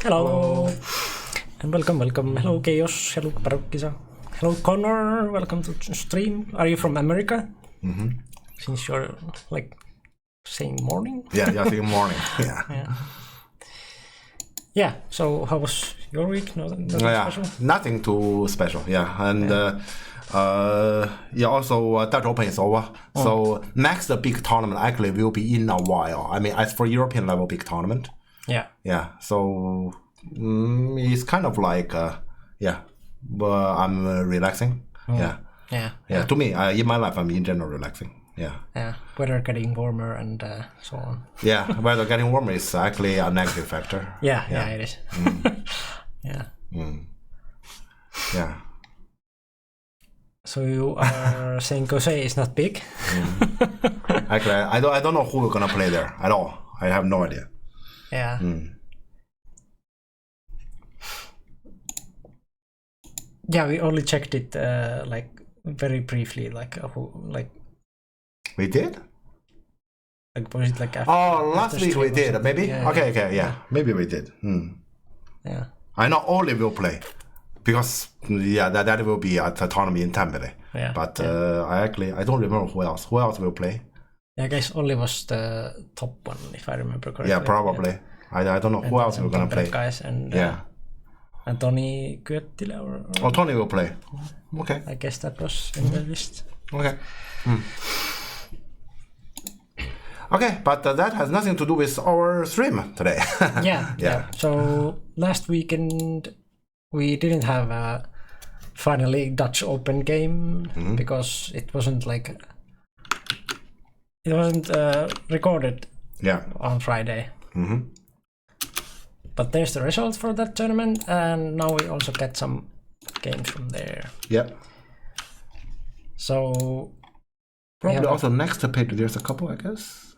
Hello. And welcome. Hello, Chaos. Hello, Parukisa. Hello, Connor. Welcome to stream. Are you from America? Mm-hmm. Since you're like saying morning. Yeah, saying morning. Yeah. Yeah. So how was your week? Nothing special? Nothing too special. Yeah, and also Dutch Open is over. So next big tournament actually will be in a while. I mean, as for European level big tournament. Yeah. Yeah. So it's kind of like I'm relaxing. Yeah. To me, in my life, I'm in general relaxing. Yeah. Weather getting warmer and so on. Yeah. Weather getting warmer is actually a negative factor. Yeah, it is. Yeah. So you are saying Gosei is not big? Actually, I don't know who we're gonna play there at all. I have no idea. Yeah. Yeah, we only checked it like very briefly, like We did? Like was it like last week we did, maybe? Yeah, okay, maybe we did. Yeah. I know Oli will play because that will be at the tournament in Tampere. Yeah. But I don't remember who else. Who else will play? I guess Oli was the top one, if I remember correctly. Yeah, probably. Yeah. I don't know who else we're gonna play. Guys and and Toni Kyöttilä or Toni will play. Okay. I guess that was in the list. Okay. Okay, but that has nothing to do with our stream today. Yeah. So last weekend we didn't have a finally Dutch Open game because it wasn't recorded on Friday. But there's the result for that tournament, and now we also get some games from there. Yeah. So probably also next page there's a couple, I guess.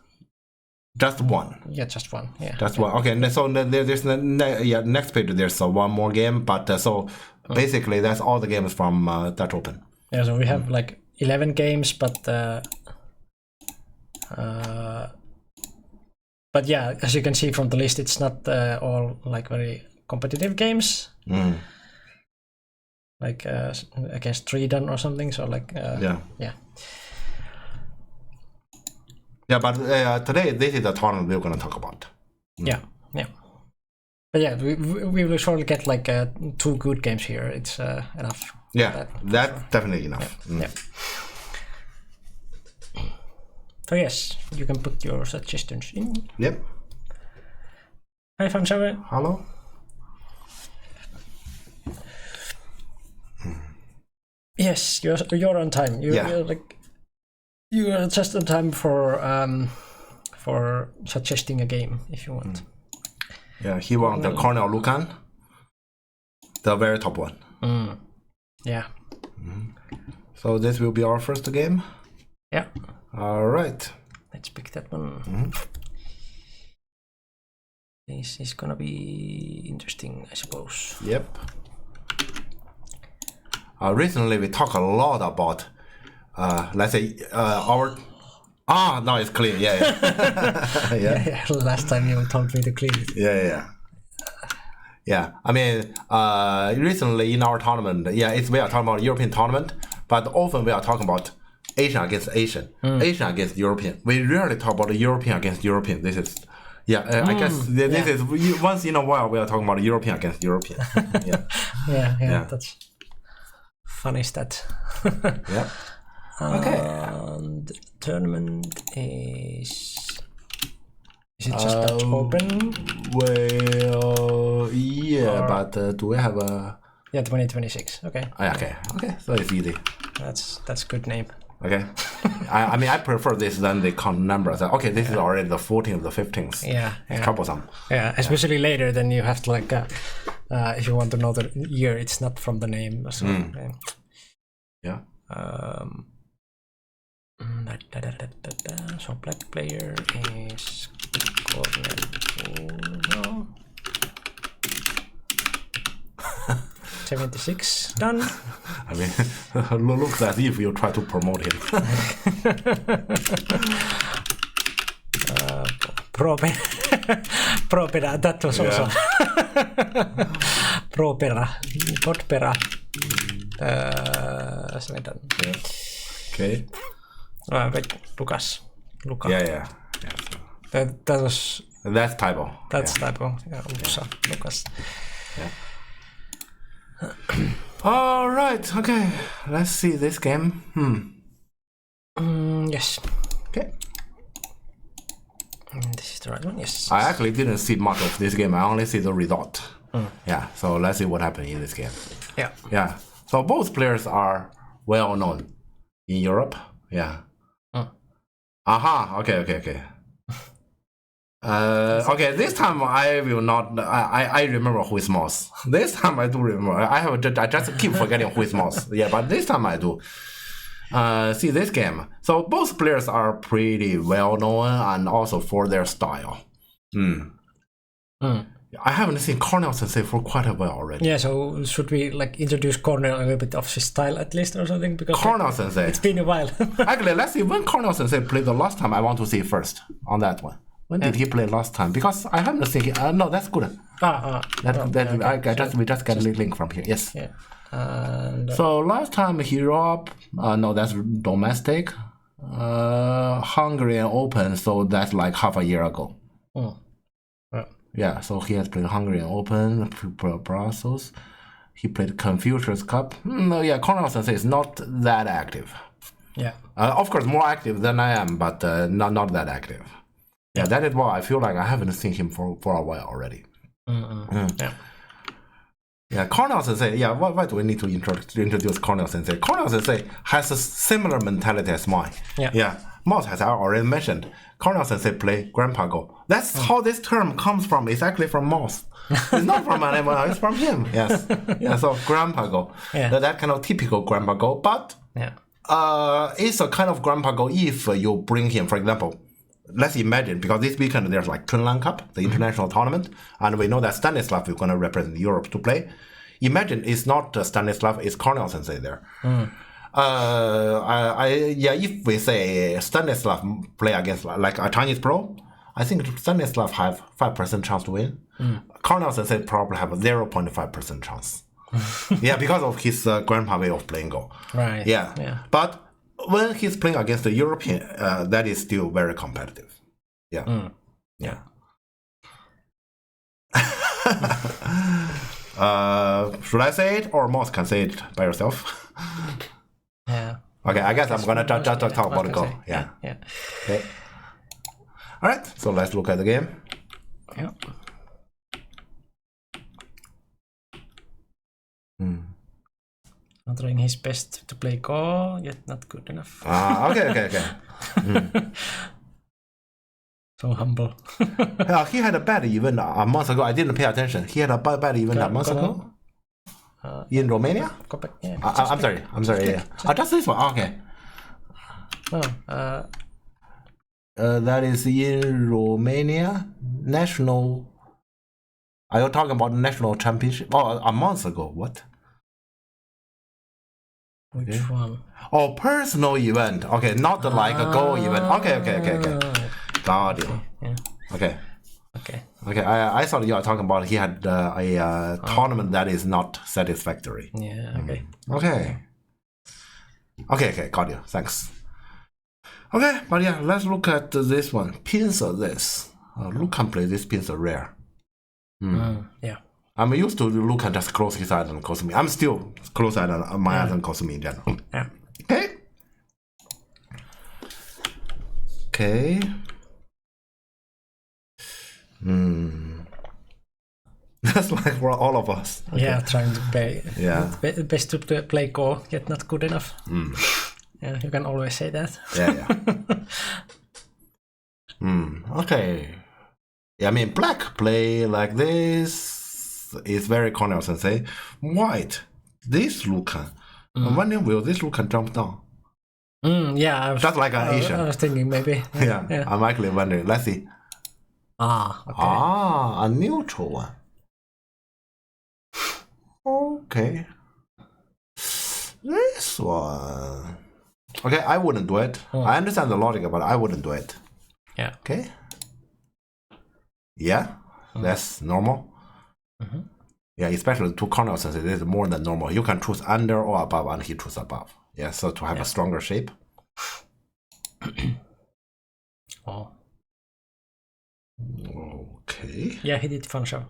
Just one. Yeah, just one. Yeah. Just one. Okay. So there's next page there's one more game, but basically that's all the games from Dutch Open. Yeah. So we have like 11 games, but yeah, as you can see from the list, it's not all like very competitive games. Like against Tridan or something. So like Yeah, but today this is the tournament we're gonna talk about. Yeah. But yeah, we will surely get like 2 good games here. It's enough. Yeah, that's definitely enough. Yeah. So yes, you can put your suggestions in. Yep. Hi, Fansawe. Hello. Yes, you're on time. You are just on time for suggesting a game if you want. Yeah, he won the Cornell Lucan, the very top one. Yeah. So this will be our first game. Yeah. All right. Let's pick that one. This is gonna be interesting, I suppose. Yep. Recently we talk a lot about, let's say, our. Now it's clean. Yeah. Last time you told me to clean it. Yeah. I mean, recently in our tournament, we are talking about European tournament, but often we are talking about Asian against Asian, Asian against European. We rarely talk about European against European. This is, I guess this is once in a while we are talking about European against European. Yeah. That's funny stat. Yeah. Okay. And the tournament is it just Dutch Open? Well, yeah, but do we have a? Yeah, 2026. Okay. Okay. So it's easy. That's good name. Okay. I mean, I prefer this than the count numbers. Okay, this is already the 14th, the 15th. Yeah. It's troublesome. Yeah, especially later, then you have to like, if you want to know the year, it's not from the name. So, yeah. So black player is Cornell. 76 done. I mean, looks as if you try to promote him. Propera, that was also Propera, Podpera. Sweden. Okay. Wait, Luka. Yeah. That was. That's typo. That's typo. Yeah, Lucas. Yeah. All right. Okay. Let's see this game. Yes. Okay. This is the right one. Yes. I actually didn't see much of this game. I only see the result. Yeah. So let's see what happened in this game. Yeah. Yeah. So both players are well known in Europe. Yeah. Aha. Okay. Okay, this time I will not. I remember who is Moss. This time I do remember. I just keep forgetting who is Moss. Yeah, but this time I do. See this game. So both players are pretty well known and also for their style. I haven't seen Cornell Sensei for quite a while already. Yeah, so should we like introduce Cornell a little bit of his style at least or something? Because Cornell Sensei. It's been a while. Actually, let's see when Cornell Sensei played the last time. I want to see first on that one. When did he play last time? Because I haven't seen it. No, that's good. We just get a link from here. Yes. Yeah. And, so last time Europe, no, that's domestic. Hungarian Open, so that's like half a year ago. Yeah, so he has played Hungarian Open, Brussels. He played Confucius Cup. Cornell Sensei is not that active. Yeah. Of course, more active than I am, but not that active. Yeah, that is why I feel like I haven't seen him for a while already. Yeah, Cornell Sensei. Yeah, why do we need to introduce Cornell Sensei? Cornell Sensei has a similar mentality as mine. Yeah. Moss has already mentioned. Cornell Sensei play Grandpa Go. That's how this term comes from. It's actually from Moss. It's not from anyone else. It's from him. Yes. Yeah. So Grandpa Go. Yeah. That kind of typical Grandpa Go, but it's a kind of Grandpa Go if you bring him, for example. Let's imagine, because this weekend there's like Kunlan Cup, the international tournament, and we know that Stanislav is going to represent Europe to play. Imagine it's not Stanislav, it's Cornell Sensei there. If we say Stanislav play against like a Chinese pro, I think Stanislav have 5% chance to win. Cornell Sensei probably have a 0.5% chance. Yeah, because of his grandpa way of playing Go. Right. Yeah. But when he's playing against the European, that is still very competitive. Yeah. Should I say it or Moss can say it by yourself? Yeah. Okay, I guess I'm gonna just talk about the Go. Yeah. Okay. All right. So let's look at the game. Yeah. Not trying his best to play Go, yet not good enough. Okay. So humble. He had a bad event a month ago. I didn't pay attention. He had a bad event a month ago. In Romania? I'm sorry. Yeah. Just this one. Okay. That is in Romania. National. Are you talking about the national championship? Oh, a month ago. What? Which one? Oh, personal event. Okay, not like a Go event. Okay. Got it. Yeah. Okay. I thought you were talking about he had a tournament that is not satisfactory. Yeah. Okay. Got you. Thanks. Okay, but yeah, let's look at this one. Pincer this. Lucan play this pincer rare. Yeah. I'm used to Lucan just close his eyes and Cosmi. I'm still close eyes on my eyes and Cosmi in general. Yeah. Okay. That's like for all of us. Okay. Yeah, trying to play. Yeah. Best to play Go, yet not good enough. Yeah, you can always say that. Yeah. Okay. Yeah, I mean, black play like this is very Cornell Sensei. White, this Lucan. When will this Lucan jump down? Yeah. Just like an Asian. I was thinking maybe. Yeah. I'm actually wondering. Let's see. Okay. A neutral one. Okay. This one. Okay, I wouldn't do it. I understand the logic, but I wouldn't do it. Yeah. Okay. Yeah, that's normal. Yeah, especially two corners, it is more than normal. You can choose under or above, and he choose above. Yeah, so to have a stronger shape. Oh. Okay. Yeah, he did fun show.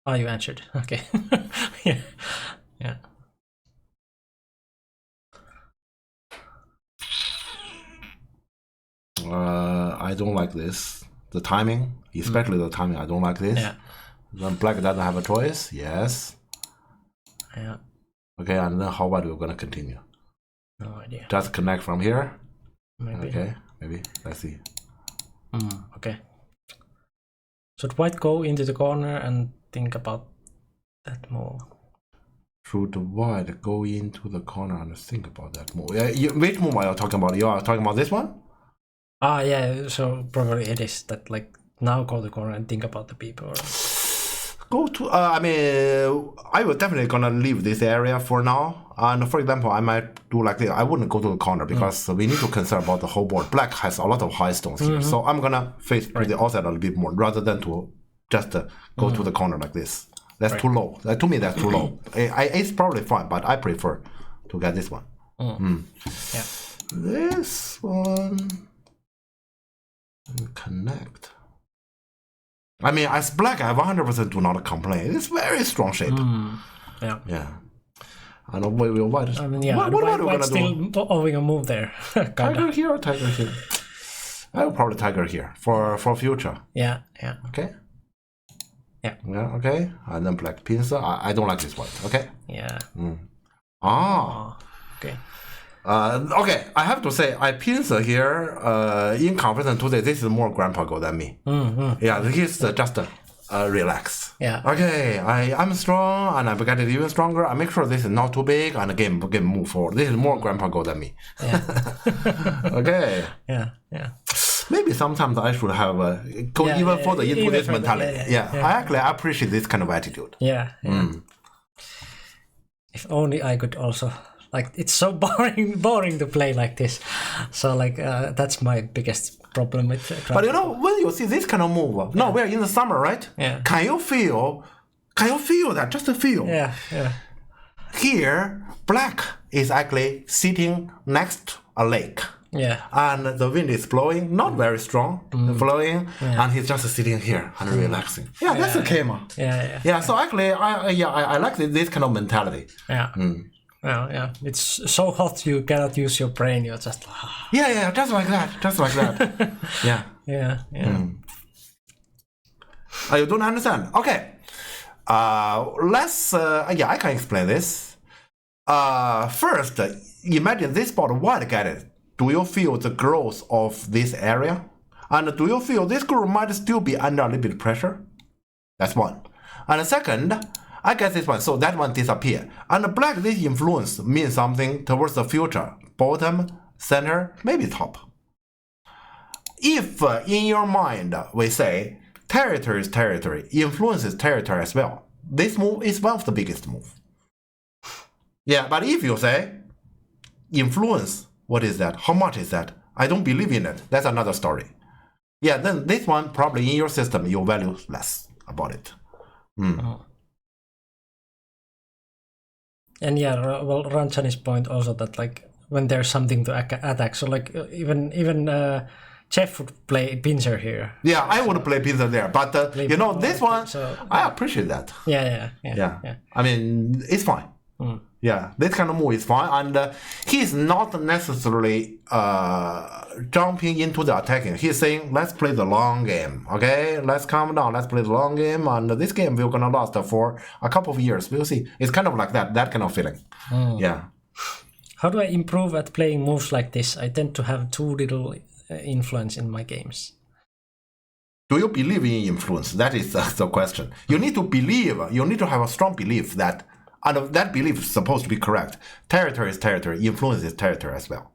Oh, you answered. Okay. Yeah. Yeah. I don't like this. The timing, especially the timing, I don't like this. Yeah. Then black doesn't have a choice. Yes. Yeah. Okay, and then how about we're gonna continue? No idea. Just connect from here. Maybe. Okay, maybe. Let's see. Okay. Should white go into the corner and think about that move? Should white go into the corner and think about that move? Which move are you talking about? You are talking about this one? Ah, yeah. So probably it is that like now go to the corner and think about the people. Go to. I mean, I will definitely gonna leave this area for now. And for example, I might do like this. I wouldn't go to the corner because we need to consider about the whole board. Black has a lot of high stones here, so I'm gonna face to the outside a little bit more rather than to just go to the corner like this. That's too low. To me, that's too low. It's probably fine, but I prefer to get this one. Yeah. This one connect. I mean, as black, I 100% do not complain. It's very strong shape. Yeah. Yeah. I know what we'll white. I mean, yeah. What are we gonna still do? owing a move there. Tiger here or tiger here? I will probably tiger here for future. Yeah. Yeah. Okay. Yeah. Yeah. Okay. And then black pincer. I don't like this white. Okay. Yeah. Okay. Okay, I have to say, I pincer here, in comparison to this is more grandpa go than me. Yeah, he's just relax. Yeah. Okay, I'm strong, and I get it even stronger. I make sure this is not too big, and game move forward. This is more grandpa go than me. Yeah. Okay. Yeah. Yeah. Maybe sometimes I should have go even further into this mentality. Yeah. I actually appreciate this kind of attitude. Yeah. If only I could also. Like, it's so boring to play like this. So like that's my biggest problem with. But you know, when you see this kind of move, now we're in the summer, right? Yeah. Can you feel that? Just feel. Yeah. Here, black is actually sitting next to a lake. Yeah. And the wind is blowing, not very strong, blowing, and he's just sitting here and relaxing. Yeah, that's okay, man. Yeah. So actually, I like this kind of mentality. Yeah. Yeah. It's so hot you cannot use your brain. You're just. Yeah, just like that. Yeah. Yeah. You don't understand? Okay. Let's. I can explain this. First, imagine this board. White get it. Do you feel the growth of this area? And do you feel this group might still be under a little bit of pressure? That's one. And second, I get this one, so that one disappear. And black, this influence means something towards the future. Bottom, center, maybe top. If in your mind we say territory is territory, influence is territory as well, this move is one of the biggest move. Yeah, but if you say influence, what is that? How much is that? I don't believe in it. That's another story. Yeah, then this one probably in your system you value less about it. And yeah, well, Ranchani's point also that like when there's something to attack, so like even Jeff would play pincer here. Yeah, I would play pincer there, but you know this one, I appreciate that. Yeah. I mean, it's fine. Yeah, this kind of move is fine, and he's not necessarily jumping into the attacking. He's saying, let's play the long game, okay? Let's calm down, let's play the long game, and this game we're gonna last for a couple of years. We'll see. It's kind of like that kind of feeling. Yeah. How do I improve at playing moves like this? I tend to have too little influence in my games. Do you believe in influence? That is the question. You need to believe, you need to have a strong belief that, and that belief is supposed to be correct. Territory is territory, influence is territory as well.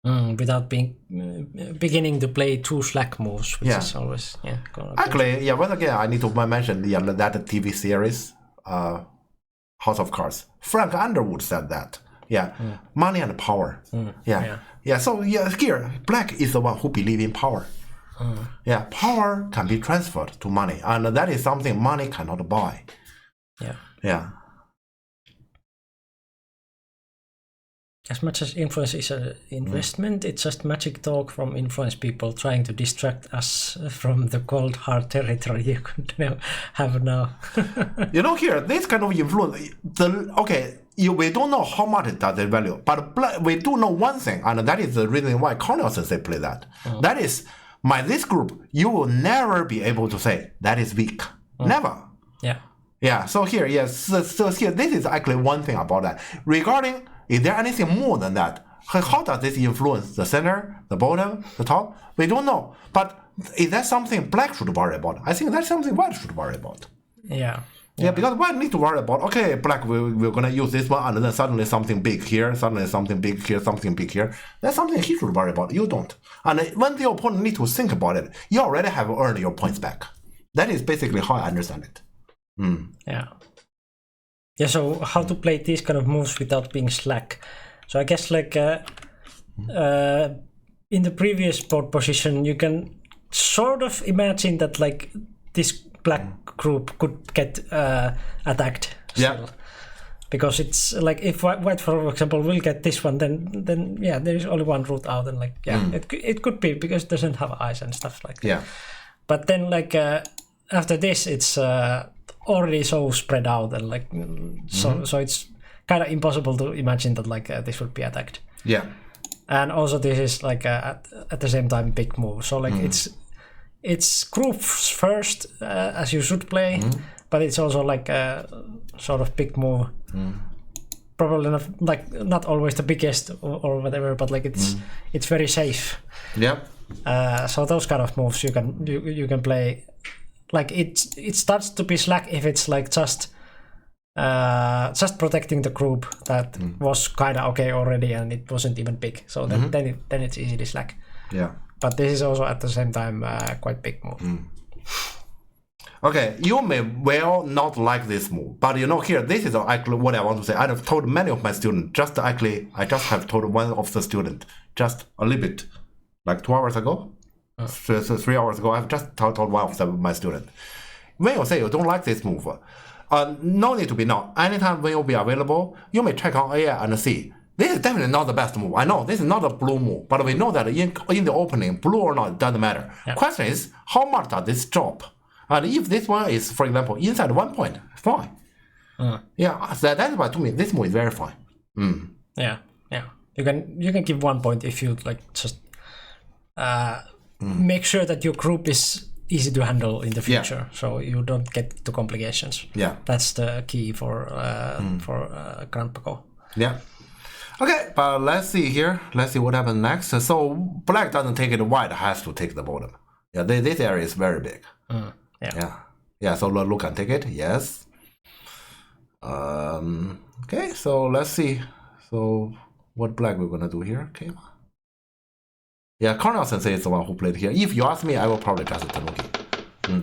Without beginning to play too slack moves, which is always Actually, once again, I need to mention that TV series, House of Cards. Frank Underwood said that. Money and power. So here, black is the one who believes in power. Yeah, power can be transferred to money, and that is something money cannot buy. Yeah. Yeah. As much as influence is an investment, it's just magic talk from influence people trying to distract us from the cold hard territory you could have now. Here, this kind of influence, we don't know how much it does it value, but we do know one thing, and that is the reason why Cornell Sensei play that. That is, this group, you will never be able to say that is weak. Never. Yeah. Yeah, so here, yes, so here, this is actually one thing about that. Regarding, is there anything more than that? How does this influence the center, the bottom, the top? We don't know. But is that something black should worry about? I think that's something white should worry about. Yeah. Yeah, because white need to worry about, okay, black, we're going to use this one, and then suddenly something big here, suddenly something big here, something big here. That's something he should worry about. You don't. And when the opponent need to think about it, you already have earned your points back. That is basically how I understand it. Yeah. Yeah, so how to play these kind of moves without being slack. So I guess in the previous board position, you can sort of imagine that this black group could get attacked. Yeah. Because it's if white, for example, will get this one, then yeah, there is only one route out, and it could be because it doesn't have eyes and stuff like that. Yeah. But then after this, it's already so spread out and so it's kind of impossible to imagine that this would be attacked. Yeah. And also this is at the same time big move. So it's groups first as you should play, but it's also a sort of big move. Probably not always the biggest or whatever, but it's very safe. Yeah. So those kind of moves you can play. It starts to be slack if it's just protecting the group that was kind of okay already and it wasn't even big. So then it's easily slack. Yeah. But this is also at the same time quite big move. Okay, you may well not like this move, but here, this is actually what I want to say. I have told many of my students, I just have told one of the students just a little bit, 2 hours ago. 3 hours ago, I've just told one of my students. When you say you don't like this move, no need to be now. Anytime when you'll be available, you may check on AI and see. This is definitely not the best move. I know this is not a blue move, but we know that in the opening, blue or not, it doesn't matter. Yeah. Question is, how much does this drop? And if this one is, for example, inside 1 point, fine. Yeah, that's why to me, this move is very fine. Yeah. You can give 1 point if you just make sure that your group is easy to handle in the future, so you don't get to complications. Yeah, that's the key for Grand Poko. Yeah. Okay, but let's see here. Let's see what happens next. So black doesn't take it, white has to take the bottom. Yeah, this area is very big. Yeah. So Lu can take it. Yes. Okay, so let's see. So what black we're gonna do here? Okay. Yeah, Cornell Sensei is the one who played here. If you ask me, I will probably just Tanuki.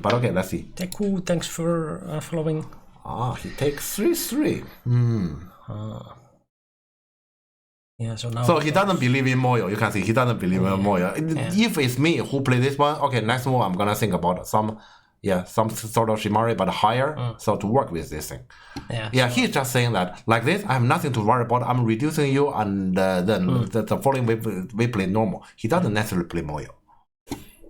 But okay, let's see. Teku, thanks for following. He takes 3-3. Yeah, so now. So he doesn't believe in Moyo. You can see he doesn't believe in Moyo. If it's me who play this one, okay, next move I'm gonna think about some sort of Shimari, but higher, so to work with this thing. Yeah, he's just saying that, like this, I have nothing to worry about, I'm reducing you, and then the following we play normal. He doesn't necessarily play Moyo.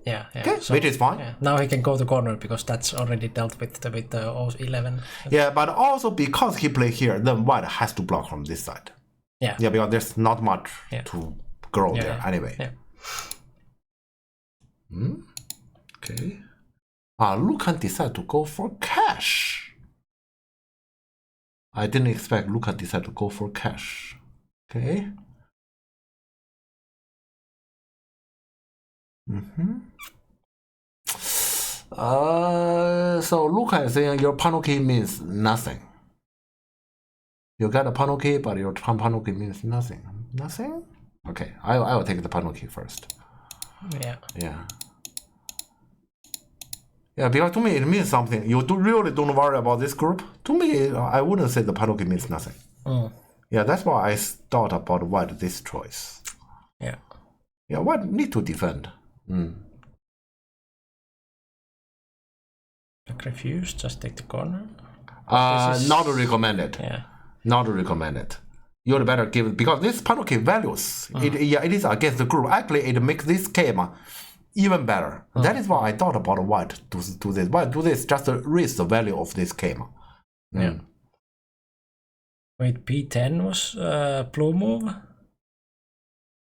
Yeah. Okay, so, which is fine. Yeah. Now he can go to corner, because that's already dealt with the 11. Yeah, but also because he play here, then white has to block from this side. Yeah, because there's not much to grow there anyway. Okay. Lu can decide to go for cash. I didn't expect Lu can decide to go for cash. Okay. So Lu can is saying your Panuki means nothing. You got a Panuki, but your Panuki means nothing. Nothing? Okay, I will take the Panuki first. Yeah, because to me it means something. You really don't worry about this group. To me, I wouldn't say the Panuki means nothing. Yeah, that's why I thought about white this choice. Yeah, white need to defend. Like refuse, just take the corner. Not recommended. Yeah. Not recommended. You'd better give it because this panuki values. It is against the group. Actually, it makes this game even better. That is why I thought about white to do this. Why do this? Just to raise the value of this game. Yeah. Wait, P10 was blue move.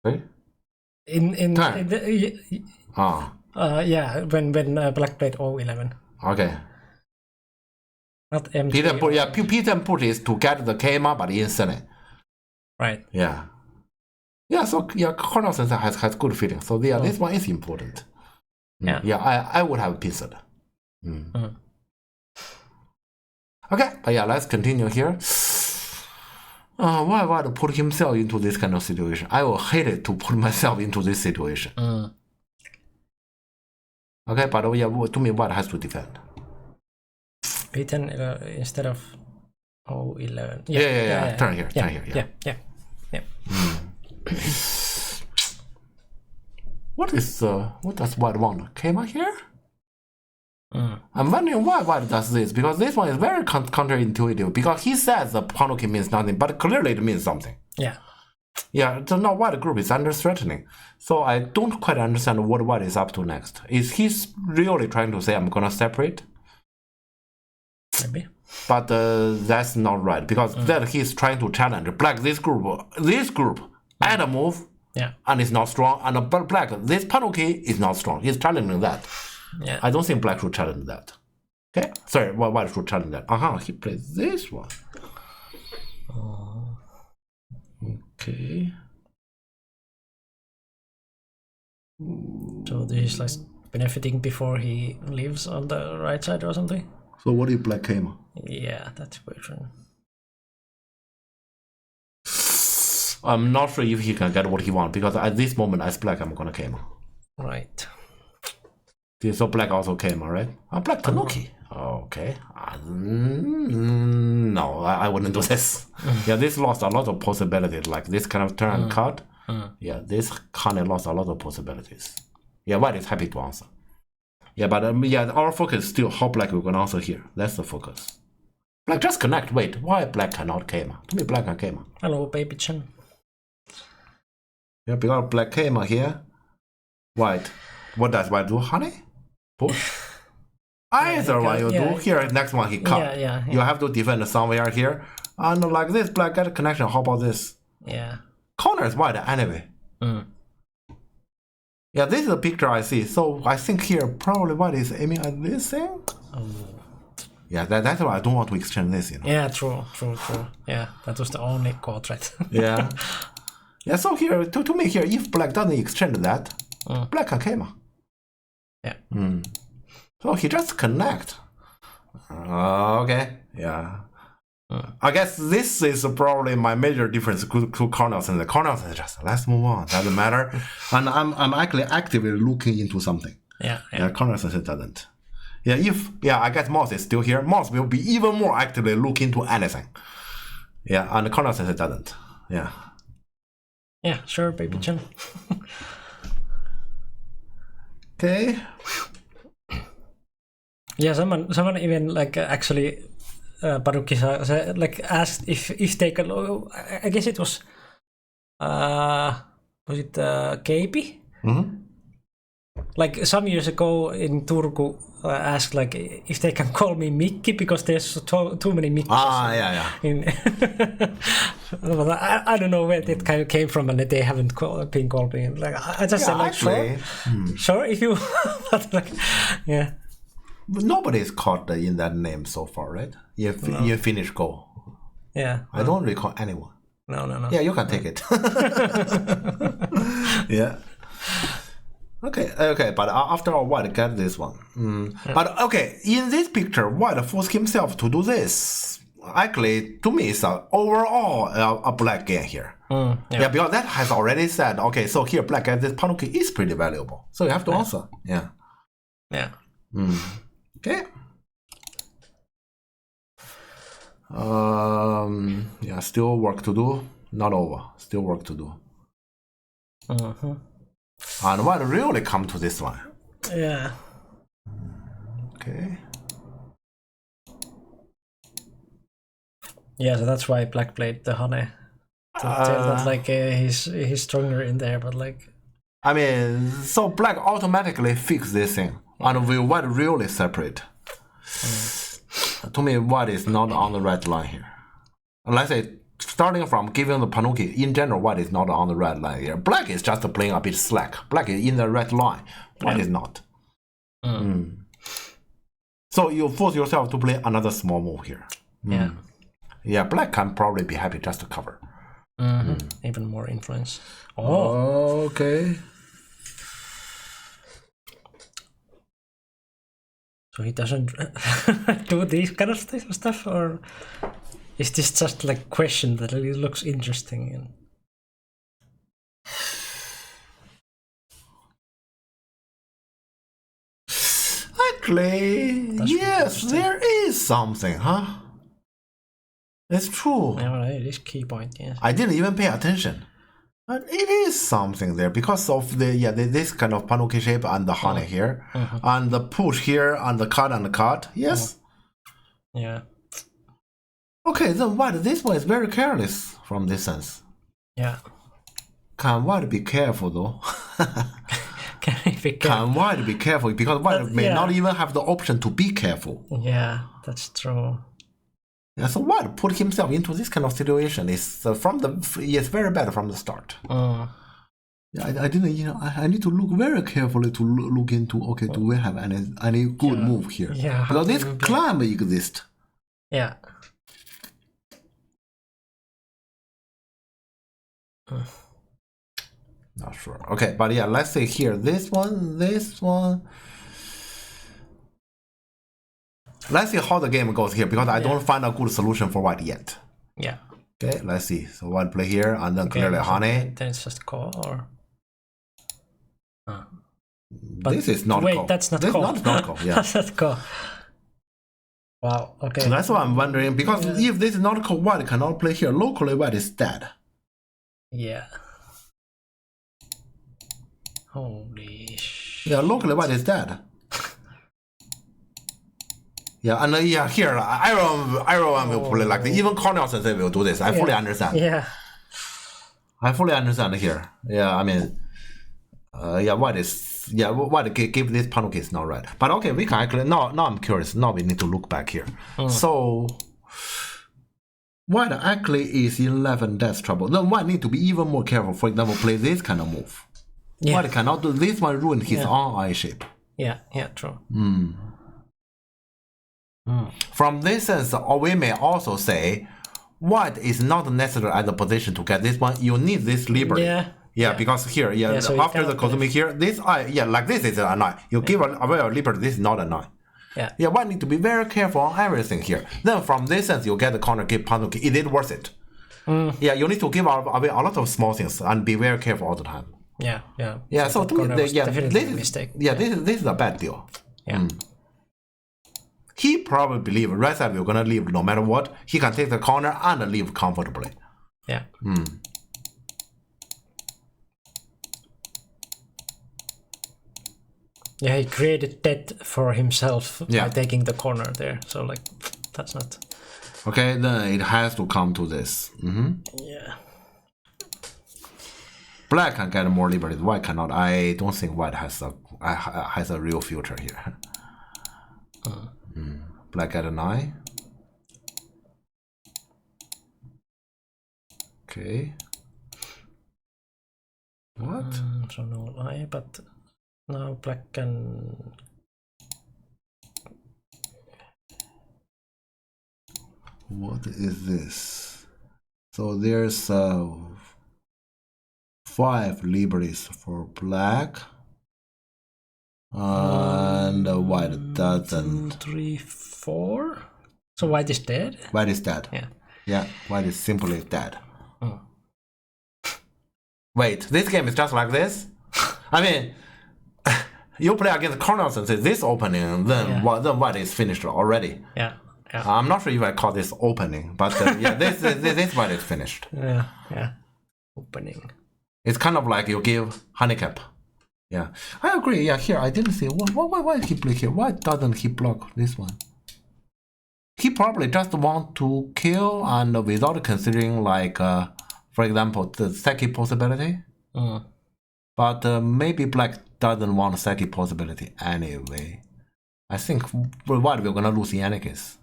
Okay. In the, yeah, when black played O11. Okay. Not M3. P10 put is to get the Kema, but instantly. Right. Yeah. Yeah, so corner sensor has good feeling. So this one is important. Yeah. Yeah, I would have pissed. Okay, but yeah, let's continue here. Why to put himself into this kind of situation? I will hate it to put myself into this situation. Okay, but yeah, to me, white has to defend. P10 instead of O11. Yeah. Turn here. Yeah. What does white want? Kema here? I'm wondering why white does this, because this one is very counterintuitive, because he says the panuki means nothing, but clearly it means something. Yeah. Yeah, so now white group is under threatening. So I don't quite understand what white is up to next. Is he really trying to say I'm gonna separate? Maybe. But that's not right, because then he's trying to challenge black this group add a move, and it's not strong, and black this panuki is not strong. He's challenging that. Yeah. I don't think black should challenge that. Okay, sorry, white should challenge that. He plays this one. Okay. So this is like benefiting before he leaves on the right side or something? So what if black came? Yeah, that's a question. I'm not sure if he can get what he wants, because at this moment as black I'm gonna came. Right. So black also came, right? Black Tanuki. Okay. No, I wouldn't do this. Yeah, this lost a lot of possibilities, like this kind of turn card. Yeah, this kind of lost a lot of possibilities. Yeah, white is happy to answer. Yeah, but our focus is still how black we're gonna answer here. That's the focus. Black just connect. Wait, why black cannot came? To me, black can came. Hello, baby Chen. Yeah, because black came here. White. What does white do? Honey? Push? Either one you do here, next one he cut. Yeah. You have to defend somewhere here. And like this, black get a connection. How about this? Yeah. Corner is white anyway. Yeah, this is the picture I see. So I think here probably white is aiming at this thing. Yeah, that's why I don't want to exchange this, you know. Yeah, true. Yeah, that was the only core threat. Yeah. Yeah, so here, to me here, if black doesn't exchange that, black can came. Yeah. So he just connect. Okay. Yeah. I guess this is probably my major difference to corners, and the corners is just let's move on. Doesn't matter. And I'm actually actively looking into something. Yeah. Corners doesn't. Yeah, I guess Moss is still here. Moss will be even more actively looking into anything. Yeah, and corners doesn't. Yeah. Yeah, sure, baby Chen. Okay. Yeah, someone even like actually Paruki like asked if they could. I guess it was it KB? Like some years ago in Turku, asked like if they can call me Mickey because there's too many Mickeys. But I don't know where that kind of came from, and that they haven't been called me. Like I just said like actually, sure if you, but like yeah. But nobody is caught in that name so far, right? You finish Go. Yeah. I don't recall anyone. No. Yeah, you can take it. Yeah. Okay, but after all, white get this one. But okay, in this picture, white forced himself to do this. Actually, to me, it's overall a black game here. Yeah, because that has already said, okay, so here black get this panuki is pretty valuable. So you have to answer. Yeah. Okay. Yeah, still work to do. Not over. Still work to do. And what really come to this one? Yeah. Okay. Yeah, so that's why Black played the honey. To tell that like he's stronger in there, but like. I mean, so Black automatically fix this thing, and will White really separate? To me, White is not on the red line here. Let's say, starting from giving the Panuki, in general, White is not on the red line here. Black is just playing a bit slack. Black is in the red line. White is not. So you force yourself to play another small move here. Yeah. Yeah, Black can probably be happy just to cover. Even more influence. Okay. So he doesn't do these kind of stuff, or is this just like question that it looks interesting? And... Actually, yes, there is something, huh? It's true. Yeah, it is key point. Yes. I didn't even pay attention. But it is something there because of this kind of Panuki shape and the honey here, and the push here and the cut. Yes. Yeah. Okay, then White, this one is very careless from this sense. Yeah. Can White be careful though? Can he be careful? Can White be careful because White may not even have the option to be careful. Yeah, that's true. Yeah, so White put himself into this kind of situation is very bad from the start. Yeah, I didn't, I need to look very carefully to look into. Okay, do we have any good move here? Yeah, because this climb exists. Yeah. Not sure. Okay, but yeah, let's say here this one. Let's see how the game goes here because I don't find a good solution for White yet. Yeah. Okay, let's see. So White play here and then clearly honey. Then it's just call or. But this is not wait, call. That's not this call. That's not call. Yeah. That's not call. Wow. Okay. So that's what I'm wondering because if this is not call, White cannot play here. Locally, White is dead. Yeah. Holy shit. Yeah, locally, White is dead. Yeah, and here, everyone will play like this. Even Cornell Sensei will do this. I fully understand. Yeah. I fully understand here. Yeah, I mean, White give this Panuki is not right. But okay, we can actually, now I'm curious. Now we need to look back here. So, White actually is 11 death trouble. Then White need to be even more careful. For example, play this kind of move. Yeah. White cannot do this one, ruin his own eye shape. Yeah, true. From this sense, we may also say, White is not necessarily at the position to get this one. You need this liberty. Yeah, because here, so after the Kozumi here, this eye, like this is an eye. You give away a liberty, this is not an eye. Yeah, White need to be very careful on everything here. Then from this sense, you get the corner, give Panuki. Is it worth it? Yeah, you need to give away a lot of small things and be very careful all the time. Yeah. So to me, this is a bad deal. Yeah. He probably believe right side we're gonna leave no matter what. He can take the corner and leave comfortably. Yeah. Yeah, he created death for himself by taking the corner there. So like, that's not. Okay, then it has to come to this. Yeah. Black can get more liberties. White cannot. I don't think White has a real future here. Black at an eye. Okay. What? So no eye, but now Black can. What is this? So there's 5 liberties for Black. And White doesn't. 2, 3, 4. So White is dead? White is dead. Yeah, White is simply dead. Wait, this game is just like this? I mean, you play against Cornell Sensei this opening, then White is finished already. Yeah. I'm not sure if I call this opening, but this White is finished. Yeah. Opening. It's kind of like you give handicap. Yeah, I agree. Yeah, here I didn't see why did he play here? Why doesn't he block this one? he probably just want to kill and without considering like, for example, the second possibility. But maybe black doesn't want second possibility anyway. I think white we're gonna lose in any case.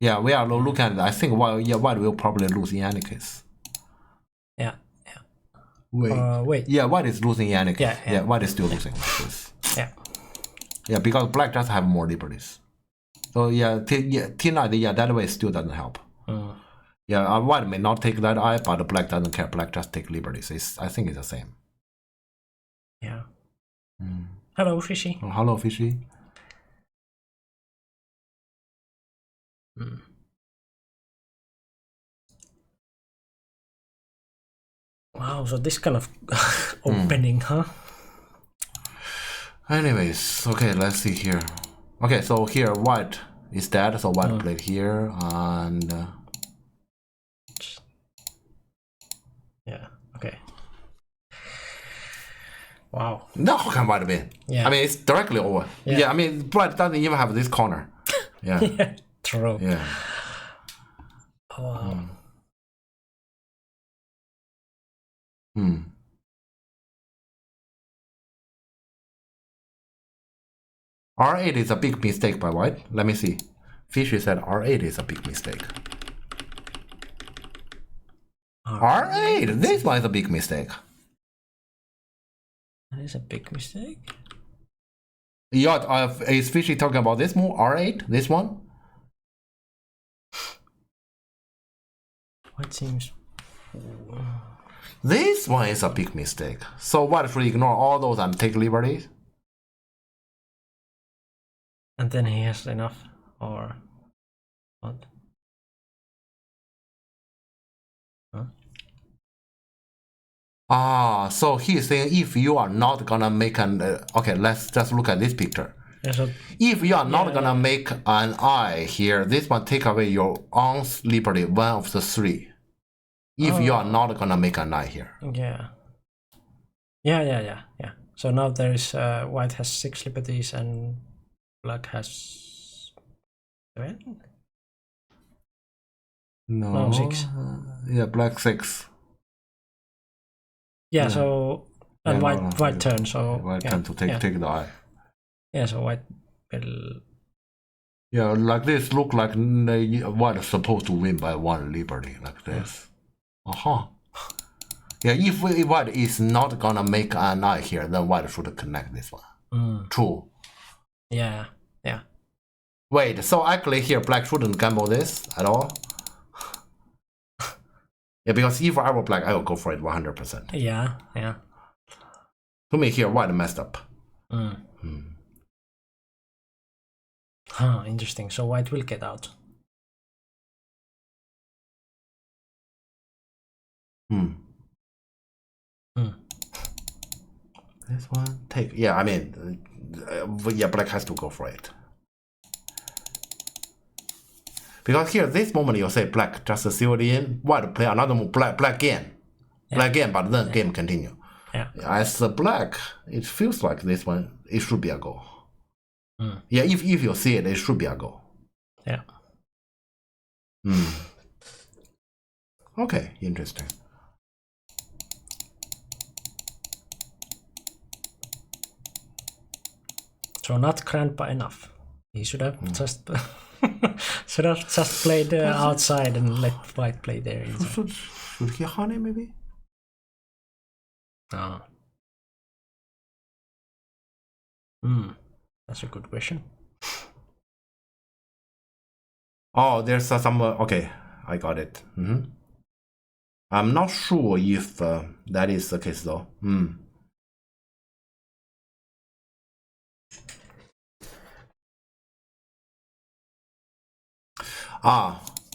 Yeah, we are looking at it. I think white will probably lose in any case. Yeah. Wait. Yeah, white is losing in any case. Yeah, white is still losing. Yeah, because black just have more liberties. So T9, that way still doesn't help. Yeah, white may not take that eye, but black doesn't care. Black just take liberties. I think it's the same. Yeah. Hello, Fishy. Oh, hello, Fishy. Wow, so this kind of opening, huh? Anyways, okay, let's see here. Okay, so here white is dead, so white played here and yeah, okay. Wow. Now how can white win? Yeah. I mean, it's directly over. Yeah, I mean, black doesn't even have this corner. Yeah. Yeah, true. Yeah. Oh, wow. R8 is a big mistake by white. Let me see. Fishy said R8 is a big mistake. R8! This one is a big mistake. That is a big mistake. Yeah, is Fishy talking about this move? R8? This one? What seems... This one is a big mistake. So white should ignore all those and take liberties? And then he has enough, or what? Huh? So he's saying if you are not gonna make an okay, let's just look at this picture. Yeah, so, if you are not gonna make an eye here, this one take away your ounce liberty, one of the three. If you are not gonna make an eye here. Yeah. So now there is white has 6 liberties and black has 7? No, 6. Yeah, black 6. Yeah, so and white turn, so white turn to take the eye. Yeah, so white will. Yeah, like this look like white is supposed to win by 1 liberty like this. Yeah, if white is not gonna make an eye here, then white should connect this one. True. Yeah. Wait, so actually here black shouldn't gamble this at all. Yeah, because if I were black, I would go for it 100%. Yeah. To me here, white messed up. Interesting. So white will get out. This one take. Yeah, I mean, black has to go for it. Because here, this moment you say black just seal in, white play another move, black again. Black again, but then game continue. Yeah. As the black, it feels like this one, it should be a goal. Yeah, if you see it, it should be a goal. Yeah. Okay, interesting. So not grandpa enough. He should have just played outside and let white play there. Should he honey maybe? That's a good question. Oh, there's some. Okay, I got it. I'm not sure if that is the case though.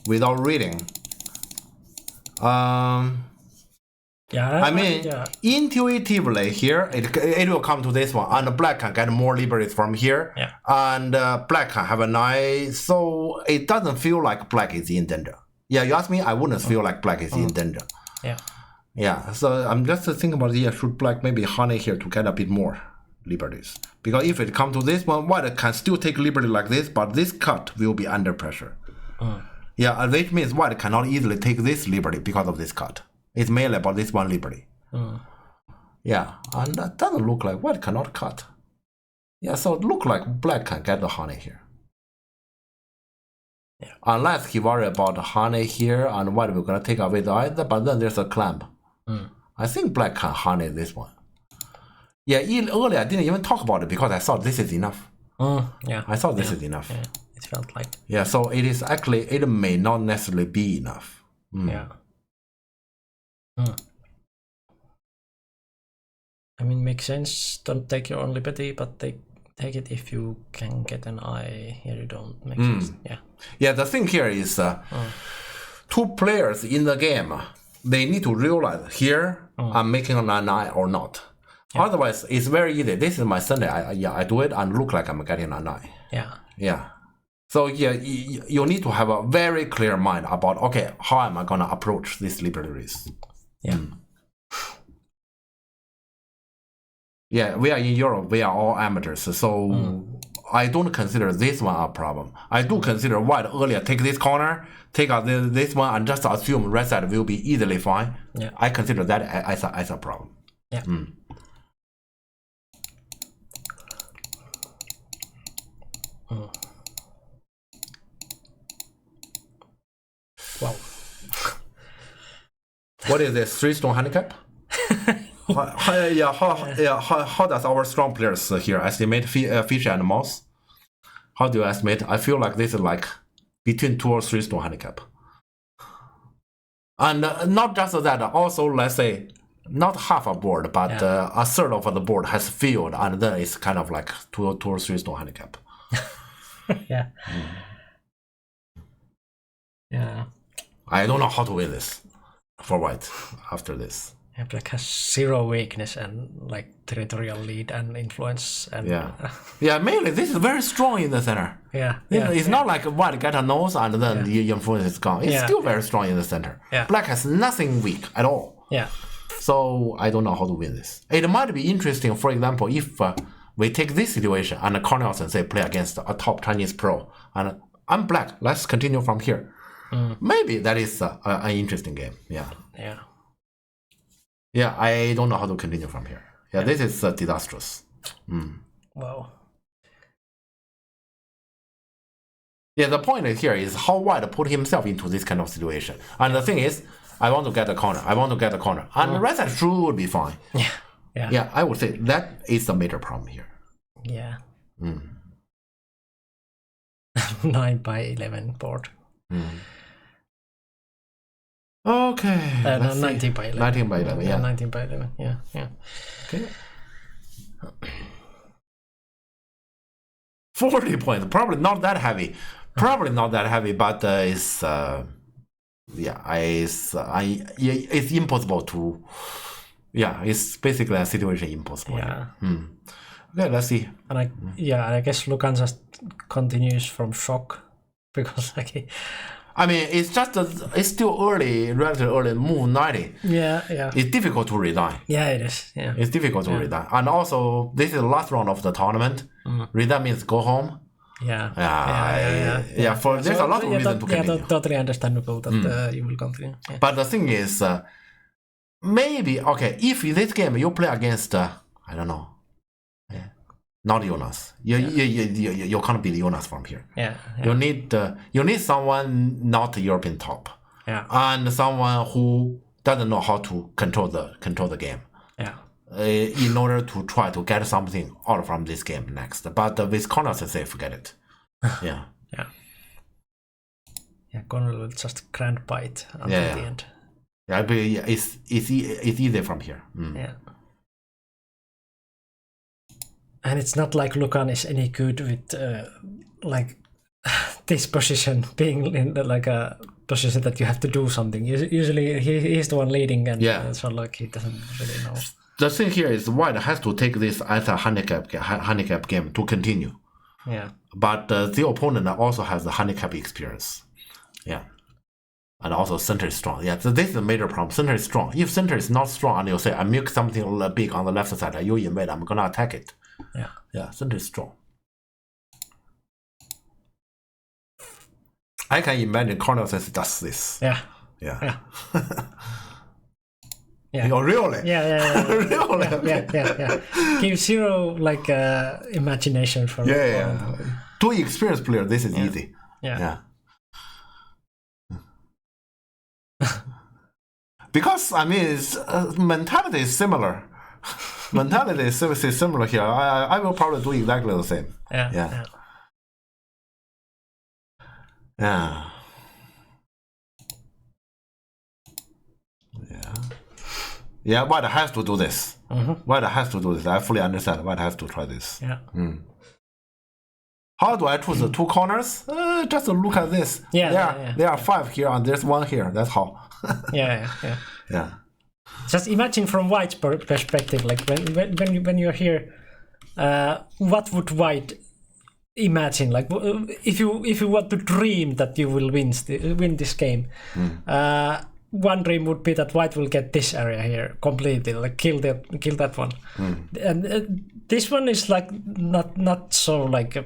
Without reading. Yeah, I mean, intuitively here, it will come to this one, and black can get more liberties from here, and black can have an eye, so it doesn't feel like black is in danger. Yeah, you ask me, I wouldn't feel like black is in danger. Yeah. Yeah, so I'm just thinking about, should black maybe honey here to get a bit more? liberties. Because if it come to this one, white can still take liberty like this, but this cut will be under pressure. Yeah, and which means white cannot easily take this liberty because of this cut. It's mainly about this one liberty. Yeah, and that doesn't look like white cannot cut. Yeah, so it look like black can get the honey here. Yeah. Unless he worry about the honey here and white we're gonna take away the either, but then there's a clamp. I think black can honey this one. Yeah, earlier I didn't even talk about it because I thought this is enough. Yeah. I thought this is enough. Yeah. It felt like. Yeah, so it is actually, it may not necessarily be enough. Yeah. I mean, makes sense. Don't take your own liberty, but take it if you can get an eye. Here you don't make sense. Yeah. Yeah, the thing here is two players in the game, they need to realize here I'm making an eye or not. Yeah. Otherwise, it's very easy. This is my Sunday. I do it and look like I'm getting an eye. Yeah. Yeah. So yeah, you need to have a very clear mind about, okay, how am I going to approach this liberty risk? Yeah. Yeah, we are in Europe. We are all amateurs. So I don't consider this one a problem. I do consider white earlier take this corner, take out this one, and just assume red side will be easily fine. Yeah. I consider that as a problem. Yeah. Wow. What is this 3-stone handicap? How does our strong players here estimate fish and mouse? How do you estimate? I feel like this is like between 2 or 3 stone handicap. And not just that, also let's say not half a board, but a third of the board has filled, and then it's kind of like 2 or 3 stone handicap. Yeah. Yeah. I don't know how to win this for white after this. Yeah, black has 0 weakness and like territorial lead and influence and yeah, mainly this is very strong in the center. It's not like white get a nose and then the influence is gone. It's still very strong in the center. Black has nothing weak at all. So I don't know how to win this. It might be interesting, for example, if we take this situation and Cornelsen say play against a top Chinese pro and I'm black, let's continue from here. Maybe that is an interesting game. Yeah, I don't know how to continue from here. This is disastrous. Wow. Yeah, the point here is how white put himself into this kind of situation. And the thing is, I want to get the corner. And the red side should be fine. Yeah, I would say that is the major problem here. Yeah. 9x11 board. Okay. 19 by 11. 19 by 11, yeah. 19 by 11, yeah. Okay. 40 points, probably not that heavy. But it's it's impossible to. Yeah, it's basically a situation impossible. Yeah. Okay, let's see. And I guess Lukan just continues from shock because like. I mean, it's still relatively early, move 90. Yeah. It's difficult to resign. Yeah, it is. Yeah. It's difficult to resign. And also, this is the last round of the tournament. Resign means go home. Yeah. There's a lot of reason to continue. Yeah, totally understandable that you will continue. Yeah. But the thing is, maybe, okay, if in this game you play against, I don't know, not Jonas. You can't beat Jonas from here. You need someone not European top. And someone who doesn't know how to control the game. In order to try to get something out from this game next. But with Connors, say forget it. Yeah, Connor will just grand bite until the end. Yeah, but it's easy from here. Yeah. And it's not like Lukan is any good with like this position being in like a position that you have to do something. Usually he's the one leading, and so like he doesn't really know. The thing here is white has to take this as a handicap game to continue. Yeah. But the opponent also has the handicap experience. Yeah. And also center is strong. Yeah, so this is a major problem. Center is strong. If center is not strong and you say I milk something big on the left side, you invade, I'm gonna attack it. Yeah. Yeah, center is strong. I can imagine Cornel Sense does this. Yeah. Yeah. Yeah. Yeah. Oh, really? Yeah. Really? Yeah. Give zero like imagination for. Yeah. To experienced player, this is easy. Yeah. Because I mean, it's, mentality is similar. Mentality is similar here. I will probably do exactly the same. Yeah. Yeah, White has to do this. White has to do this. I fully understand. White has to try this. Yeah. How do I choose the two corners? Just look at this. There are 5 here and there's 1 here. That's how. Yeah. Just imagine from White's perspective, like when you're here, what would White imagine? Like if you want to dream that you will win this game, one dream would be that White will get this area here completely, like kill that one. And this one is like not so like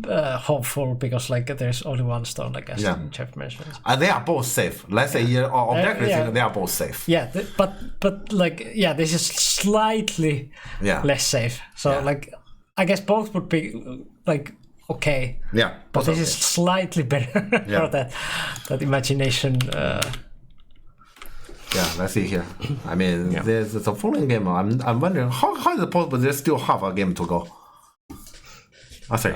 hopeful because like there's only 1 stone, like as Jeff mentioned. And they are both safe. Let's say objectively they are both safe. Yeah, but like this is slightly less safe. So like I guess both would be like okay. Yeah, but this is slightly better for that imagination. Let's see here. I mean, there's the following game. I'm wondering how is it possible there's still half a game to go. Sorry.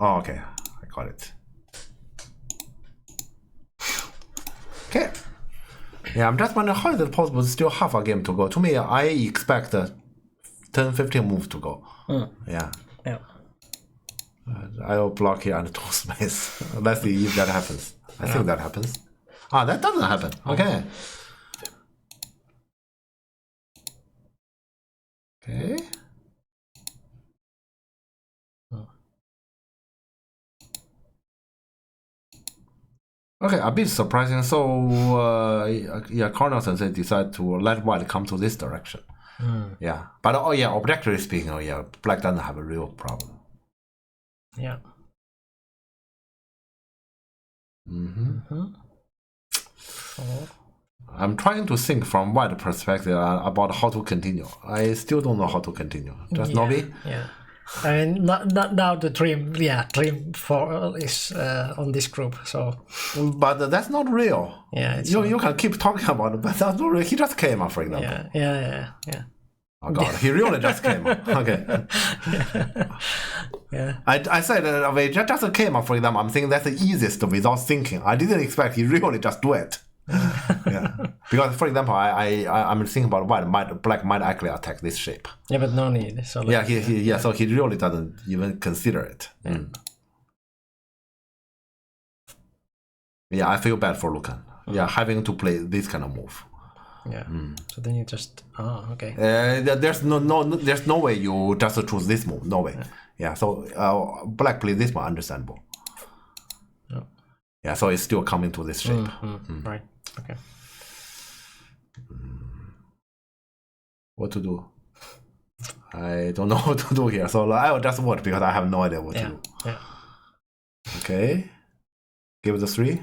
Okay, I got it. Okay. Yeah, I'm just wondering how is it possible there's still half a game to go. To me, I expect 10-15 moves to go. Yeah. I will block here and 2 space. Let's see if that happens. I think that happens. That doesn't happen. Okay. Okay, a bit surprising. So, Cornel Sensei decided to let White come to this direction. Yeah, but objectively speaking, Black doesn't have a real problem. Yeah. I'm trying to think from White perspective about how to continue. I still don't know how to continue. Just Novi? Yeah. I mean, not now the dream 4 is on this group, so. But that's not real. Yeah. You can keep talking about it, but that's not real. He just came up, for example. Yeah. Oh God, he really just came up. Okay. Yeah. I said we just came up, for example. I'm thinking that's the easiest without thinking. I didn't expect he really just do it. Because for example, I'm thinking about Black might actually attack this shape. Yeah, but no need. So like, so he really doesn't even consider it. Yeah, I feel bad for Lucan. Yeah, having to play this kind of move. Yeah. So then you just okay. There's no way you just choose this move. No way. Yeah. So Black play this one, understandable. Yeah. So it's still coming to this shape. Right. Okay. What to do? I don't know what to do here. So I will just watch because I have no idea what to do. Yeah. Okay. Give it the 3.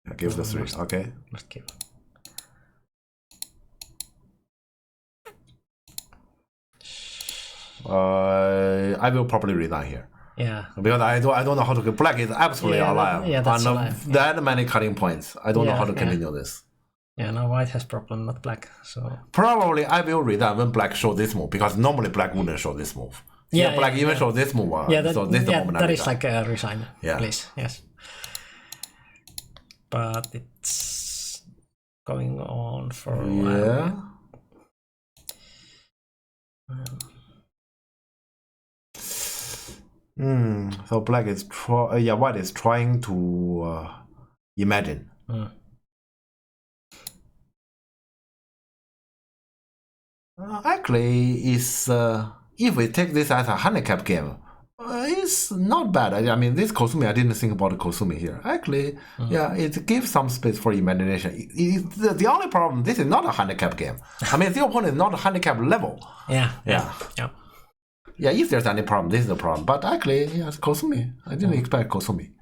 Yeah, give it the 3. Okay. Must give. I will probably resign here. Yeah. Because I don't know how to. Black is absolutely alive. That's alive. That many cutting points. I don't know how to continue this. Yeah, now White has problem, not Black. So probably I will resign when Black show this move because normally Black wouldn't show this move. Black even show this move. So this the moment that is like a resign. Please, yes. But it's going on for a while. So Black is White is trying to imagine. Actually, is if we take this as a handicap game, It's not bad. I mean, this Kosumi, I didn't think about the Kosumi here. Actually, yeah, it gives some space for imagination. The only problem, this is not a handicap game. I mean, the opponent is not a handicap level. Yeah. Yeah, if there's any problem, this is the problem. But actually, yeah, it's Kosumi. I didn't expect Kosumi.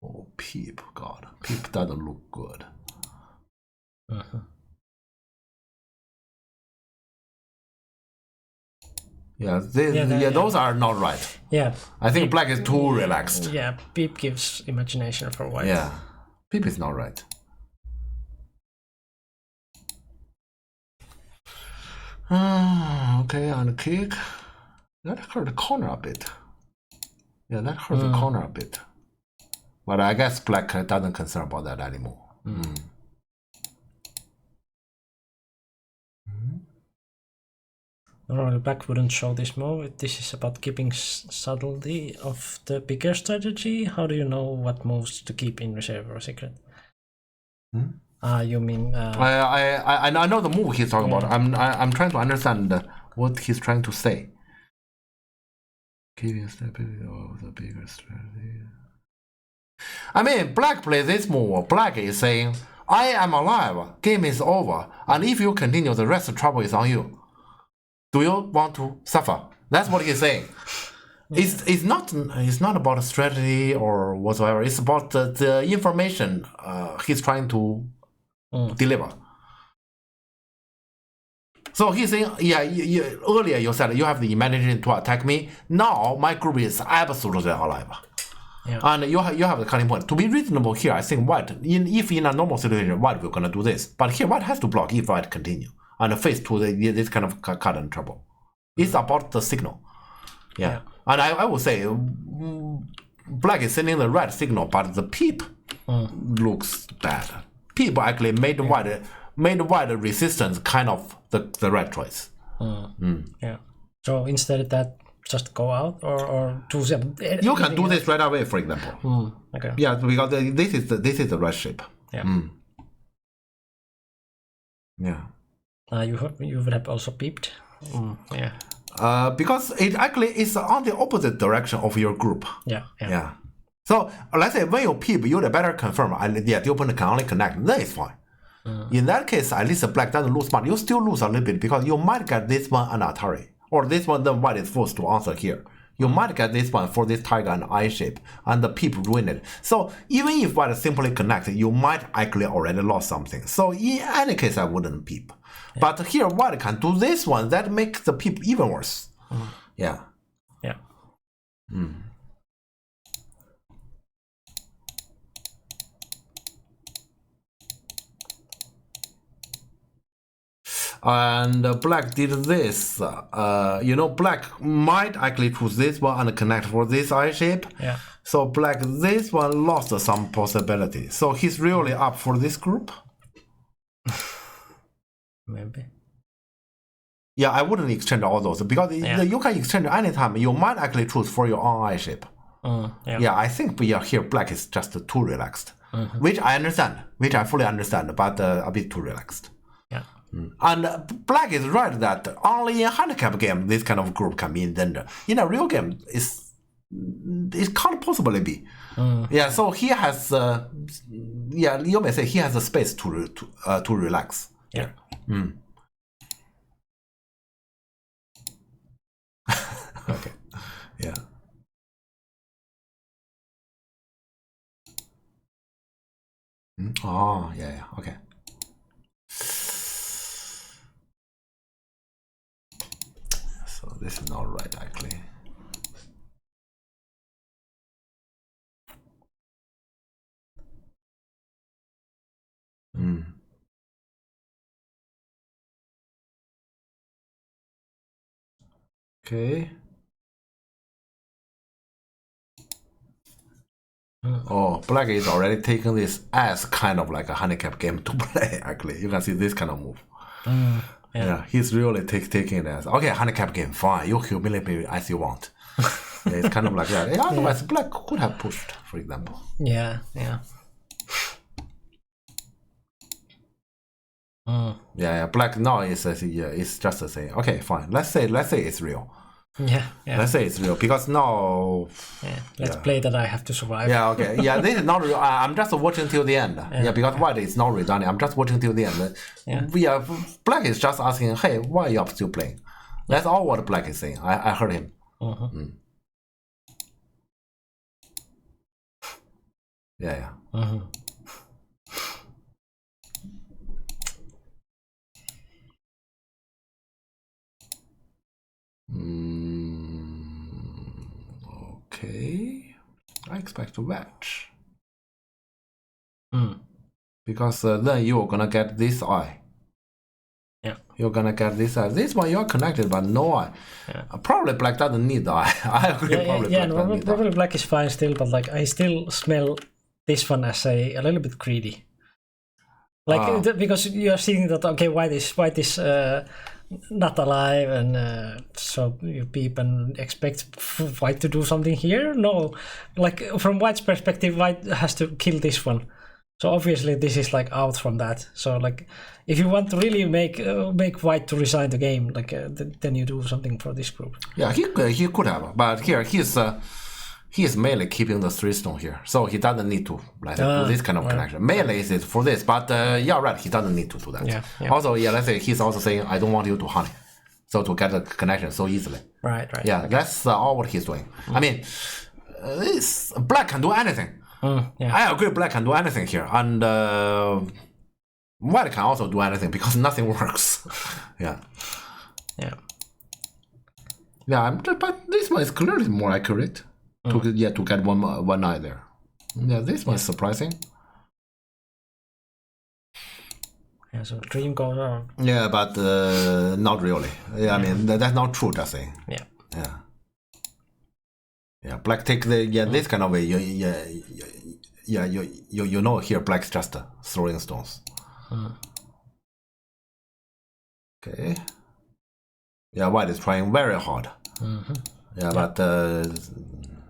Oh, Peep, God. Peep doesn't look good. Yeah, those are not right. Yeah. I think black is too relaxed. Yeah, Peep gives imagination for white. Yeah, Peep is not right. Okay, and kick. That hurt the corner a bit. Yeah, that hurt the corner a bit. But I guess black doesn't concern about that anymore. Normally black wouldn't show this move. This is about keeping subtlety of the bigger strategy. How do you know what moves to keep in reserve or secret? You mean? I know the move he's talking about. I'm trying to understand what he's trying to say. Keeping stability of the bigger strategy. I mean, black plays this move. Black is saying, "I am alive. Game is over, and if you continue, the rest of trouble is on you. Do you want to suffer?" That's what he's saying. It's not about strategy or whatsoever. It's about the information he's trying to deliver. So he's saying, earlier you said you have the imagination to attack me. Now my group is absolutely alive. Yeah. And you have the cutting point. To be reasonable here, I think white, if in a normal situation, white will gonna do this. But here white has to block if white continue. And face to this kind of cut and trouble. It's about the signal. Yeah. And I would say black is sending the red signal, but the Peep looks bad. Peep actually made white resistance kind of the right choice. Yeah. So instead of that, just go out or do something. You can do this right away, for example. Okay. Yeah, because this is the right shape. Yeah. Yeah. You would have also peeped. Yeah. Because it actually is on the opposite direction of your group. Yeah. So let's say when you peep, you'd better confirm, and the opponent can only connect. Then it's fine. In that case, at least the black doesn't lose, but you still lose a little bit because you might get this one an Atari, or this one then white is forced to answer here. You might get this one for this tiger and eye shape, and the Peep ruin it. So even if white simply connect, you might actually already lost something. So in any case, I wouldn't peep. But here white can do this one, that makes the Peep even worse. Yeah. And black did this. Black might actually choose this one and connect for this eye shape. Yeah. So black, this one lost some possibility. So he's really up for this group. Maybe. Yeah, I wouldn't exchange all those because you can exchange anytime. You might actually choose for your own eye shape. Yeah, I think here black is just too relaxed, which I understand, which I fully understand, but a bit too relaxed. Yeah. And black is right that only in a handicap game this kind of group can be in danger. In a real game, it can't possibly be. Yeah, so he has, you may say he has a space to relax. Yeah. Okay. Yeah. Oh, yeah. Okay. So this is not right, actually. Okay. Oh, black is already taking this as kind of like a handicap game to play, actually. You can see this kind of move. Yeah, he's really taking it as, okay, handicap game, fine. You humiliate me as you want. Yeah, it's kind of like that. Otherwise, black could have pushed, for example. Yeah. Yeah, black now is it's just the same. Okay, fine. Let's say it's real. Yeah. Let's say it's real because now. Yeah. Let's play that I have to survive. Yeah, okay. Yeah, this is not real. I'm just watching till the end. Yeah, because white is not redundant. I'm just watching till the end. Yeah, black is just asking, hey, why are you still playing? That's all what black is saying. I heard him. Yeah. Okay. I expect to match. Because then you're gonna get this eye. Yeah. You're gonna get this eye. This one you're connected, but no eye. Yeah. Probably black doesn't need the eye. I agree. Probably black is fine still, but like I still smell this one as a little bit greedy. Like because you're seeing that white is not alive, and so you peep and expect white to do something here. No, like from white's perspective, white has to kill this one. So obviously this is like out from that. So like if you want to really make white to resign the game, like then you do something for this group. Yeah, he could have, but here he's mainly keeping the 3 stone here, so he doesn't need to do this kind of connection. Mainly is it for this, but yeah, right, he doesn't need to do that. Yeah. Also, let's say he's also saying, I don't want you to honey, so to get the connection so easily. Right. Yeah, that's all what he's doing. I mean, this black can do anything. I agree, black can do anything here, and white can also do anything because nothing works. Yeah, but this one is clearly more accurate. To get one eye there. Yeah, this one is surprising. Yeah, so dream goes on. Yeah, but not really. Yeah, I mean that's not true, just saying. Yeah, black take this kind of way. You know here black's just throwing stones. Okay. Yeah, white is trying very hard. Yeah, but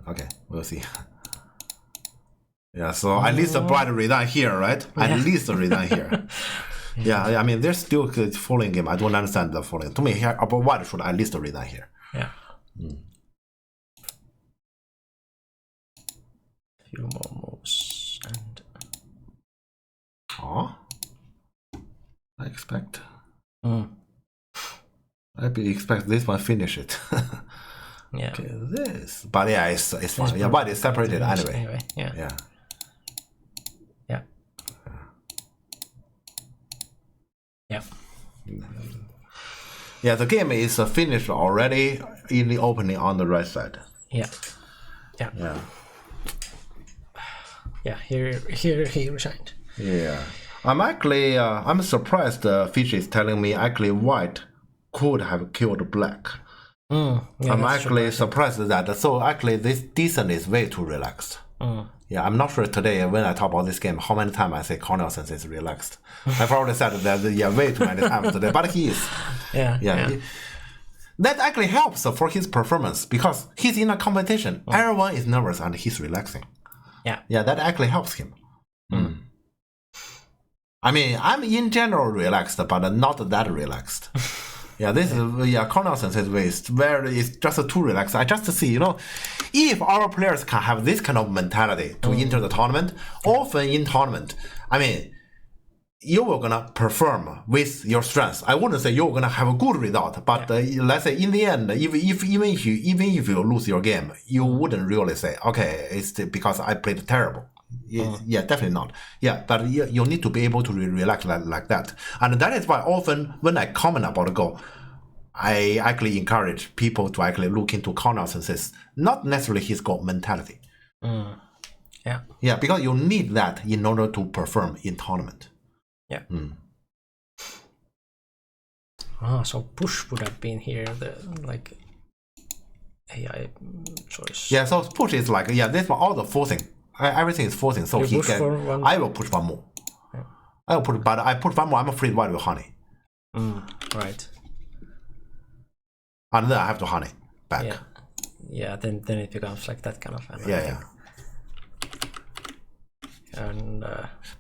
okay, we'll see. Yeah, so at least the bright redone here, right? At least the redone here. Yeah, I mean, there's still falling game. I don't understand the falling. To me, here, upper white should at least redone here. Yeah. Few more moves and. I expect. I expect this one finish it. Yeah. Okay, this. But yeah, it's fine. Yeah, but it's separated anyway. Yeah. Yeah, the game is finished already in the opening on the right side. Yeah. Here he resigned. Yeah. I'm surprised Fish is telling me actually white could have killed black. I'm actually surprised that. So actually this decent is way too relaxed. Yeah, I'm not sure today when I talk about this game how many times I say Cornel Sensei is relaxed. I probably said that way too many times today, but he is. That actually helps for his performance because he's in a competition. Everyone is nervous and he's relaxing. Yeah, that actually helps him. I mean, I'm in general relaxed, but not that relaxed. Yeah, this is Cornel Sensei's way is it's just too relaxed. I just see, if our players can have this kind of mentality to enter the tournament, often in tournament, I mean, you are gonna perform with your strengths. I wouldn't say you're gonna have a good result, but let's say in the end, even if you lose your game, you wouldn't really say, okay, it's because I played terrible. Yeah, definitely not. Yeah, but you need to be able to relax like that. And that is why often when I comment about a goal, I actually encourage people to actually look into Cornel Sensei's, not necessarily his goal mentality. Yeah, because you need that in order to perform in tournament. Yeah. So push would have been here, the AI choice. Yeah, so push is like, this one, all the forcing. Everything is forcing, so he can. I will push one more. I will put, but I put one more. I'm afraid white will honey. Right. And then I have to honey back. Yeah. Then it becomes like that kind of. and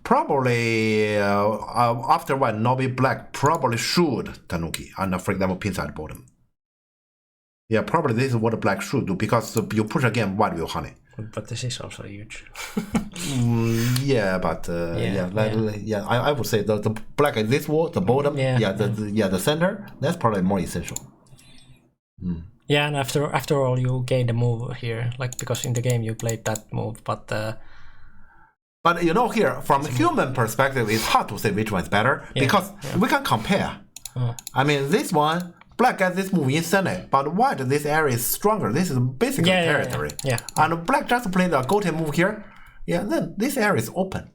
Probably after white, Nobi black probably should Tanuki and for example pin side bottom. Yeah, probably this is what black should do because you push again white will honey. but this is also huge. Yeah, but I would say the black is this wall, the bottom, the center. That's probably more essential. Yeah, and after all, you gain the move here, like because in the game you played that move, but you know, here from a human perspective, it's hard to say which one is better because we can compare. I mean, this one. Black gets this move in center, but white, this area is stronger. This is basically territory. Yeah. And black just play the Goten move here. Yeah, then this area is open.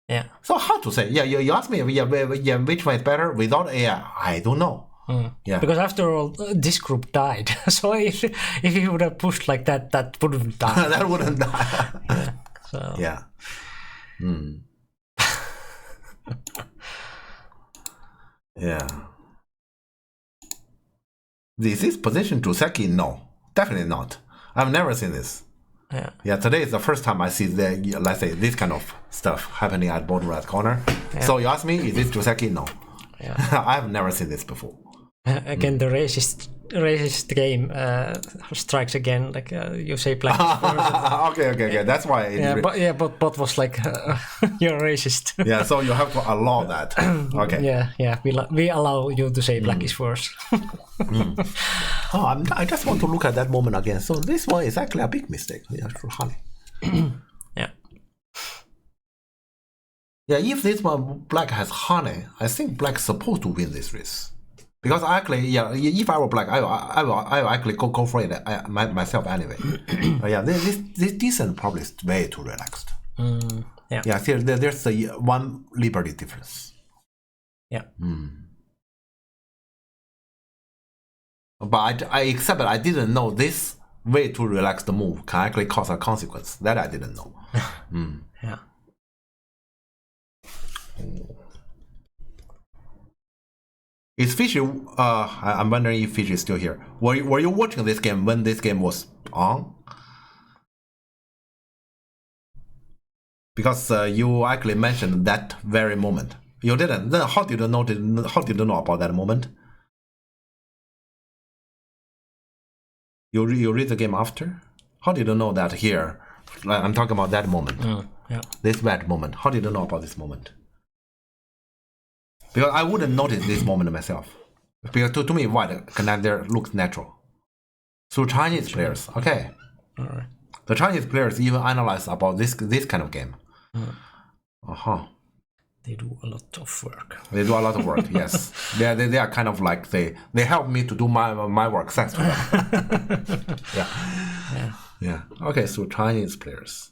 Yeah. So hard to say. Yeah, you ask me, which one is better without AI? I don't know. Yeah. Because after all, this group died. So if he would have pushed like that, that wouldn't die. That wouldn't die. So. Yeah. Yeah. This is position Joseki? No, definitely not. I've never seen this. Yeah, today is the first time I see let's say this kind of stuff happening at bottom right corner. So you ask me, is this Joseki? No. Yeah. I've never seen this before. Again, the racist game strikes again. Like you say, black. Okay. That's why. But bot was like, you're racist. Yeah, so you have to allow that. Okay. Yeah. We allow you to say black is worse. I just want to look at that moment again. So this one is actually a big mistake. Yeah, for honey. Yeah. Yeah, if this one black has honey, I think black is supposed to win this race. Because actually, if I were black, I will actually go for it myself anyway. This decent probably is way too relaxed. Yeah. There's one liberty difference. Yeah. But I accept that I didn't know this way too relaxed move can actually cause a consequence. That I didn't know. Yeah. Is Fishy? I'm wondering if Fishy is still here. Were you watching this game when this game was on? Because you actually mentioned that very moment. You didn't. Then how did you know? How did you know about that moment? You read the game after? How did you know that here? I'm talking about that moment. This bad moment. How did you know about this moment? Because I wouldn't notice this moment myself. Because to me, white connector looks natural. So Chinese players, okay. All right. The Chinese players even analyze about this kind of game. They do a lot of work. They do a lot of work, yes. They are kind of like, they help me to do my work, thanks to them. Yeah. Okay, so Chinese players.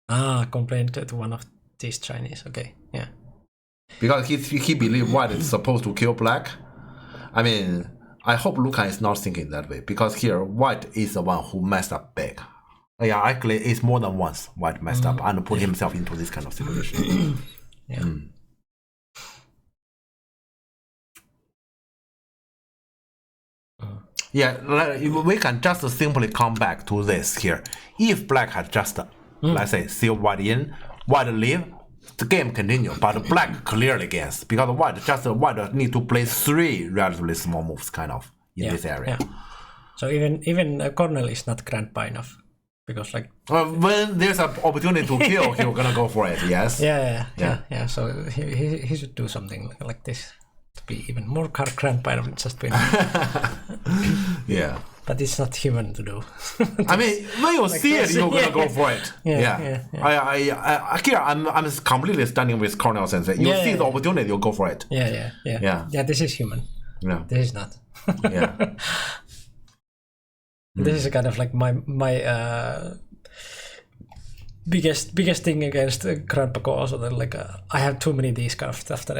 Complained to one of these Chinese, okay, yeah. Because he believes white is supposed to kill black. I mean, I hope Lucan is not thinking that way, because here, white is the one who messed up big. Yeah, actually, it's more than once white messed up and put himself into this kind of situation. We can just simply come back to this here. If black had just, let's say, seal white in, white leave, the game continue, but black clearly gains, because white need to play 3 relatively small moves, kind of, in this area. Yeah. So even Cornell is not grandpa enough. Because when there's an opportunity to kill, he's gonna go for it. Yes. Yeah. So he should do something like this to be even more grandpa than just winning. Yeah. But it's not human to do. I mean, when you see it, you're gonna go for it. Yeah. Here, I'm completely standing with Cornell Sensei. You see the opportunity, you go for it. Yeah. This is human. Yeah. This is not. Yeah. This is kind of like my biggest thing against Grandpa Go also, that like I have too many of these kind of stuff that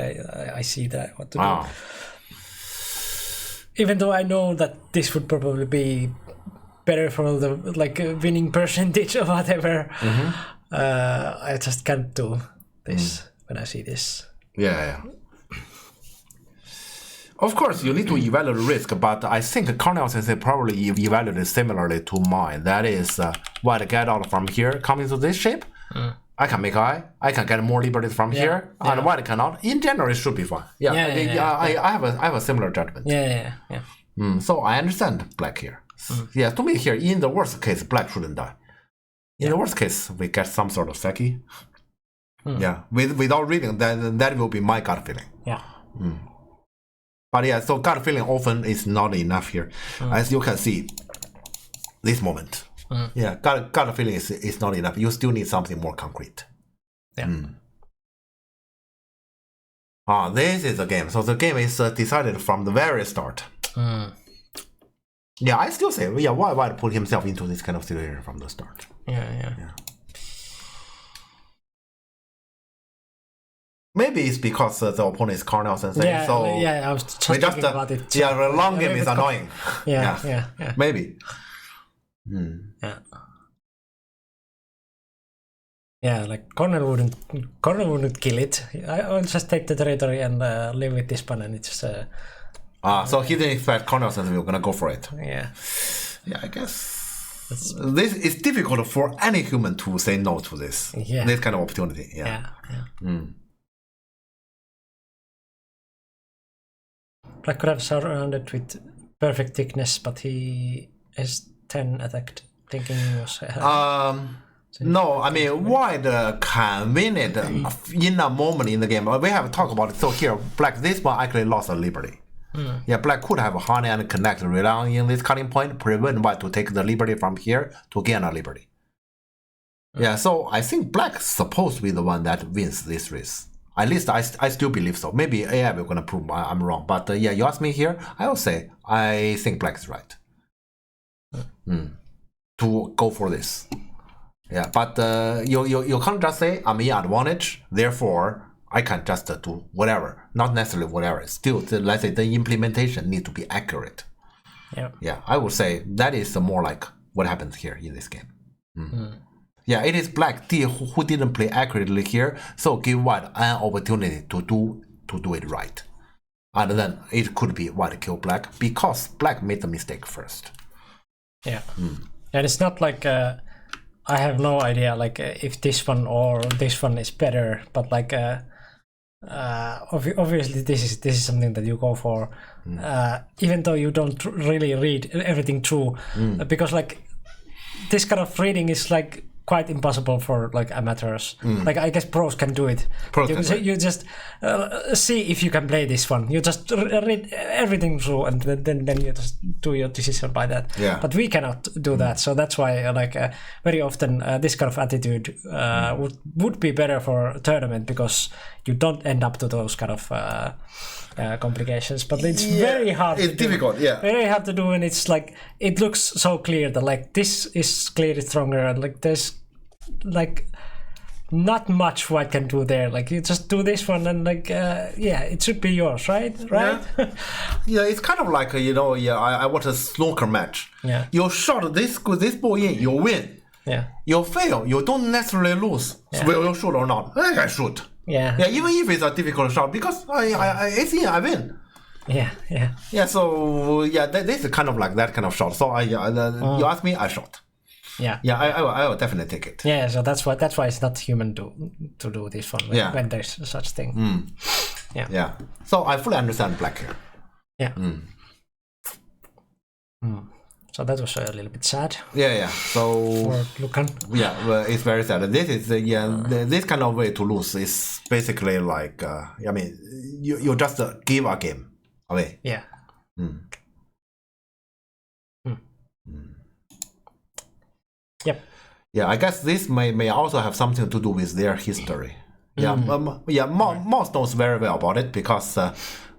I see that I want to do. Even though I know that this would probably be better for the winning percentage or whatever, I just can't do this when I see this. Yeah. Of course, you need to evaluate risk, but I think Cornell Sensei probably evaluated similarly to mine. That is, white get out from here, coming to this shape. I can make eye. I can get more liberties from here, and white cannot. In general, it should be fine. I have a similar judgment. So I understand black here. Yeah, to me here, in the worst case, black shouldn't die. In the worst case, we get some sort of Seki. Yeah, without reading, that will be my gut feeling. Yeah. But yeah, so gut feeling often is not enough here. As you can see, this moment. Yeah, gut feeling is not enough. You still need something more concrete. Yeah. This is the game. So the game is decided from the very start. Yeah, I still say, why put himself into this kind of situation from the start? Yeah. Maybe it's because the opponent is Cornell Sensei. Yeah, so I was just thinking about it. Yeah, the long game is annoying. Yeah. Maybe. Yeah, like Cornell wouldn't kill it. I'll just take the territory and live with this one, and it's so he didn't expect Cornell Sensei we were gonna go for it. Yeah, I guess this is difficult for any human to say no to this. This kind of opportunity. Yeah. Black could have surrounded with perfect thickness, but he is 10 attacked, thinking he was. No, I mean white can win it in a moment in the game. We have talked about it. So here, black this one actually lost a liberty. Yeah, black could have a honey and connect, relying on this cutting point, prevent white to take the liberty from here to gain a liberty. Yeah, so I think black is supposed to be the one that wins this race. At least I still believe so. Maybe AI will gonna prove I'm wrong. But yeah, you ask me here, I will say I think black is right. To go for this. Yeah, but you can't just say I'm in advantage, therefore I can just do whatever. Not necessarily whatever. Still, let's say the implementation need to be accurate. Yeah, I would say that is more like what happens here in this game. Yeah, it is black who didn't play accurately here, so give white an opportunity to do it right. And then it could be white kill black because black made the mistake first. Yeah. And it's not like I have no idea like if this one or this one is better, but like obviously this is something that you go for, even though you don't really read everything through, because like this kind of reading is like quite impossible for like amateurs. Like I guess pros can do it. You just see if you can play this one. You just read everything through, and then you just do your decision by that. Yeah. But we cannot do that, so that's why like very often this kind of attitude would be better for a tournament because you don't end up to those kind of complications. But it's very hard. It's difficult. Very hard to do, and it's like it looks so clear that like this is clearly stronger, and like there's like not much white can do there. Like you just do this one, and like it should be yours, right? Yeah, it's kind of like I watch a snooker match. Yeah, you shot this ball in, you win. Yeah, you fail, you don't necessarily lose. So will you shoot or not? I can shoot. Yeah, even if it's a difficult shot, because it's in, I win. Yeah. So this is kind of like that kind of shot. So you ask me, I shot. Yeah, I will definitely take it. Yeah, so that's why it's not human to do this one when there's such thing. Yeah. So I fully understand black here. Yeah. So that was a little bit sad. Yeah. So for Lucan. Yeah, well, it's very sad. This is this kind of way to lose is basically like I mean you just give a game away. Yeah. Yep. Yeah, I guess this may also have something to do with their history. Moss knows very well about it because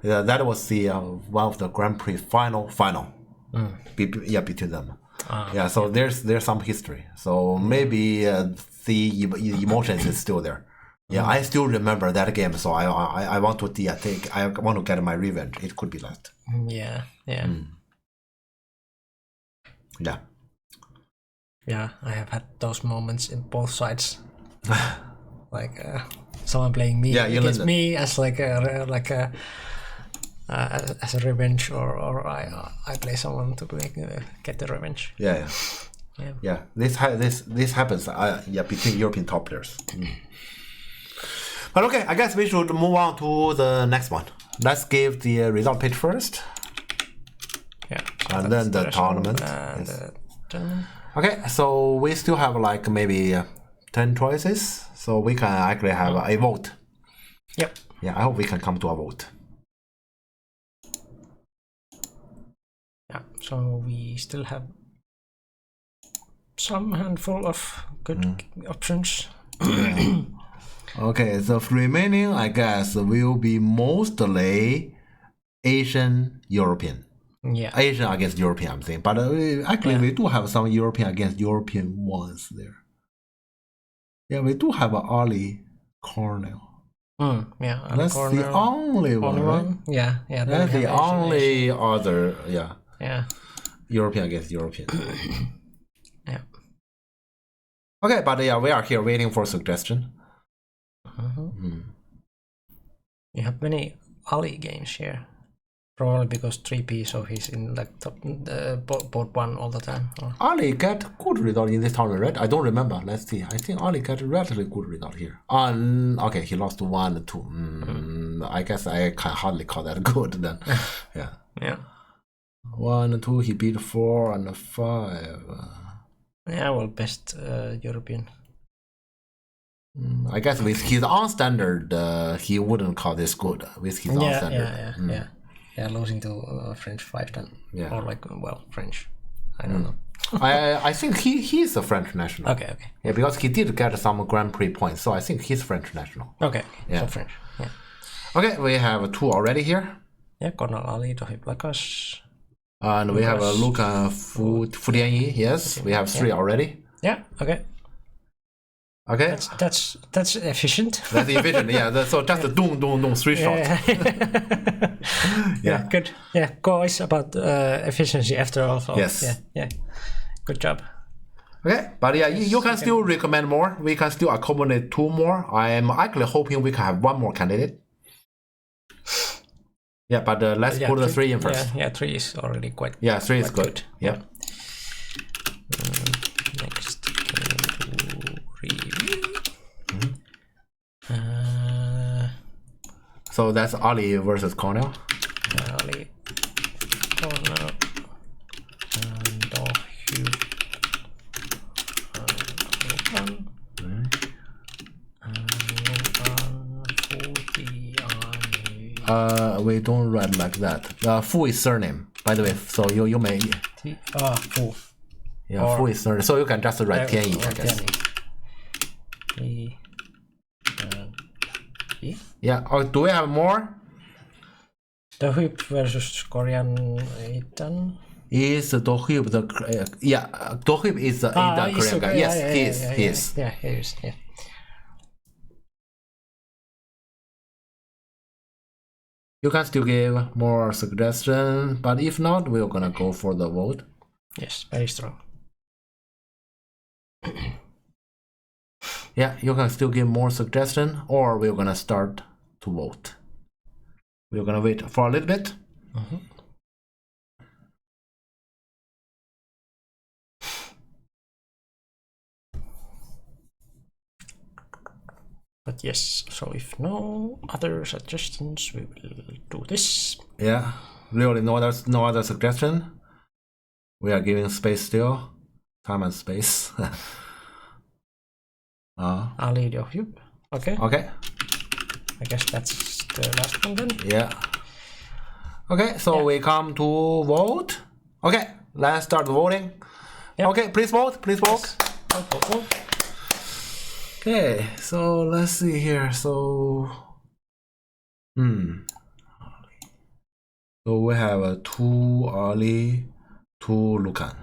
that was the one of the Grand Prix final. Between them. So there's some history. So maybe the emotions is still there. Yeah, I still remember that game. So I want to I want to get my revenge. It could be that. Yeah. Yeah, I have had those moments in both sides. Like someone playing me against me as as a revenge, or I play someone to get the revenge. Yeah. Yeah. This happens. Between European top players. But okay, I guess we should move on to the next one. Let's give the result page first. Yeah. And then the tournament. Okay, so we still have like maybe 10 choices, so we can actually have a vote. Yep. Yeah, I hope we can come to a vote. Yeah, so we still have some handful of good options. Okay, the remaining, I guess, will be mostly Asian, European. Yeah. Asian against European, I'm saying. But we do have some European against European ones there. Yeah, we do have Ali Cornell. Yeah, Ali That's Cornell, the only one, right? Yeah. That's the only other, Yeah. European against European. Yeah. Okay, but we are here waiting for suggestion. You have many Ali games here. Probably because 3P, so he's in like top board 1 all the time. Ali got good result in this tournament, right? I don't remember. Let's see. I think Ali got a relatively good result here. Okay, he lost 1, 2. I guess I can hardly call that good then. Yeah. 1, 2. He beat 4 and 5. Yeah, well, best European. I guess with his own standard, he wouldn't call this good. With his own standard. Yeah, losing to French 5 then. Yeah. Or like, French. I don't know. I think he is a French national. Okay. Yeah, because he did get some Grand Prix points, so I think he's French national. Okay. Yeah. So French. Yeah. Okay, we have 2 already here. Yeah, Cornel Ali, Dohip Lakas. And we have Luca Fu Tianyi. Yes, we have 3 already. Yeah. Okay. Okay. That's efficient. That's efficient. Yeah. So just a 3 shots. Yeah. Good. Yeah. Always about efficiency after all. So, Yes. Yeah. Good job. Okay, but you can still recommend more. We can still accommodate 2 more. I am actually hoping we can have 1 more candidate. Yeah, but let's put the 3 in first. Yeah, 3 is already quite. Yeah, 3 is good. Yeah. Next, review. So that's Ali versus Cornell. Ali, Cornell, and Dohip. We don't write like that. Fu is surname, by the way. So you may. Fu. Yeah, Fu is surname. So you can just write Tianyi, I guess. Yeah. Do we have more? Dohip versus Korean Itan. Is Dohip the Dohip is the Korean guy. Yes, he is. Yeah, he is. Yeah. You can still give more suggestion, but if not, we're gonna go for the vote. Yes, very strong. Yeah, you can still give more suggestion, or we're gonna start to vote. We're gonna wait for a little bit. But yes, so if no other suggestions, we will do this. Yeah, really no other suggestion. We are giving space still, time and space. Ali Dohip. Okay. Okay. I guess that's the last one then. Yeah. Okay, so we come to vote. Okay, let's start voting. Yep. Okay, please vote. Please vote. Vote. Okay, so let's see here. So, so we have 2 Ali, 2 Lucan.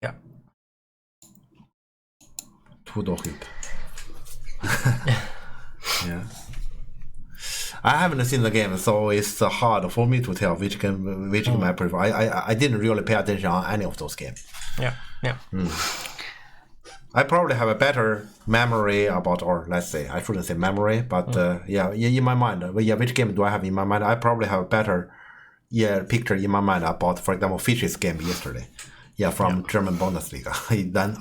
Yeah. 2 Dohip. Yeah. I haven't seen the game, so it's hard for me to tell which game I prefer. I didn't really pay attention on any of those games. Yeah. I probably have a better memory about, or let's say, I shouldn't say memory, but in my mind, which game do I have in my mind? I probably have a better picture in my mind about, for example, Fish's game yesterday. Yeah, from German Bundesliga than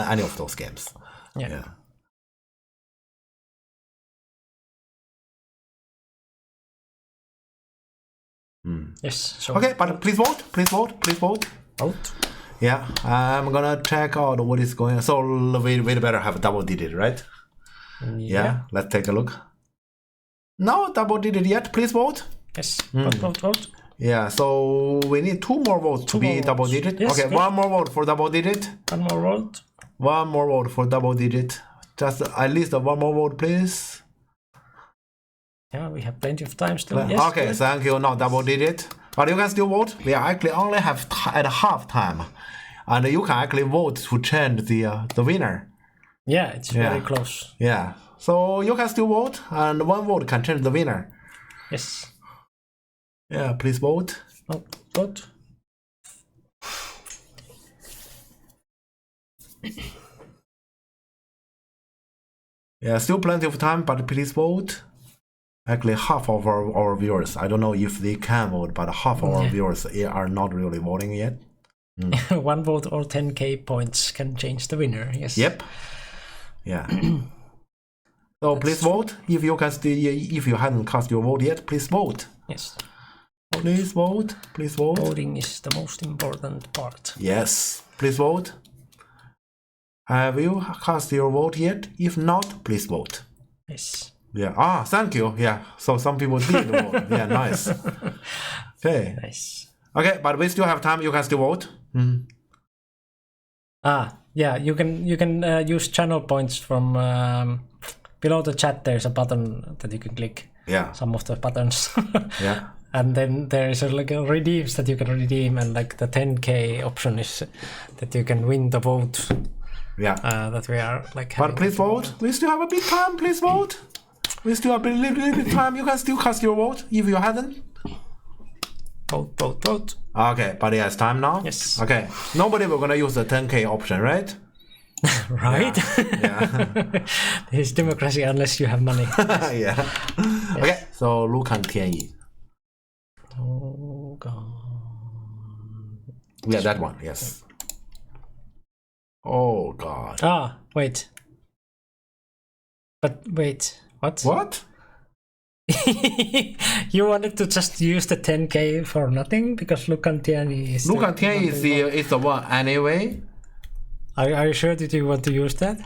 any of those games. Yeah. Yes. So Okay, but please vote. Please vote. Please vote. vote. Yeah, I'm gonna check out what is going on. So we better have a double digit, right? Yeah. Let's take a look. No double digit yet. Please vote. Yes. Vote. Yeah, so we need 2 more votes to be more double votes. digit. Yes, okay, good. 1 more vote for double digit. 1 more vote. 1 more vote for double digit. Just at least 1 more vote, please. Yeah, we have plenty of time still. Yes. Okay, good. thank you. Not double digit, but you can still vote. We actually only have at half time, and you can actually vote to change the winner. Yeah, it's very close. Yeah, so you can still vote, and 1 vote can change the winner. Yes. Yeah, please vote. Vote. Yeah, still plenty of time, but please vote. Actually, half of our viewers, I don't know if they can vote, but half of our viewers are not really voting yet. 1 vote or 10k points can change the winner. Yes. Yep. Yeah. So please vote. If you haven't cast your vote yet, please vote. Yes. Please vote. Please vote. Voting is the most important part. Yes. Please vote. Have you cast your vote yet? If not, please vote. Yes. Yeah. Thank you. Yeah. So some people did vote. Yeah, nice. Okay. Nice. Okay, but we still have time. You can still vote. Yeah. You can use channel points from below the chat. There's a button that you can click. Yeah. Some of the buttons. Yeah. And then there is a redeems that you can redeem, and like the 10k option is that you can win the vote. Yeah. That we are like. But please vote. We still have a bit time. Please vote. We still have a little bit time. You can still cast your vote if you haven't. Vote. Okay, but yeah, it's time now. Yes. Okay. Nobody will gonna use the 10k option, right? Right. Yeah. It's democracy unless you have money. Yeah. Okay. So Lukan Tianyi. Oh god. Yeah, that one. Yes. Oh god. Wait. But wait. What? What? You wanted to just use the 10k for nothing because Lukan Tianyi is. Lukan Tianyi is the one anyway. Are you sure that you want to use that?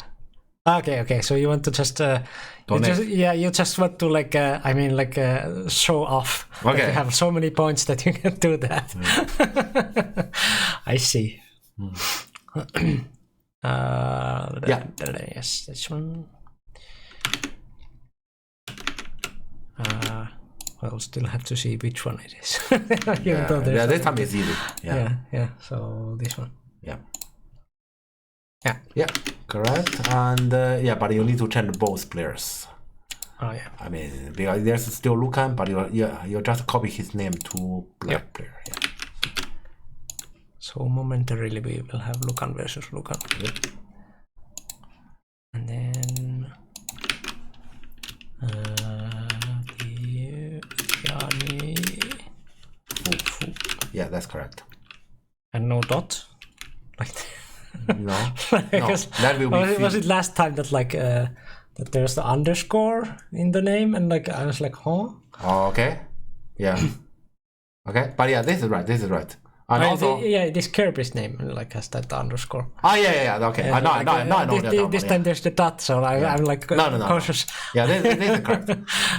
Okay. So you want to just you just want to show off. Okay. That you have so many points that you can do that. I see. Yes, this one. We'll still have to see which one it is. This time is easy. Yeah. So this one. Yeah. Yeah. Correct. And but you need to change both players. Oh yeah. I mean, because there's still Lukan, but you just copy his name to black player. Yeah. So momentarily we will have Lukan versus Lukan. Yep. And then Yeah, that's correct. And no dot, like no, that will be. Was it last time that that there's the underscore in the name and I was like, huh? Oh, okay. Yeah. Okay, but yeah, this is right. And also, this Kirby's name has that underscore. Yeah. Okay, I know that. This time there's the dot, so I'm cautious. No. Yeah, this is correct.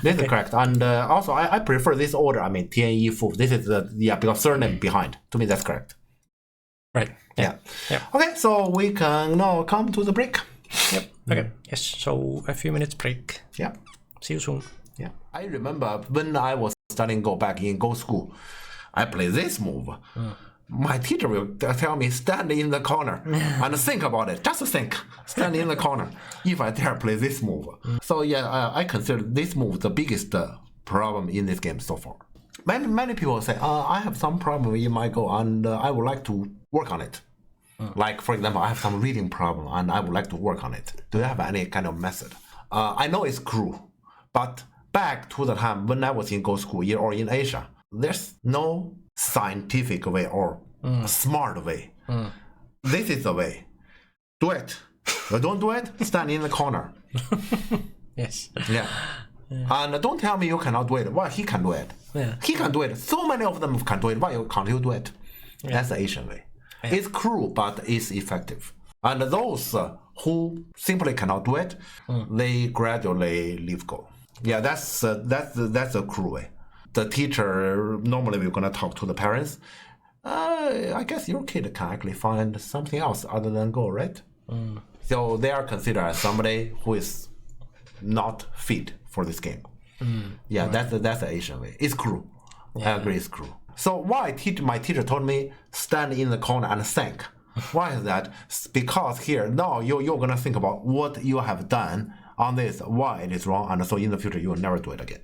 This is correct. And also, I prefer this order. I mean, Tianyi Fu. This is because surname behind. To me, that's correct. Right. Yeah. Okay, so we can now come to the break. Yep. Okay. Yes. So a few minutes break. Yeah. See you soon. Yeah. I remember when I was studying Go back in Go school, I play this move. My teacher will tell me stand in the corner and think about it. Just think, stand in the corner. If I dare play this move, so yeah, I consider this move the biggest problem in this game so far. Many people say, I have some problem in my Go and I would like to work on it. Like for example, I have some reading problem and I would like to work on it. Do you have any kind of method? I know it's cruel, but back to the time when I was in Go school or in Asia, there's no scientific way or smart way This is the way. Do it. Don't do it, stand in the corner. Yes. Yeah. And don't tell me you cannot do it. Why he can do it? Yeah. He can do it. So many of them can do it. Why can't you do it? That's the Asian way. It's cruel, but it's effective. And those who simply cannot do it, they gradually leave go. Yeah, that's a cruel way. The teacher, normally we're gonna talk to the parents. I guess your kid can actually find something else other than Go, right? So they are considered as somebody who is not fit for this game. Yeah, that's the Asian way. It's cruel. I agree, it's cruel. So why my teacher told me stand in the corner and think. Why is that? Because here now you're gonna think about what you have done on this, why it is wrong, and so in the future you will never do it again.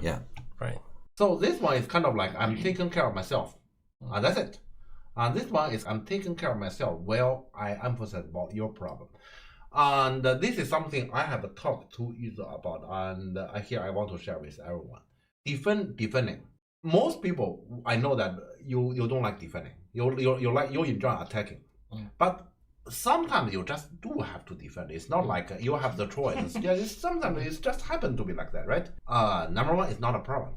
Yeah. Right. So this one is kind of like I'm taking care of myself. And that's it. And this one is I'm taking care of myself while I emphasize about your problem. And this is something I have talked to you about, and here I want to share with everyone. Defending. Most people, I know that you don't like defending. You enjoy attacking. But sometimes you just do have to defend. It's not like you have the choice. Sometimes it just happens to be like that, right? Number one, it's not a problem.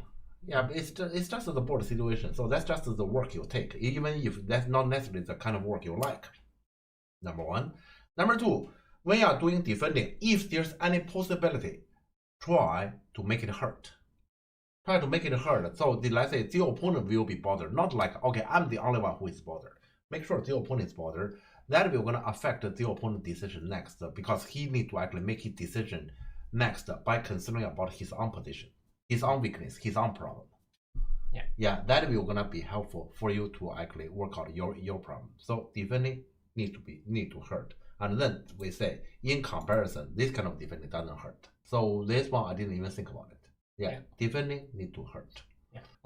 Yeah, it's just the board situation. So that's just the work you take, even if that's not necessarily the kind of work you like. Number one. Number two, when you are doing defending, if there's any possibility, try to make it hurt. Try to make it hurt. So let's say the opponent will be bothered. Not like, okay, I'm the only one who is bothered. Make sure the opponent is bothered. That will gonna affect the opponent's decision next, because he need to actually make his decision next by considering about his own position, his own weakness, his own problem. Yeah, that will gonna be helpful for you to actually work out your problem. So defending need to hurt. And then we say, in comparison, this kind of defending doesn't hurt. So this one I didn't even think about it. Yeah. Defending need to hurt.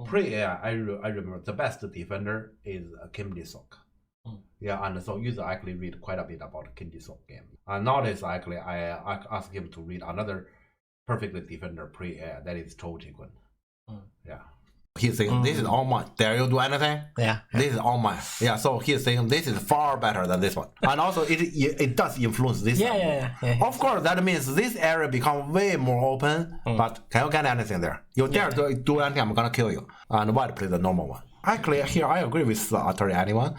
Pre-air, I remember the best defender is Kim Ji-sok. Yeah, and so user actually read quite a bit about Kim Ji-sok game. And nowadays actually I asked him to read another perfectly defender pre-air, that is Cho Ji-kun. Yeah. He's saying, this is all mine. Dare you do anything? Yeah. This is all mine. Yeah, so he's saying this is far better than this one. And also it does influence this one. Yeah. Of course, that means this area become way more open, but can you get anything there? You dare to do anything, I'm gonna kill you. And white play the normal one. Actually, here I agree with Atari anyone.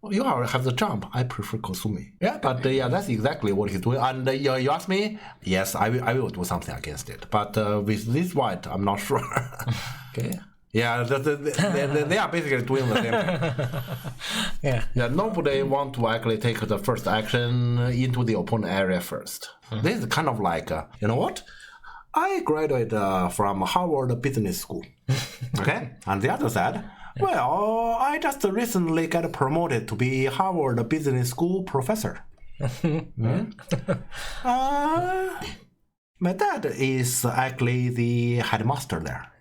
You already have the jump. I prefer Kosumi. Yeah, but yeah, that's exactly what he's doing. And you ask me, yes, I will do something against it. But with this white, I'm not sure. Okay. Yeah, they are basically doing the same thing. Yeah, nobody want to actually take the first action into the opponent area first. This is kind of like, you know what? I graduated from Harvard Business School. Okay? And the other side, well, I just recently got promoted to be Harvard Business School professor. My dad is actually the headmaster there.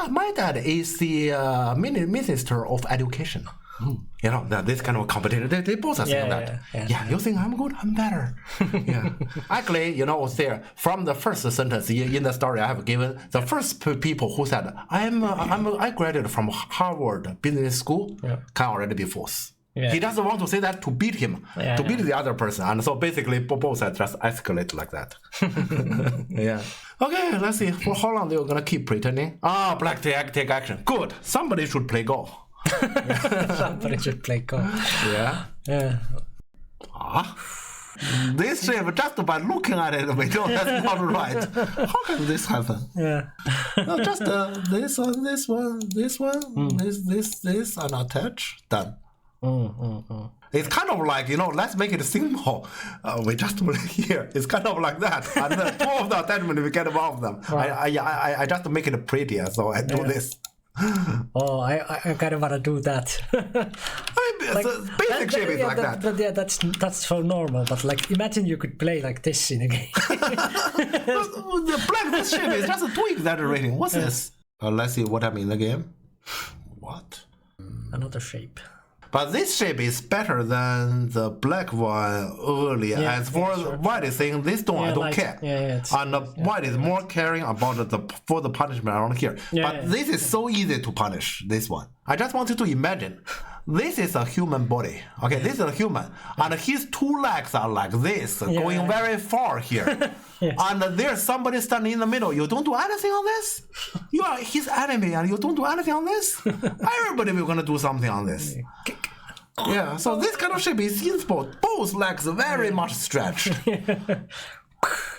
My dad is the Minister of Education. You know, this kind of competition, they both are saying that. Yeah, you think I'm good, I'm better. Actually, you know, there from the first sentence in the story I have given, the first people who said I graduated from Harvard Business School can already be false. He doesn't want to say that to beat him, to beat the other person, and so basically both sides just escalate like that. Okay, let's see. For how long they're gonna keep pretending? Black take action. Good. Somebody should play Go. Somebody should play Go. Yeah. This shape, just by looking at it, we know that's not right. How can this happen? No, just this one, this, and attach. Done. It's kind of like, you know, let's make it simple. We just put it here. It's kind of like that. And then two of the attachments, we get one of them. I just make it prettier, so I do this. Oh, I kind of want to do that. Basic shape is like that. But yeah, that's so normal. But like, imagine you could play like this in a game. The black shape is just too exaggerating. What's this? Let's see what I'm in the game. What? Another shape. But this shape is better than the black one earlier. As for white is saying this one, I don't care. And white is more caring about for the punishment around here. But this is so easy to punish, this one. I just want you to imagine this is a human body. Okay, this is a human, and his two legs are like this, going very far here. And there's somebody standing in the middle. You don't do anything on this. You are his enemy, and you don't do anything on this. Everybody will gonna do something on this. Yeah. So this kind of shape is inspo. Both legs very much stretched.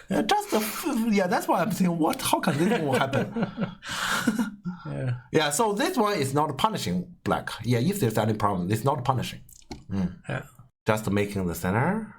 That's why I'm saying, how can this will happen? So this one is not punishing black. Yeah, if there's any problem, it's not punishing. Just making the center.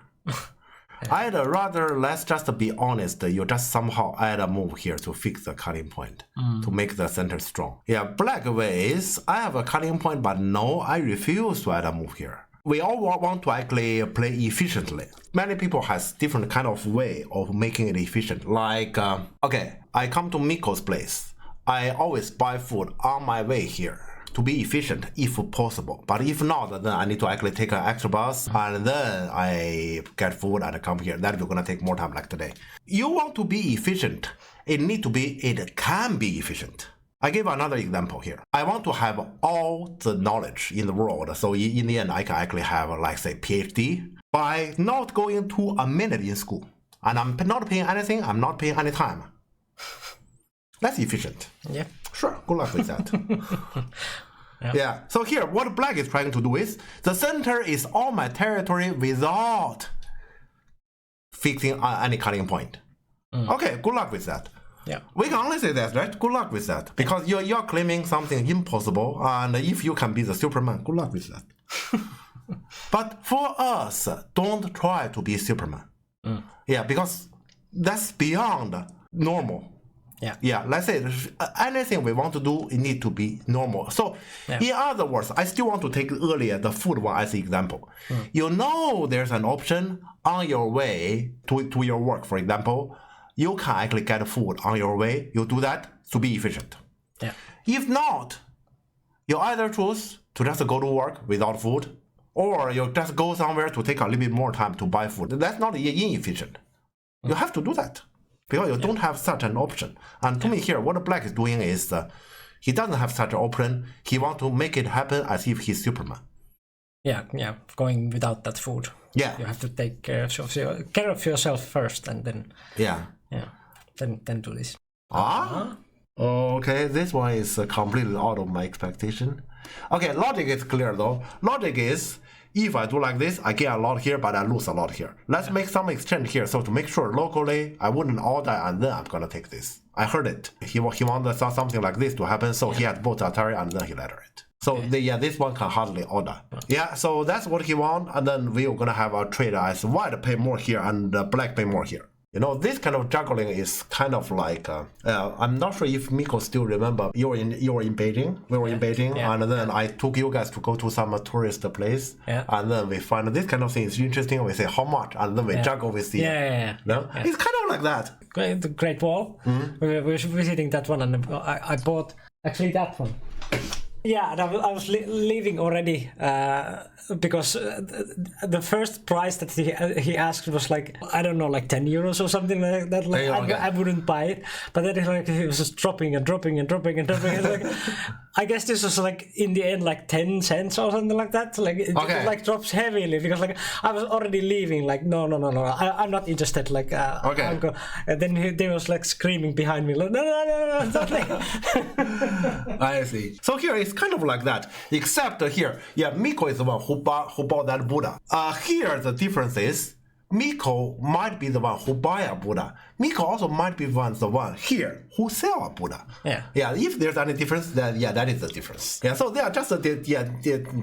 I'd rather, let's just be honest, you just somehow add a move here to fix the cutting point, to make the center strong. Yeah, black ways, I have a cutting point, but no, I refuse to add a move here. We all want to actually play efficiently. Many people has different kind of way of making it efficient. Like, I come to Miko's place. I always buy food on my way here to be efficient if possible. But if not, then I need to actually take an extra bus and then I get food and come here. That will gonna take more time like today. You want to be efficient, it can be efficient. I give another example here. I want to have all the knowledge in the world. So in the end, I can actually have, like, say, PhD by not going to a minute in school. And I'm not paying anything. I'm not paying any time. That's efficient. Yeah. Sure. Good luck with that. Yeah. So here, what black is trying to do is, the center is all my territory without fixing any cutting point. Okay, good luck with that. Yeah. We can only say that, right? Good luck with that. Because you're claiming something impossible, and if you can be the Superman, good luck with that. But for us, don't try to be Superman. Yeah, because that's beyond normal. Yeah, let's say anything we want to do, it need to be normal. So, in other words, I still want to take earlier the food one as an example. You know there's an option on your way to your work, for example. You can actually get food on your way. You do that to be efficient. Yeah. If not, you either choose to just go to work without food, or you just go somewhere to take a little bit more time to buy food. That's not inefficient. You have to do that because you don't have such an option. And to me here, what Black is doing is he doesn't have such an option. He wants to make it happen as if he's Superman. Yeah, going without that food. Yeah. You have to take care of yourself first, and then then do this. Okay, this one is completely out of my expectation. Okay, logic is clear though. Logic is, if I do like this, I get a lot here, but I lose a lot here. Let's make some exchange here, so to make sure locally I wouldn't order and then I'm gonna take this. I heard it. He wanted something like this to happen, so he had both Atari and then he lettered it. So this one can hardly order. Yeah, so that's what he want, and then we're gonna have a trade as white pay more here and black pay more here. You know, this kind of juggling is kind of like, I'm not sure if Miko still remember, you were in Beijing, we were in Beijing, and then I took you guys to go to some tourist place, and then we find this kind of thing is interesting, we say how much, and then we juggle with the... It's kind of like that. The Great Wall, we were visiting that one, and I bought actually that one. Yeah, and I was leaving already because the first price that he asked was like, I don't know, like 10 euros or something like that. Like I wouldn't buy it, but then he was just dropping and dropping and dropping and dropping. Like, I guess this was like in the end like 10 cents or something like that. Like it like drops heavily because like I was already leaving. Like no, I'm not interested. Like and then they was like screaming behind me. Like, no. I see. So here it's kind of like that, except here, Miko is the one who bought that Buddha. Here the difference is Miko might be the one who buy a Buddha. Miko also might be the one here who sell a Buddha. Yeah. If there's any difference, then that is the difference. Yeah. So they are just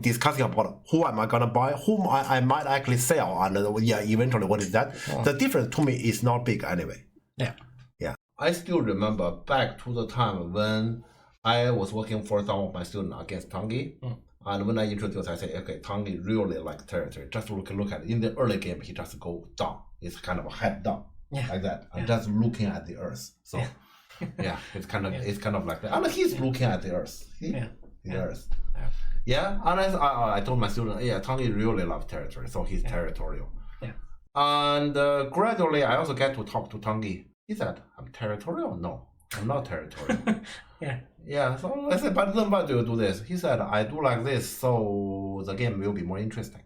discussing about who am I gonna buy, whom I might actually sell, and eventually what is that? The difference to me is not big anyway. Yeah. I still remember back to the time when I was working for some of my students against Tanguy, and when I introduced, I said, okay, Tanguy really like territory. Just look at it. In the early game, he just go down. It's kind of a head down, like that, and just looking at the earth. So, it's kind of like that. And he's looking at the earth. The earth. And I told my student, Tanguy really loves territory, so he's territorial. And gradually, I also get to talk to Tanguy. He said, I'm territorial? No, I'm not territorial. Yeah, so I said, but then why do you do this? He said, I do like this, so the game will be more interesting.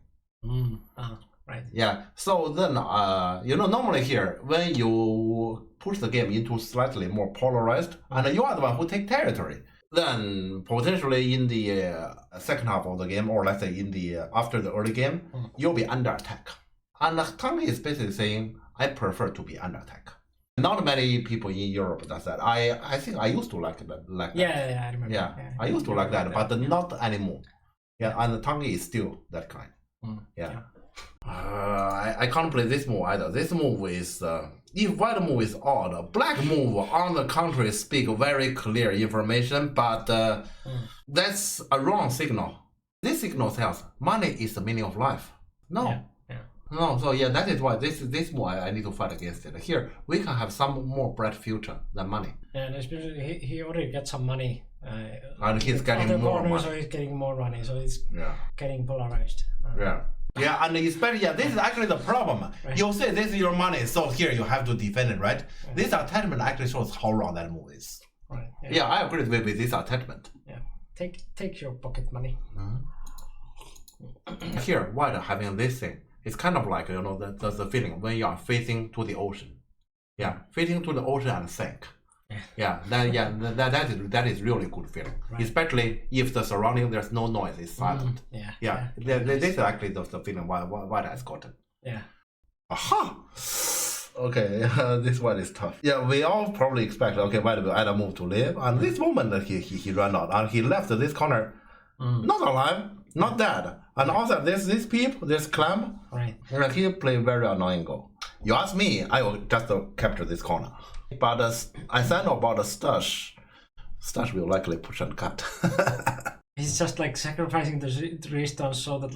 Right. Yeah, so then, normally here, when you push the game into slightly more polarized, and you are the one who take territory, then potentially in the second half of the game, or let's say in the after the early game, you'll be under attack. And Tanguy is basically saying, I prefer to be under attack. Not many people in Europe does that. I think I used to like that. Yeah, I remember. Yeah, I used to like that, but not anymore. Yeah, and Tanguy is still that kind. Yeah. I can't play this move either. This move is, if white move is odd, black move on the contrary speak very clear information, but that's a wrong signal. This signal tells money is the meaning of life. No. No, so yeah, that is why this move I need to fight against it. Here, we can have some more bright future than money. And especially, he already got some money. And he's getting more money. So he's getting more money, so it's getting polarized. Yeah, and especially, this is actually the problem. Right. You say this is your money, so here you have to defend it, right? This attachment actually shows how wrong that move is. Right. Yeah, I agree with this attachment. Yeah, take your pocket money. Here, white having this thing, it's kind of like, the feeling when you are facing to the ocean. Yeah, facing to the ocean and sink. That is really good feeling, right. Especially if the surrounding there's no noise, it's silent. This is actually the feeling why has gotten. Yeah. Aha. Okay, this one is tough. Yeah, we all probably expect why will either move to live, and this moment he ran out and he left this corner, not alive, not dead, and also this peep, this clam, right? And he played very annoying goal. You ask me, I will just capture this corner. But I said about the Stash will likely push and cut. He's just like sacrificing the restone so that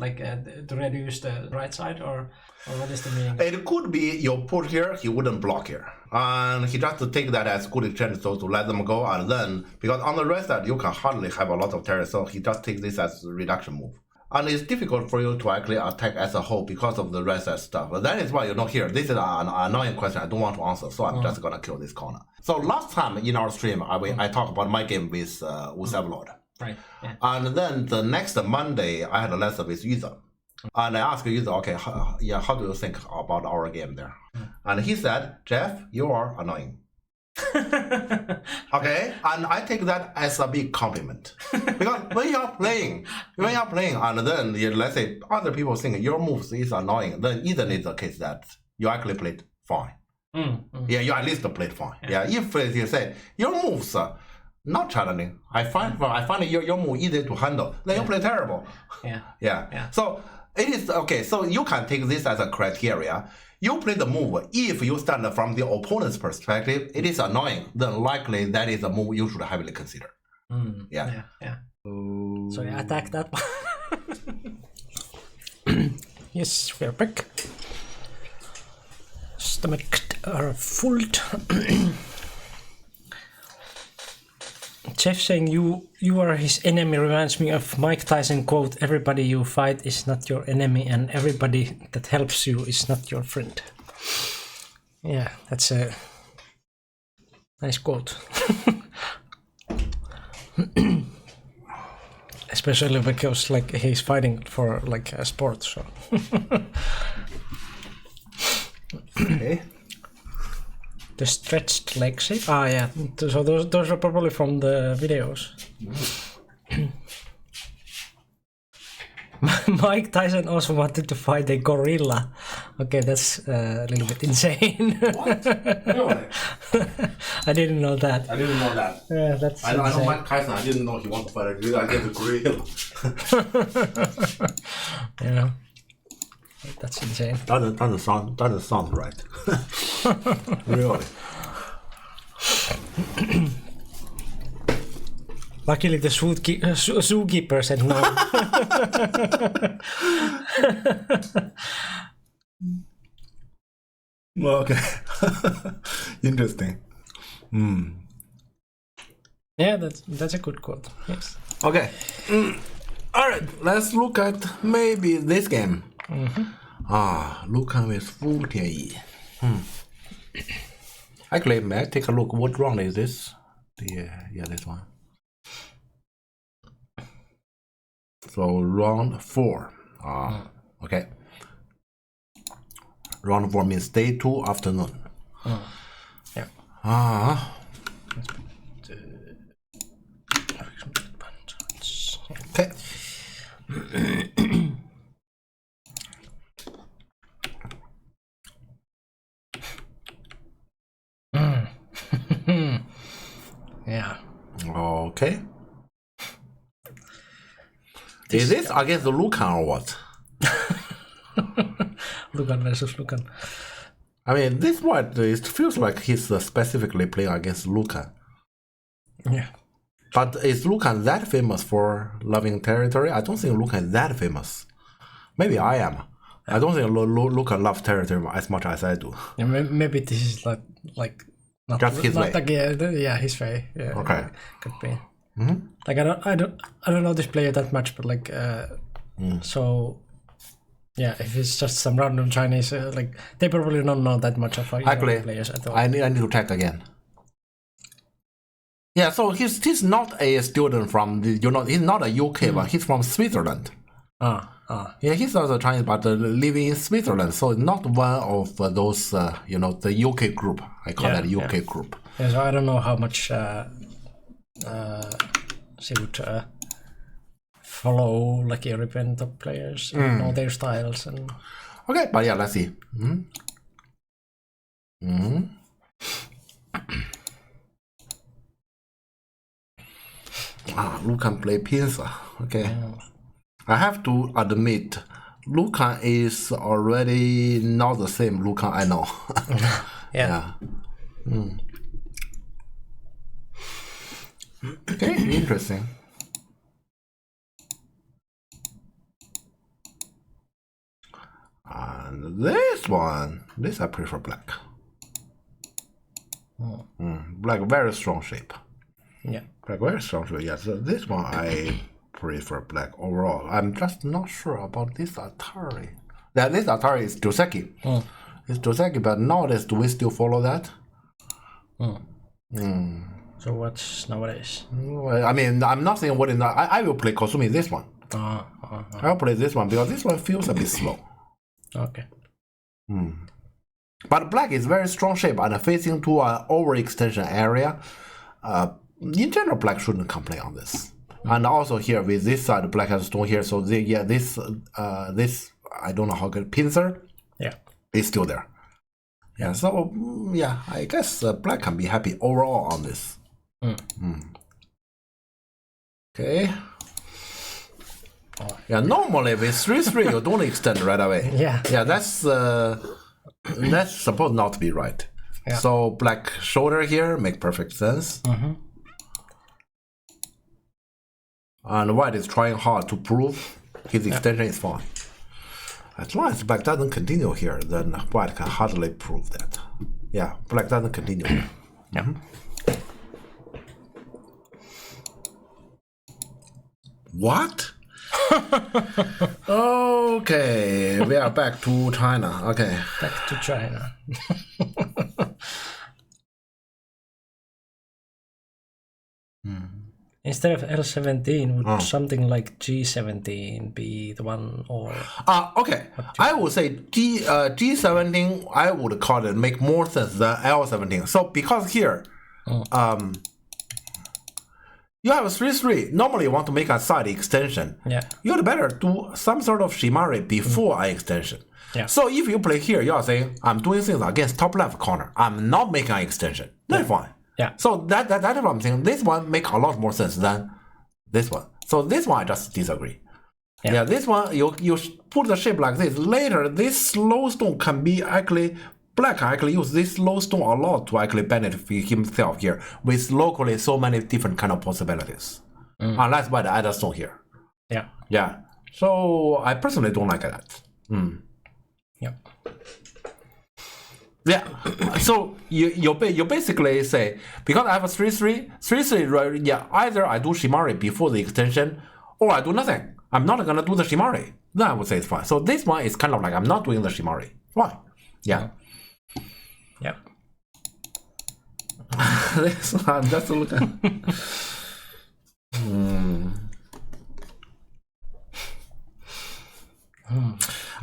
to reduce the right side, or what is the meaning? It could be you put here, he wouldn't block here. And he just take that as good exchange so to let them go, and then, because on the right side you can hardly have a lot of terrace, so he just takes this as a reduction move. And it's difficult for you to actually attack as a whole because of the rest of stuff. But that is why here. This is an annoying question I don't want to answer, so I'm just gonna kill this corner. So last time in our stream, I talked about my game with Usavlord. Right. Yeah. And then the next Monday, I had a lesson with Yuza. And I asked Yuza, how do you think about our game there? And he said, Jeff, you are annoying. Okay, and I take that as a big compliment, because when you're playing, and then let's say other people think your moves is annoying, then isn't it the case that you actually played fine? Yeah, you at least played fine. Yeah, if you say your moves are not challenging, I find your move easy to handle, then you play terrible. Yeah. So it is okay. So you can take this as a criteria. You play the move, if you stand from the opponent's perspective, it is annoying, then likely that is a move you should heavily consider. Yeah. So I attack that one. Yes, we are back. Stomach are full. Jeff saying you are his enemy reminds me of Mike Tyson quote, everybody you fight is not your enemy and everybody that helps you is not your friend. Yeah, that's a nice quote. Especially because he's fighting for a sport, so. Okay. The stretched leg shape? Ah, yeah. So those are probably from the videos. Mike Tyson also wanted to fight a gorilla. Okay, that's a little bit insane. What? Really? I didn't know that. Yeah, that's I know Mike Tyson. I didn't know he wanted to fight a gorilla against a gorilla. Yeah. That's insane. Doesn't sound right. Really. Luckily, the zookeeper said no. Well, okay. Interesting. Yeah, that's a good quote. Yes. Okay. All right. Let's look at maybe this game. Lucan with Fu Tianyi. Actually, may I take a look? What round is this? Yeah, this one. So round 4. Okay. Round 4 means day 2 afternoon. Yeah. Okay. Yeah. Okay. Is this against Lucan or what? Lucan versus Lucan. I mean, this one, it feels like he's specifically playing against Lucan. Yeah. But is Lucan that famous for loving territory? I don't think Lucan is that famous. Maybe I am. I don't think Lucan loves territory as much as I do. Yeah, maybe this is like not Just his not way. like yeah, his way. Yeah. Okay. Could be. Like I don't know this player that much, but like so. Yeah, if it's just some random Chinese, like they probably don't know that much of Actually, players at all. I need to check again. Yeah, so he's not a student from the, he's not a UK, but he's from Switzerland. Yeah, he's also Chinese, but living in Switzerland, so not one of those, the UK group. I call that UK group. Yeah, so I don't know how much she would follow like European top players and know their styles and. Okay, but yeah, let's see. Lucan play pincer. Okay. I have to admit, Lucan is already not the same Lucan I know. Yeah. Okay, interesting. And this I prefer black. Black, very strong shape. Yeah. Black, very strong shape. Yeah, so this one I prefer black overall. I'm just not sure about this Atari. Yeah, this Atari is Joseki. It's Joseki, but nowadays, do we still follow that? So what's nowadays? I mean, I'm not saying what is not. I will play Kosumi this one. I'll play this one because this one feels a bit slow. Okay. But black is very strong shape and facing to an overextension area. In general, black shouldn't complain on this. And also here with this side, black has stone here. So this I don't know how good pincer. Yeah. Is still there. Yeah. So yeah, I guess black can be happy overall on this. Okay. Yeah, normally with 3-3 you don't extend right away. Yeah. Yeah, that's supposed not to be right. Yeah. So black shoulder here make perfect sense. And white is trying hard to prove his extension is fine. As long as black doesn't continue here, then white can hardly prove that. Yeah, black doesn't continue here. What? Okay, we are back to China. Okay. Back to China. Instead of L17, would something like G17 be the one, or? Okay. I would say G17. I would call it make more sense than L17. So because here, you have a 3-3. Normally, you want to make a side extension. Yeah. You'd better do some sort of shimari before an extension. Yeah. So if you play here, you are saying, I'm doing things against top left corner. I'm not making an extension. That's fine. Yeah. So that's what I'm saying. This one make a lot more sense than this one. So this one I just disagree. Yeah, this one you put the shape like this. Later, this slow stone can be actually black can actually use this slow stone a lot to actually benefit himself here with locally so many different kind of possibilities. Unless by the other stone here. Yeah. Yeah. So I personally don't like that. Yeah. Yeah, so you basically say, because I have a 3-3, right, yeah, either I do shimari before the extension, or I do nothing. I'm not gonna do the shimari. Then I would say it's fine. So this one is kind of like I'm not doing the shimari. Why? Yeah. Yeah. This one, just look at.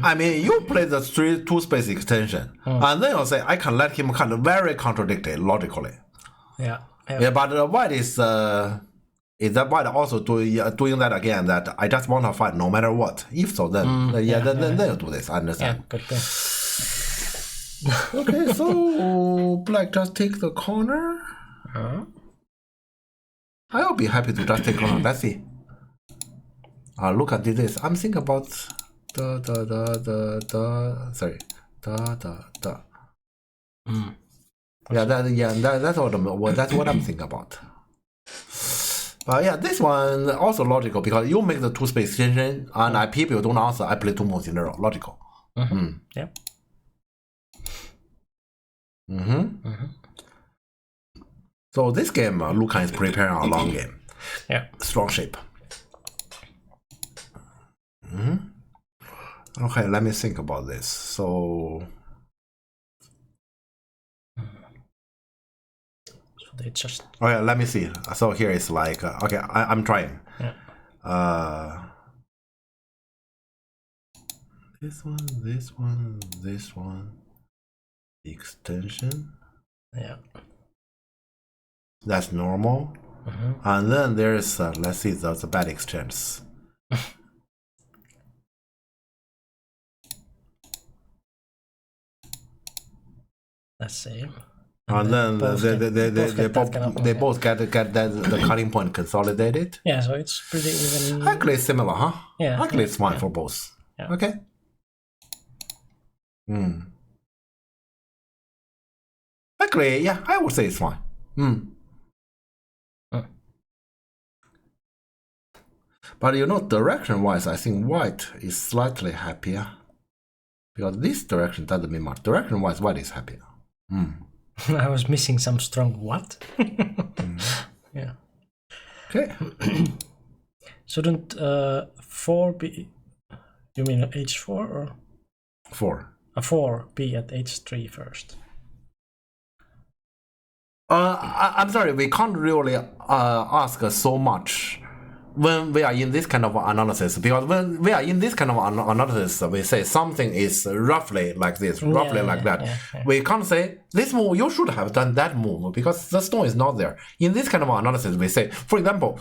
I mean, you play the two space extension, and then you say I can let him kind of very contradicted logically. Yeah. Yeah, but white is that white also doing that again? That I just want to fight no matter what. If so, then then you do this. I understand. Yeah, good. Okay, so black just take the corner. I'll be happy to just take corner. Let's see. Look at this. I'm thinking about the. That's what I'm thinking about. Yeah, this one also logical because you make the two space extension and people don't answer. I play two moves in a row. Logical. Yeah. So this game, Lucan is preparing a long game. Yeah. Strong shape. Okay, let me think about this. So they just. Okay, let me see. So here it's like okay, I'm trying. Yeah. This one, extension. Yeah. That's normal. And then there's let's see the bad exchanges. Let's see. And then they both get the cutting point consolidated. Yeah, so it's pretty even. Actually, it's similar, huh? Yeah. Actually, it's fine for both. Yeah. Okay. Actually, yeah, I would say it's fine. But direction-wise, I think white is slightly happier. Because this direction doesn't mean much. Direction-wise, white is happier. I was missing some strong what? Yeah. Okay. Shouldn't 4 be... You mean h4 or? 4. A 4 be at h3 first. I'm sorry, we can't really ask so much when we are in this kind of analysis, because when we are in this kind of analysis, we say something is roughly like this, roughly like that. Yeah. We can't say this move, you should have done that move because the stone is not there. In this kind of analysis, we say, for example,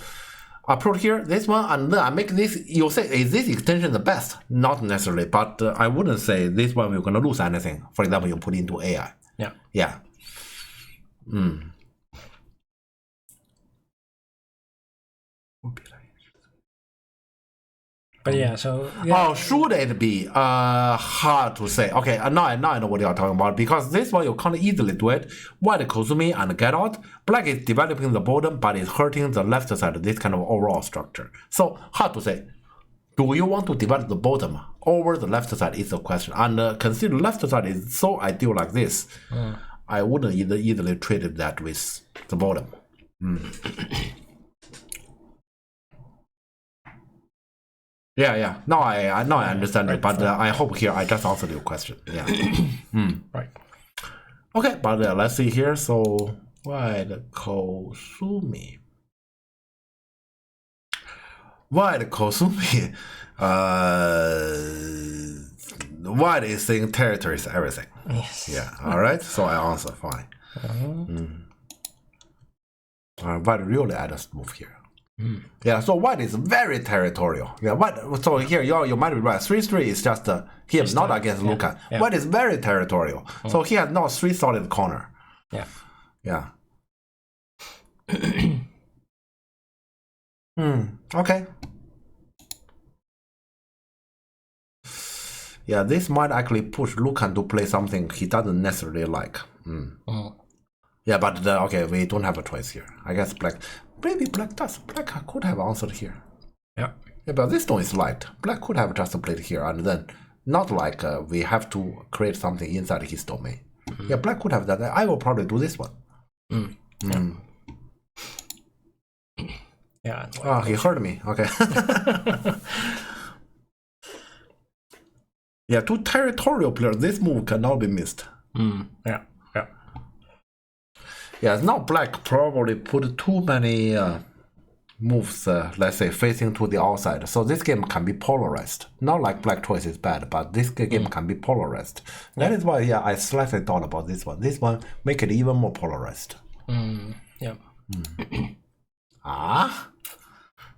I put here this one and then I make this, you say, is this extension the best? Not necessarily, but I wouldn't say this one we're going to lose anything. For example, you put into AI. Yeah. But yeah, so... Yeah. Oh, should it be hard to say? Okay, now I know what you're talking about, because this one you can't easily do it. White Kozumi and get out. Black is developing the bottom, but it's hurting the left side, this kind of overall structure. So, hard to say. Do you want to develop the bottom over the left side is the question. And consider left side is so ideal like this. I wouldn't easily trade that with the bottom. Yeah. Now I understand it, but I hope here I just answered your question. Yeah. Right. Okay, but let's see here. So white Kozumi. White is saying territory is everything. Yes. Yeah. All right. So I answer fine. White really add a move here. Yeah, so white is very territorial. Yeah, white. So here you might be right. 3-3 is just him, not against Lucan. Yeah. White is very territorial. So he has not 3 solid corner. Yeah. Okay. Yeah, this might actually push Lucan to play something he doesn't necessarily like. Yeah, but okay, we don't have a choice here. I guess black. Maybe black does. Black could have answered here. Yeah, but this stone is light. Black could have just played here and then not like we have to create something inside his domain. Yeah, black could have done that. I will probably do this one. Yeah. Oh, he heard me. Okay. Yeah, to territorial players, this move cannot be missed. Yeah. Yeah, now black probably put too many moves, let's say, facing to the outside. So this game can be polarized. Not like black choice is bad, but this game can be polarized. That is why, I slightly thought about this one. This one make it even more polarized. Yeah.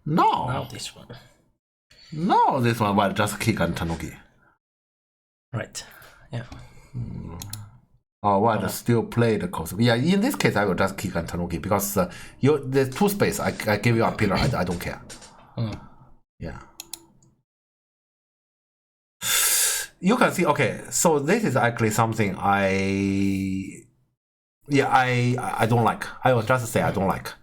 No. Now this one. No, this one was just kick and tanuki. Right. Yeah. While still play the coast. Yeah, in this case, I will just kick and tanuki because the 2 space, I give you a pillar, I don't care. Yeah. You can see, okay, so this is actually something I don't like. I will just say I don't like.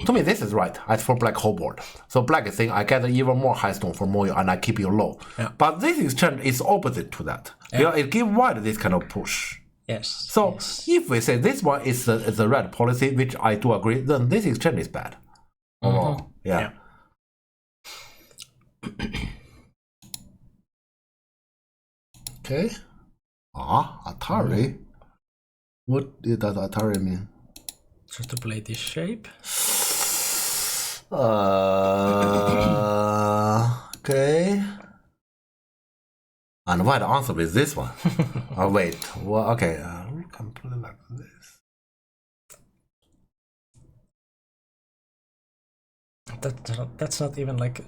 To me, this is right. As for black whole board. So black is saying I get even more high stone for Moyo and I keep you low. Yeah. But this exchange is opposite to that. Yeah. It gives white this kind of push. Yes. So if we say this one is the red policy, which I do agree, then this exchange is bad. Yeah. Okay. Atari. What does Atari mean? So to play this shape. Okay. And why the answer is this one? Wait. Well, okay. We can play like this. That's not even like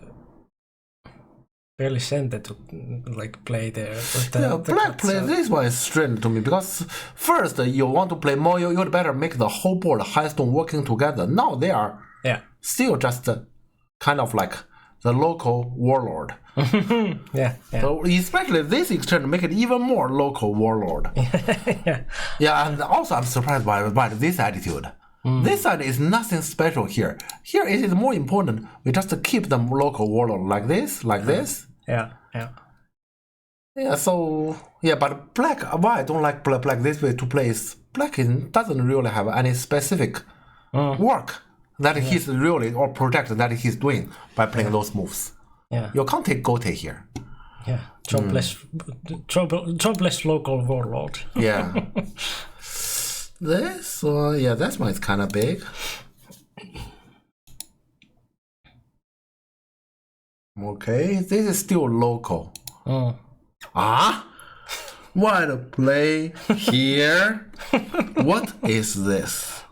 barely centered to like play there. Black play this one is strange to me because first you want to play Moyo, you'd better make the whole board high stone working together. Now they are still just kind of like the local warlord. Yeah. So especially this exchange make it even more local warlord. Yeah, and also I'm surprised by this attitude. This side is nothing special here. Here it is more important. We just keep them local warlord like this, this. Yeah. So but black. Why I don't like black this way to play is black doesn't really have any specific work that he's really or project that he's doing by playing those moves. Yeah. You can't take Gote here. Yeah. Jobless local warlord. Yeah. This, this one is kind of big. Okay, this is still local. Why to play here? What is this?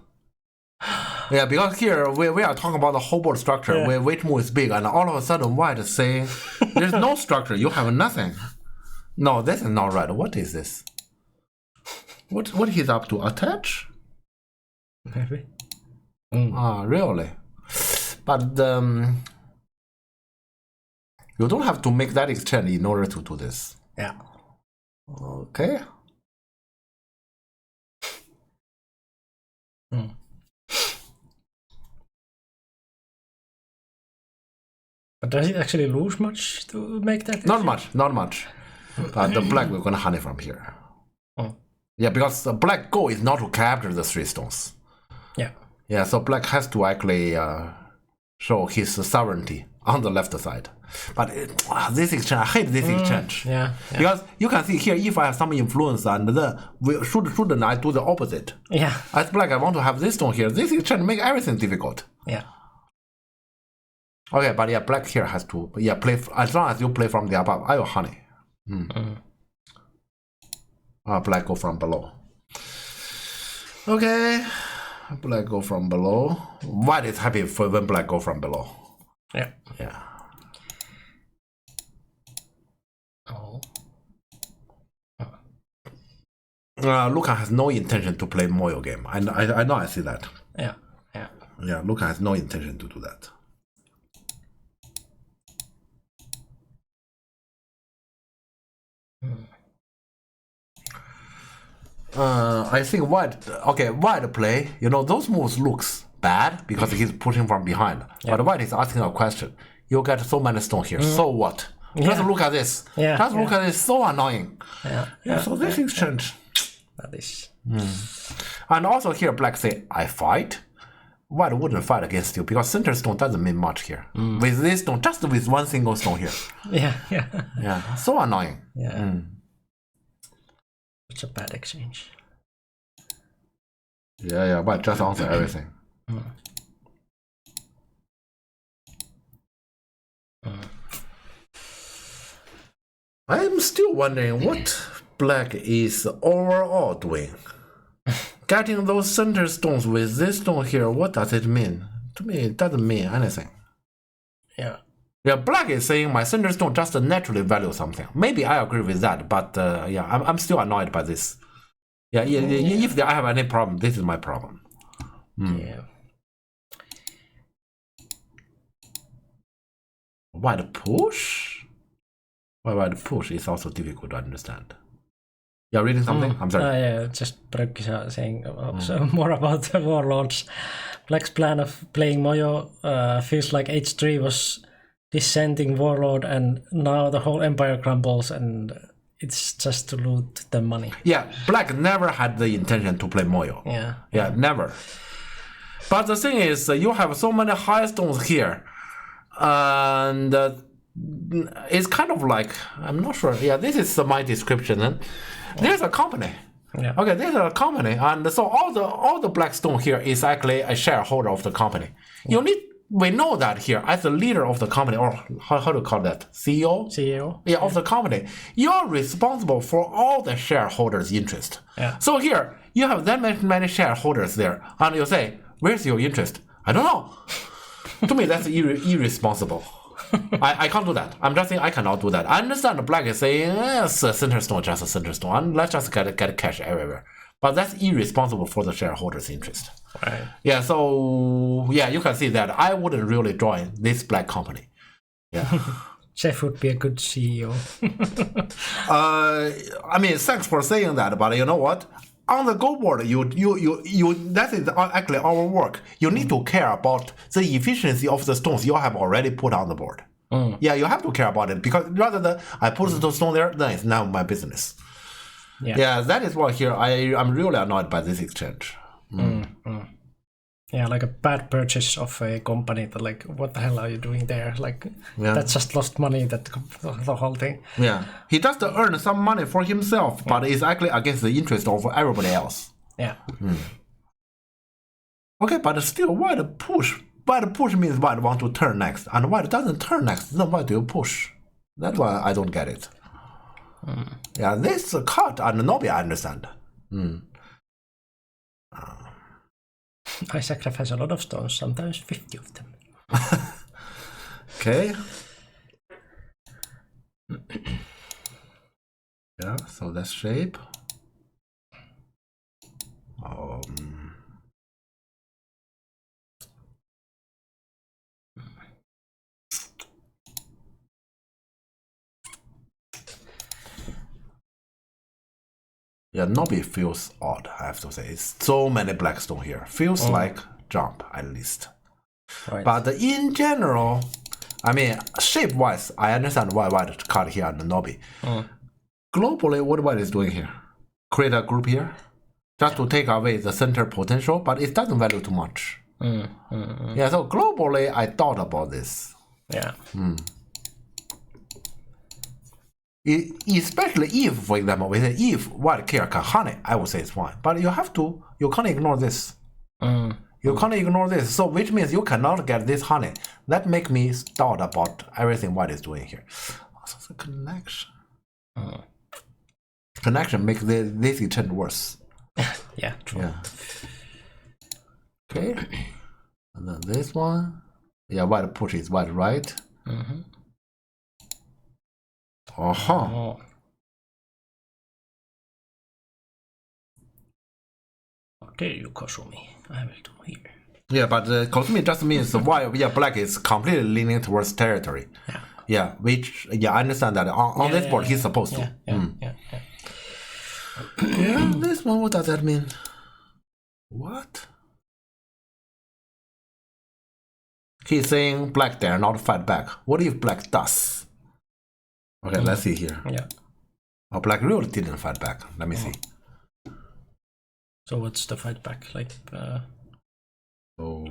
Yeah, because here we are talking about the whole board structure where which move is big, and all of a sudden white is saying there's no structure, you have nothing. No, this is not right. What is this? What he's up to? Attach? Maybe. Really? But you don't have to make that exchange in order to do this. Yeah. Okay. But does it actually lose much to make that? Not much. But the black we're gonna honey from here. Yeah, because the black goal is not to capture the 3 stones. Yeah, so black has to actually show his sovereignty on the left side. But this exchange, I hate this exchange. Because you can see here, if I have some influence, and then shouldn't I do the opposite? Yeah. As black, I want to have this stone here. This exchange make everything difficult. Yeah. Okay, but black here has to play as long as you play from the above. I will honey. Black go from below. Okay, black go from below. White is happy for when black go from below. Yeah. Luca has no intention to play Moyo game. I know. I see that. Yeah. Luca has no intention to do that. I think white play, those moves looks bad because he's pushing from behind. But white is asking a question. You get so many stones here, so what? Just look at this. Just look at this, so annoying. So this exchange. That is. And also here black say, I fight. White wouldn't fight against you because center stone doesn't mean much here. With this stone, just with one single stone here. Yeah. So annoying. It's a bad exchange. But just answer everything. I'm still wondering what black is overall doing. Getting those center stones with this stone here, what does it mean? To me, it doesn't mean anything. Yeah. Yeah, black is saying my center stone just naturally value something. Maybe I agree with that, but yeah, I'm still annoyed by this. Yeah, if I have any problem, this is my problem. Yeah. Wide push? Wide push is also difficult to understand. You're reading something? I'm sorry. Yeah, just Bröckisa saying so more about the Warlords. Black's plan of playing Moyo feels like H3 was descending Warlord, and now the whole empire crumbles, and it's just to loot the money. Yeah, Black never had the intention to play Moyo. Yeah, never. But the thing is, you have so many high stones here, and it's kind of like, I'm not sure. Yeah, this is my description. There's a company. Yeah. Okay, there's a company, and so all the black stone here is actually a shareholder of the company. We know that here as the leader of the company, or how to call that, CEO? Yeah, of the company. You're responsible for all the shareholders' interest. Yeah. So here you have that many shareholders there, and you say, "Where's your interest?" I don't know. To me, that's irresponsible. I can't do that. I'm just saying I cannot do that. I understand Black is saying, it's a center stone, just a center stone, and let's just get cash everywhere. But that's irresponsible for the shareholders' interest. Right. Yeah, so, yeah, you can see that I wouldn't really join this Black company. Yeah. Jeff would be a good CEO. I mean, thanks for saying that, but you know what? On the Go board, that is actually our work. You need to care about the efficiency of the stones you have already put on the board. Yeah, you have to care about it, because rather than I put the stone there, then it's now my business. Yeah, that is why here I'm really annoyed by this exchange. Yeah, like a bad purchase of a company that, like, what the hell are you doing there? Like, that's just lost money, the whole thing. Yeah, he just earned some money for himself, but it's actually against the interest of everybody else. Yeah. Okay, but still, why the push? Why the push means why want to turn next, and why it doesn't turn next, then why do you push? That's why I don't get it. Yeah, this cut and Nobi I understand. I sacrifice a lot of stones, sometimes 50 of them. Okay. Yeah, so that's shape. Yeah, Nobi feels odd, I have to say. It's so many black stone here. Feels like jump, at least. Right. But in general, I mean, shape-wise, I understand why White cut here on the Nobi. Globally, what White is doing here? Create a group here? Just to take away the center potential, but it doesn't value too much. Yeah, so globally, I thought about this. Yeah. Especially if, for example, we say if White care can honey, I would say it's fine. But you can't ignore this. You can't ignore this. So which means you cannot get this honey. That make me thought about everything White is doing here. Also the connection. Connection makes this exchange worse. Yeah, true. Yeah. Okay. And then this one. Yeah, White pushes White right. Okay, you Kosumi. I will do here. Yeah, but Kosumi just means why Black is completely leaning towards territory. Yeah, which I understand that on this board he's supposed to. Yeah. Yeah, this one, what does that mean? What? He's saying Black dare not fight back. What if Black does? Okay, let's see here. Yeah. Oh, Black really didn't fight back. Let me see. So what's the fight back like? So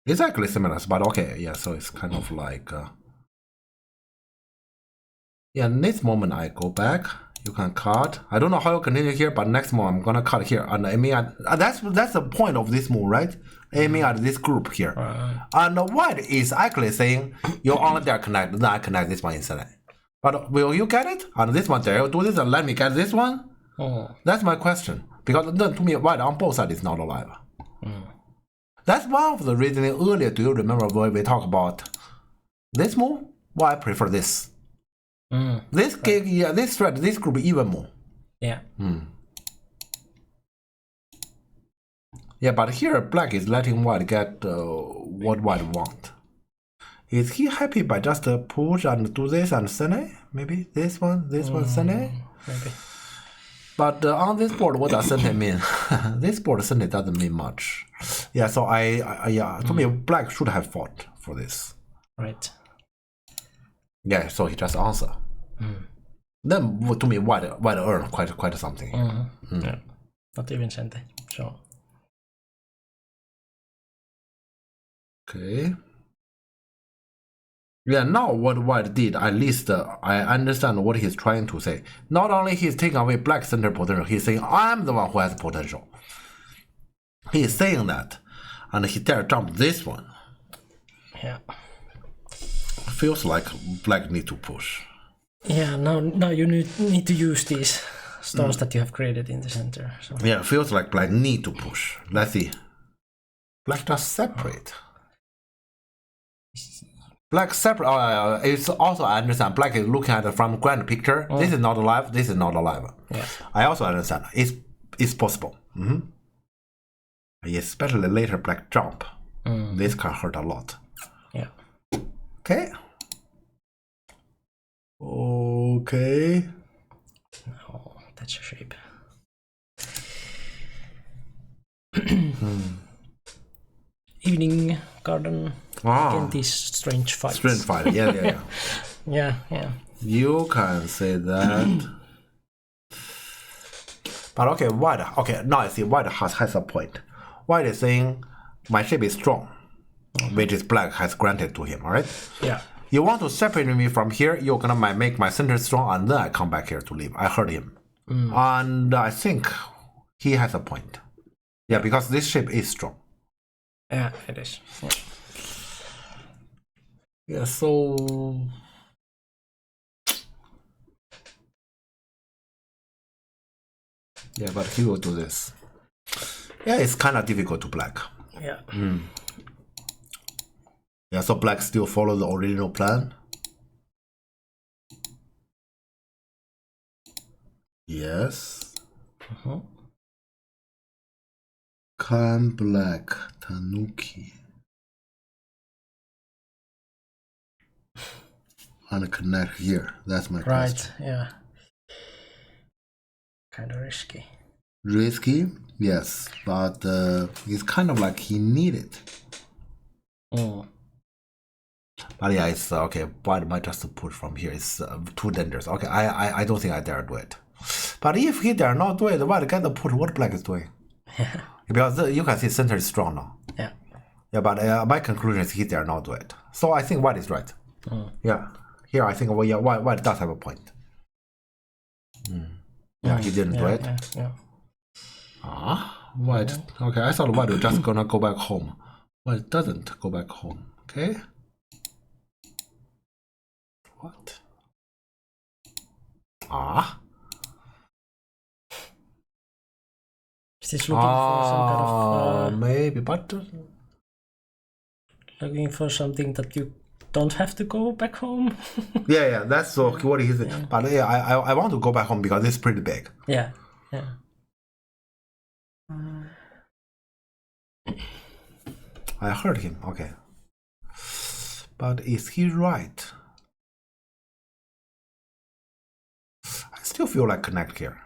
it's actually similar, but okay, yeah. So it's kind of like, yeah. Next moment I go back. You can cut. I don't know how you continue here, but next move I'm gonna cut here. And I mean, that's the point of this move, right? aiming at this group here. And white is actually saying you only dare connect, then I connect this one instantly. But will you get it? And this one, dare you do this and let me get this one? That's my question. Because then to me, white on both sides is not alive. That's one of the reasons earlier, do you remember when we talked about this move? Why I prefer this. This gig, yeah, this thread, this group even more. Yeah. Yeah, but here black is letting white get what white want. Is he happy by just push and do this and send it? Maybe this one send it? Maybe. But on this board, what does send it mean? This board send it doesn't mean much. Yeah, so to me, black should have fought for this. Right. Yeah, so he just answer. Then to me, white earned quite something. Yeah. Not even sent it. So. Okay. Yeah, now what white did, at least I understand what he's trying to say. Not only he's taking away black center potential, he's saying I'm the one who has potential. He's saying that, and he dare jump this one. Yeah. Feels like black need to push. Yeah, now you need to use these stones that you have created in the center. So. Yeah, feels like black need to push. Let's see. Black just separate. Black separate. It's also I understand. Black is looking at it from grand picture. This is not alive. This is not alive. Yeah. I also understand. It's possible. Especially later black jump. This can hurt a lot. Yeah. Okay. Okay. Oh, that's a shape. Evening garden. Again, these strange fights. Strange fight. Yeah. Yeah. You can say that. But okay, white. Okay, now I see white has a point. White is saying my shape is strong, which is black has granted to him. All right. Yeah. You want to separate me from here, you're gonna make my center strong, and then I come back here to leave. I heard him. And I think he has a point. Yeah, because this shape is strong. Yeah, it is. Yeah, so... Yeah, but he will do this. Yeah, it's kind of difficult to black. Yeah. Yeah, so black still follow the original plan. Yes. Can black Tanuki and connect here? That's my question. Right. Yeah. Kind of risky. Risky, yes, but it's kind of like he needed. But yeah, it's okay. White might just push from here. It's too dangerous. Okay, I don't think I dare do it. But if he dare not do it, white get the push. What black is doing? Because you can see center is strong now. Yeah. Yeah, but my conclusion is he dare not do it. So I think white is right. Yeah. Here I think white does have a point. Yeah, he didn't do it. Yeah. White. Okay, I thought white was just gonna go back home. White doesn't go back home. Okay. What? Is this looking for some kind of... maybe, but... Looking for something that you don't have to go back home? yeah, that's what he said. Yeah. But yeah, I want to go back home because it's pretty big. Yeah. I heard him, okay. But is he right? I still feel like connect here.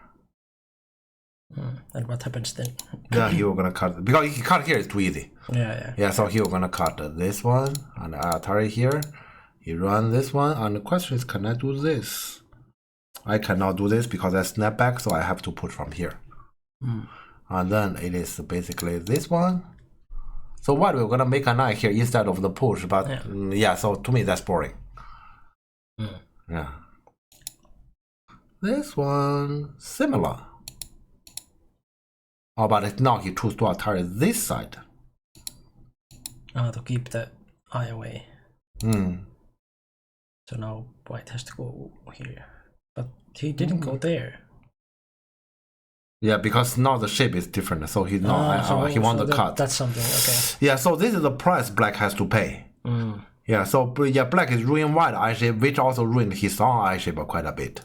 And what happens then? Yeah, he was gonna cut because he cut here is too easy. Yeah. So he was gonna cut this one and Atari here. He run this one, and the question is, can I do this? I cannot do this because I snap back, so I have to push from here. And then it is basically this one. So what we're gonna make a knight here instead of the push, but yeah so to me that's boring. Yeah. This one similar. Oh, but now he chose to attack this side. To keep the eye away. Mm. So now white has to go here. But he didn't go there. Yeah, because now the shape is different, so he he wants the cut. That's something, okay. Yeah, so this is the price black has to pay. Yeah, so black is ruining white eye shape, which also ruined his own eye shape quite a bit.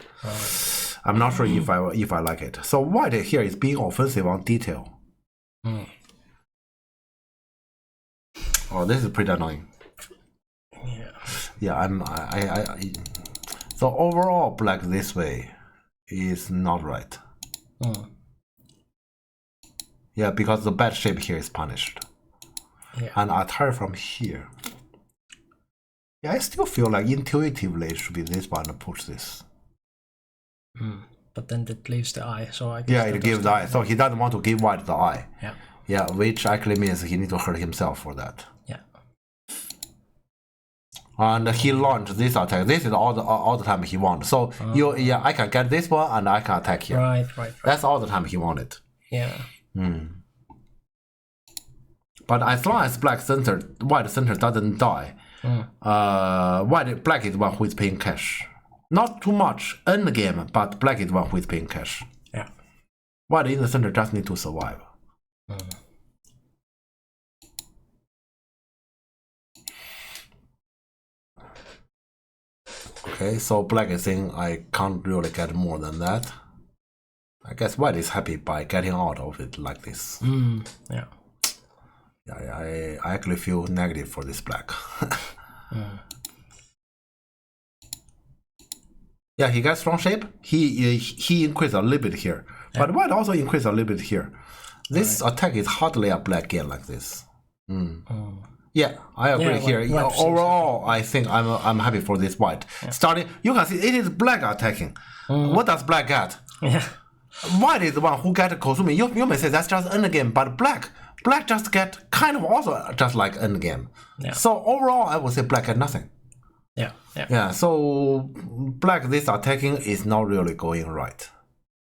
I'm not sure if I like it. So white here is being offensive on detail. Oh, this is pretty annoying. Yeah, so overall black this way is not right. Yeah, because the bad shape here is punished. Yeah. And attire from here. Yeah, I still feel like intuitively it should be this one to push this. But then that leaves the eye, so I guess. Yeah, it gives the eye. So he doesn't want to give white the eye. Yeah. Yeah, which actually means he needs to hurt himself for that. Yeah. And he launched this attack. This is all the time he wants. So I can get this one and I can attack here. Right. That's all the time he wanted. Yeah. But as long as white center doesn't die, black is the one who is paying cash. Not too much end game, but black is the one who is paying cash. Yeah. White in the center just need to survive. Okay, so black is saying I can't really get more than that. I guess white is happy by getting out of it like this. Yeah. I actually feel negative for this black. Yeah, he got strong shape. He increased a little bit here, but white also increased a little bit here. This attack is hardly a black game like this. Yeah, I agree here. Overall, I think I'm happy for this white. Starting, you can see it is black attacking. What does black get? Yeah. White is the one who get Kosumi. You may say that's just end game, but black just get kind of also just like end game. Yeah. So overall, I would say black get nothing. Yeah. So black this attacking is not really going right.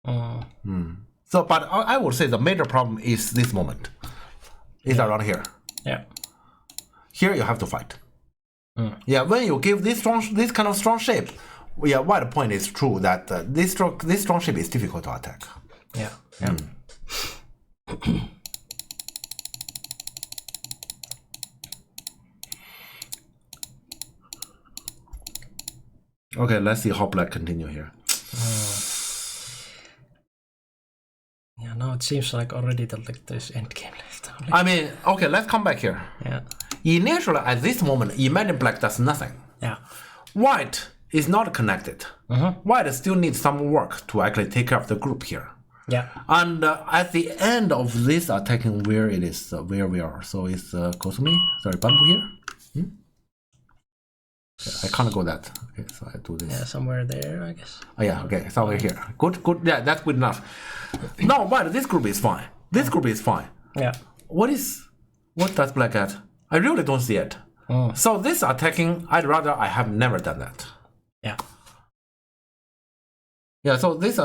So, but I would say the major problem is this moment. It's around here. Yeah. Here you have to fight. Yeah, when you give this kind of strong shape, yeah, white point is true that this strong shape is difficult to attack. Yeah. Okay, let's see how black continue here. Yeah, now it seems like already there's end game left. I mean, okay, let's come back here. Yeah. Initially, at this moment, imagine black does nothing. Yeah. White is not connected. White still needs some work to actually take care of the group here. Yeah. And at the end of this attacking, where it is, where we are. So it's Kosumi, sorry, bamboo here. Okay, I can't go that. Okay, so I do this. Yeah, somewhere there, I guess. Oh yeah, okay, somewhere here. Good. Yeah, that's good enough. Now, white, this group is fine. This group is fine. Yeah. What does black get? I really don't see it. So this attacking, I have never done that. Yeah. Yeah, so this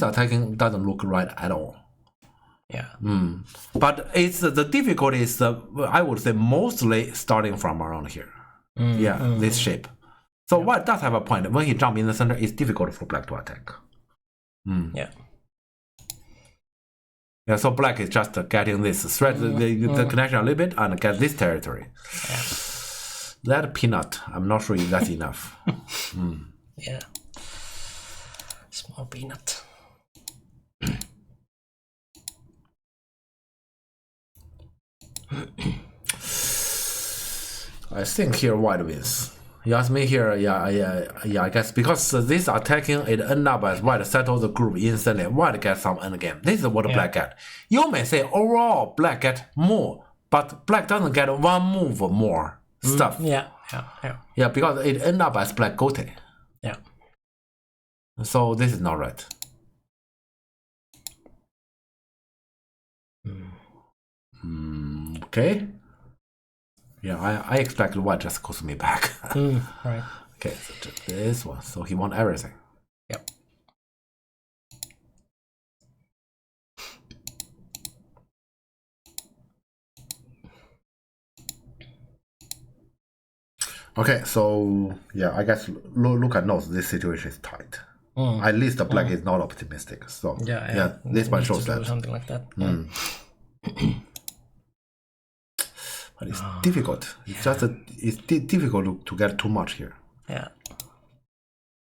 attacking doesn't look right at all. Yeah. But it's the difficulty is I would say mostly starting from around here. This shape. So white does have a point. When he jumps in the center, it's difficult for black to attack. Yeah. Yeah, so black is just getting this, thread the connection a little bit and get this territory. Yeah. That peanut, I'm not sure if that's enough. Yeah. Small peanut. I think here white wins. You ask me here, I guess because this attacking, it end up as white settle the group instantly. White gets some end game. This is what black get. You may say overall black get more, but black doesn't get one move more stuff. Yeah, because it end up as black gote. Yeah. So this is not right. Okay. Yeah, I expect white just calls me back. Right. Okay, so just this one. So he wants everything. Yep. Okay, so yeah, I guess Luca knows this situation is tight. At least the black is not optimistic. So yeah, this one shows to do that. something like that. But it's difficult. It's just it's difficult to get too much here. Yeah.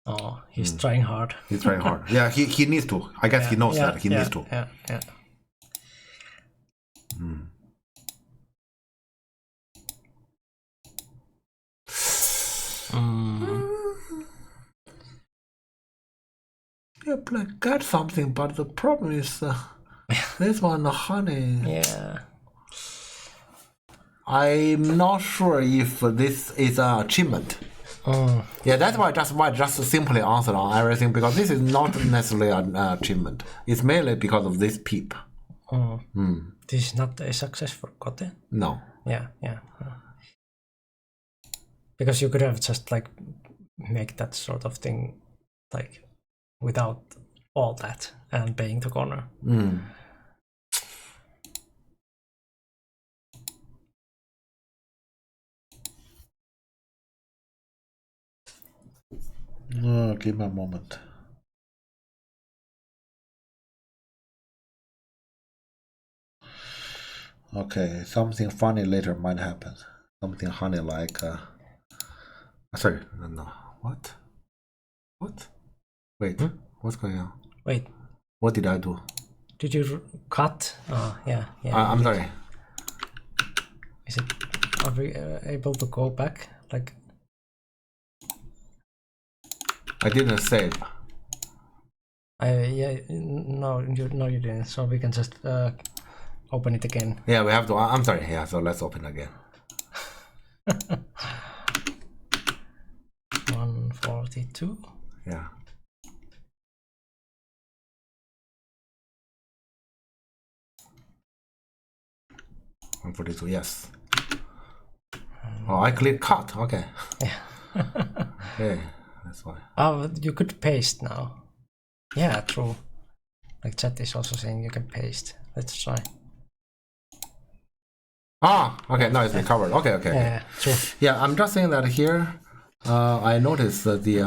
Oh, he's trying hard. He's trying hard. Yeah, he needs to. I guess he knows that he needs to. Yeah. Yeah, black got something, but the problem is this one, honey. Yeah. I'm not sure if this is an achievement. Yeah, that's why just simply answer on everything, because this is not necessarily an achievement. It's mainly because of this peep. This is not a success for Kote. No. Yeah. Because you could have just like make that sort of thing like without all that and paying the corner. Give me a moment. Okay, something funny later might happen. Something funny like sorry, no. What? Wait, what's going on? Wait. What did I do? Did you cut? Oh, yeah. I'm sorry. Is it? Are we able to go back? Like. I didn't save. No, you didn't. So we can just open it again. Yeah, we have to. I'm sorry. Yeah, so let's open again. 142. Yeah. Yes. Oh, I click cut. Okay. Yeah. Okay, that's why. Oh, you could paste now. Yeah, true. Like chat is also saying you can paste. Let's try. Okay, now it's recovered. Okay. Yeah, true. Yeah, I'm just saying that here. I noticed that the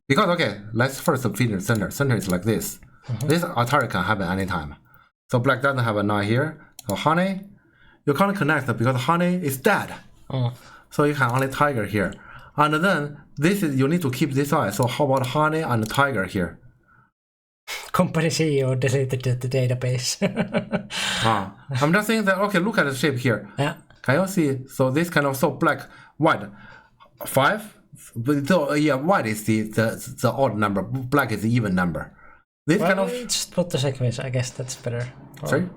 because let's first finish center. Center is like this. This Atari can happen anytime. So black doesn't have a 9 here. So honey, you can't connect because honey is dead. So you can only tiger here. And then this is you need to keep this eye. So how about honey and tiger here? Company CEO deleted the database. I'm just saying that look at the shape here. Yeah. Can you see? So this kind of black, white, 5. So white is the odd number. Black is the even number. This kind of. Just put the sequence. I guess that's better. Sorry.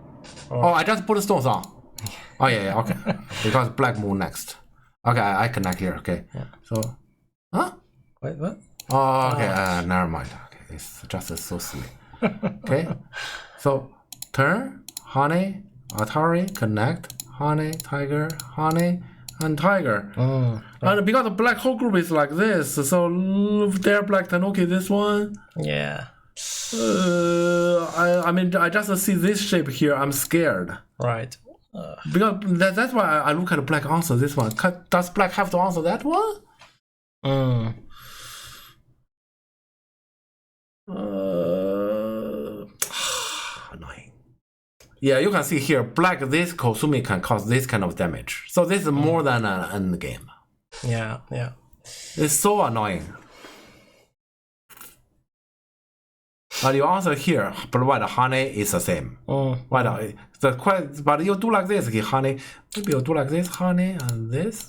I just put the stones on. Yeah. Okay. Because black move next. Okay, I connect here. Okay. Yeah. So. Wait, what? Okay. Never mind. Okay, it's just so silly. Okay. So turn, honey, Atari, connect, honey, tiger, honey, and tiger. And because the black whole group is like this, so they're black, then this one. Yeah. I mean, I just see this shape here. I'm scared. Right. Because that's why I look at black answer this one. Does black have to answer that one? Annoying. Yeah, you can see here, black, this Kosumi can cause this kind of damage. So this is more than an end game. Yeah. It's so annoying. But you answer here, but white honey is the same. But you do like this, honey. Maybe you do like this, honey, and this.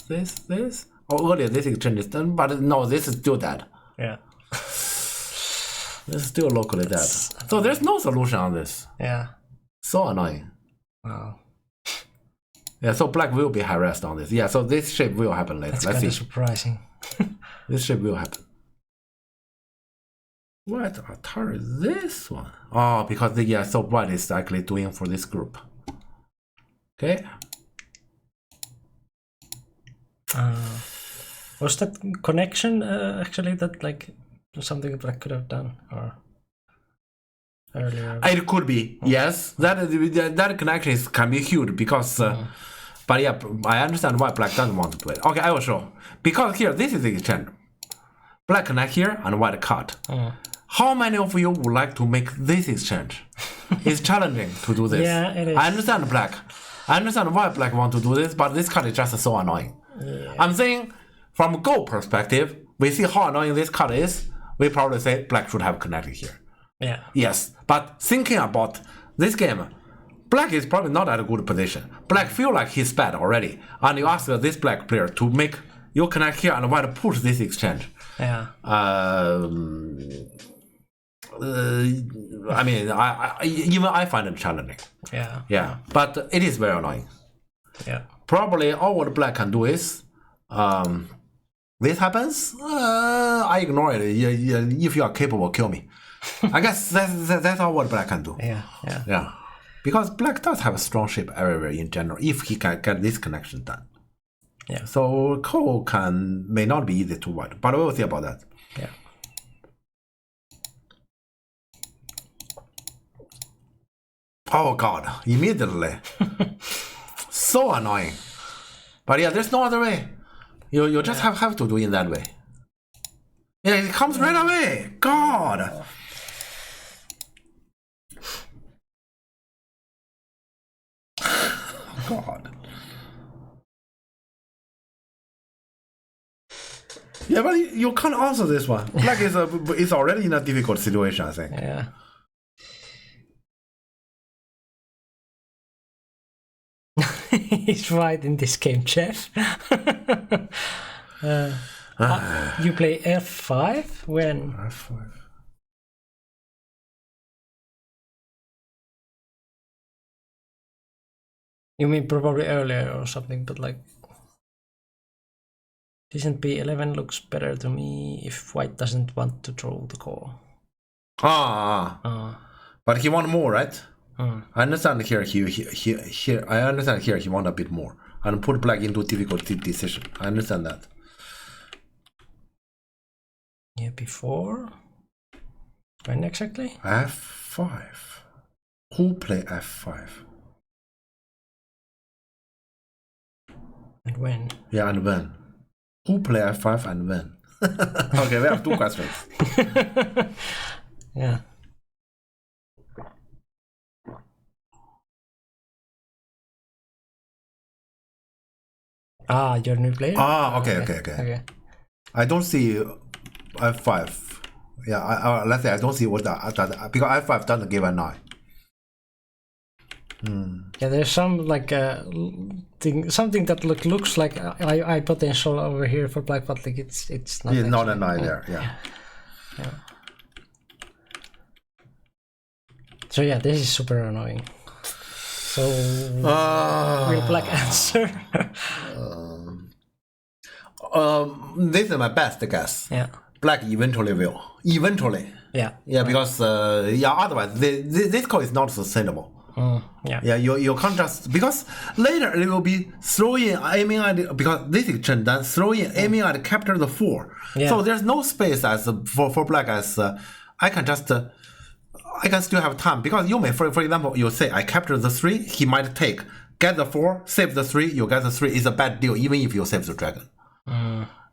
Or earlier this exchange, but no, this is still dead. Yeah. This is still locally dead. So there's no solution on this. Yeah. So annoying. Wow. Yeah, so black will be harassed on this. Yeah, so this shape will happen later. That's Let's kind see. of surprising. This shape will happen. What Atari is this one? Oh, because so white is actually doing for this group. Okay. Was that connection actually that like something that I could have done or earlier? It could be, yes. That connection can be huge because But yeah, I understand why black doesn't want to do it. Okay, I will show. Because here, this is the exchange. Black connect here and white cut. How many of you would like to make this exchange? It's challenging to do this. Yeah, it is. I understand black. I understand why black want to do this, but this cut is just so annoying. Yeah. I'm saying from Go perspective, we see how annoying this cut is. We probably say black should have connected here. Yeah. Yes, but thinking about this game, black is probably not at a good position. Black feel like he's bad already, and you ask this black player to make you connect here and white push this exchange. Yeah. I mean, even I find it challenging. Yeah. Yeah, but it is very annoying. Yeah. Probably all what black can do is, this happens, I ignore it. If you are capable, kill me. I guess that's all what black can do. Yeah. Yeah. Yeah, because black does have a strong shape everywhere in general if he can get this connection done. Yeah. So Ko may not be easy to white, but we'll see about that. Yeah. Oh god, immediately. So annoying. But yeah, there's no other way. You just have to do it that way. Yeah, it comes right away. God. God. Yeah, but you can't answer this one. Black is already in a difficult situation, I think. Yeah. He's right in this game, Jeff. You play F5 when? F5. You mean probably earlier or something, but like decent B11 looks better to me if white doesn't want to draw the call. But he want more, right? I understand here. I understand here. He want a bit more and put black into difficult decision. I understand that. Yeah, before. When exactly? F5. Who play F5? And when? Yeah, and when? Who play F5 and when? Okay, we have two questions. Yeah. Your new player? Okay. I don't see F5. Yeah, let's say I don't see what that because F5 doesn't give a 9. Yeah, there's some like something that looks like I potential over here for black, but like it's not. Yeah, not a 9 there. Yeah. So yeah, this is super annoying. So will black answer? This is my best guess. Yeah. Black eventually will. Eventually. Yeah. Yeah, because otherwise this call is not sustainable. Yeah. You can't just because later it will be throw in aiming at because this is trend then throw in aiming at capture the 4. Yeah. So there's no space as for black as I can just I can still have time because you may for example you say I capture the 3 he might take get the 4 save the 3 you get the 3 is a bad deal even if you save the dragon.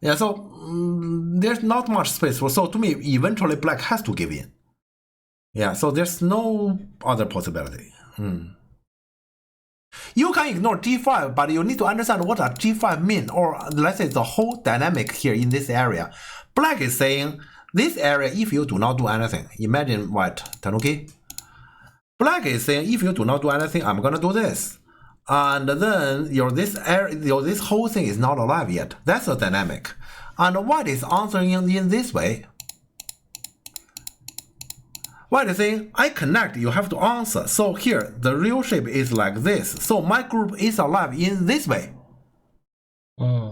Yeah, so there's not much space for so to me eventually black has to give in. Yeah, so there's no other possibility. You can ignore G5, but you need to understand what a G5 mean, or let's say the whole dynamic here in this area. Black is saying this area, if you do not do anything, imagine white, Tanuki. Black is saying if you do not do anything, I'm gonna do this, and then this whole thing is not alive yet. That's a dynamic, and white is answering in this way. White is saying, I connect, you have to answer. So here, the real shape is like this. So my group is alive in this way.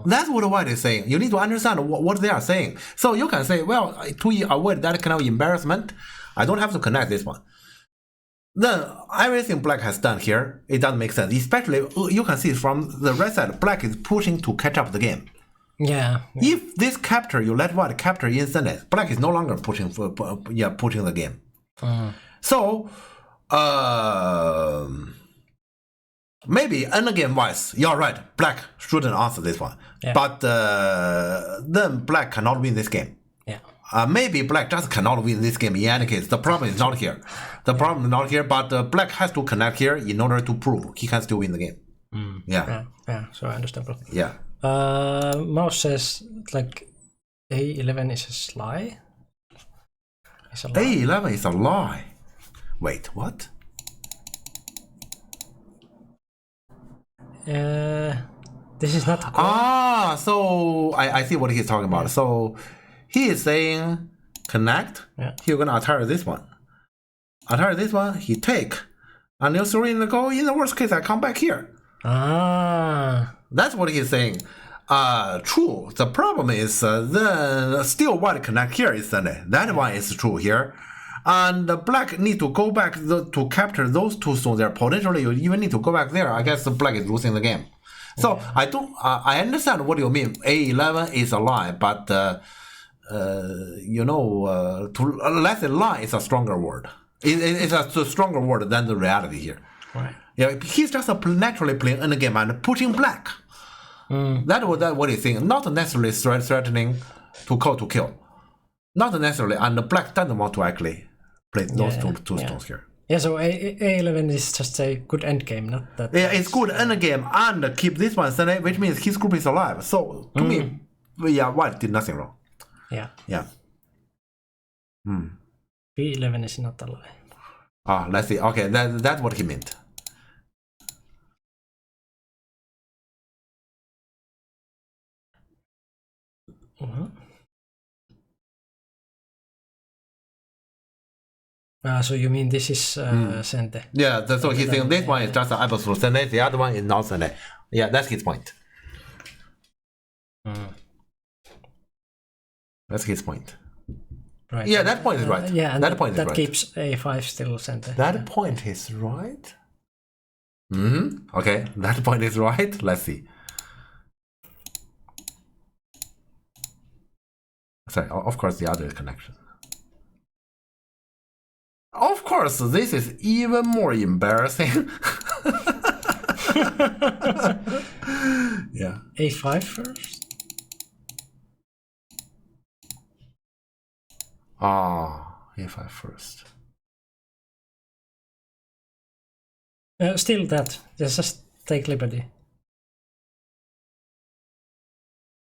That's what white is saying. You need to understand what they are saying. So you can say, well, to avoid that kind of embarrassment, I don't have to connect this one. Then everything black has done here, it doesn't make sense. Especially, you can see from the right side, black is pushing to catch up the game. Yeah. If this capture, you let white capture instantly, black is no longer pushing the game. So, maybe endgame wise, you're right. Black shouldn't answer this one, Yeah. but then Black cannot win this game. Yeah. Maybe Black just cannot win this game in any case. The problem is not here. The problem is not here, but Black has to connect here in order to prove he can still win the game. Yeah. Yeah. So understandable. Yeah. Mouse says like A11 is a lie. It's a lie. A11 is a lie. Wait, what? This is not. So I see what he's talking about. So he is saying connect. Yeah. He's gonna attire this one. Attire this one. He take, and you throw in the goal. In the worst case, I come back here. That's what he's saying. True. The problem is then still white connect here is that one is true here. And the black need to go back to capture those two stones there. Potentially, you even need to go back there. I guess the black is losing the game. So I don't. I understand what you mean. A11 is a lie, but let's say lie is a stronger word. It's a stronger word than the reality here. Right. Yeah, he's just naturally playing endgame and pushing black. That's what he's saying. Not necessarily threatening to call to kill. Not necessarily, and the black doesn't want to actually play those two stones here. Yeah, so A11 is just a good endgame, not that. Yeah, it's good endgame and keep this one Sunday, which means his group is alive. So to me, white did nothing wrong. Yeah. Yeah. B11 is not a lie. Let's see. Okay, that's what he meant. So you mean this is Sente? Yeah, so he's saying this one is just an absolute Sunday, the other one is not Sunday. Yeah, that's his point. That's his point. Right. Yeah, that point is right. Yeah, and that point is right. That keeps A5 still Sente. That point is right. Okay, that point is right. Let's see. Sorry, of course the other connection. Of course, this is even more embarrassing. Yeah. A5 first? A5 first. Still that. Just take liberty.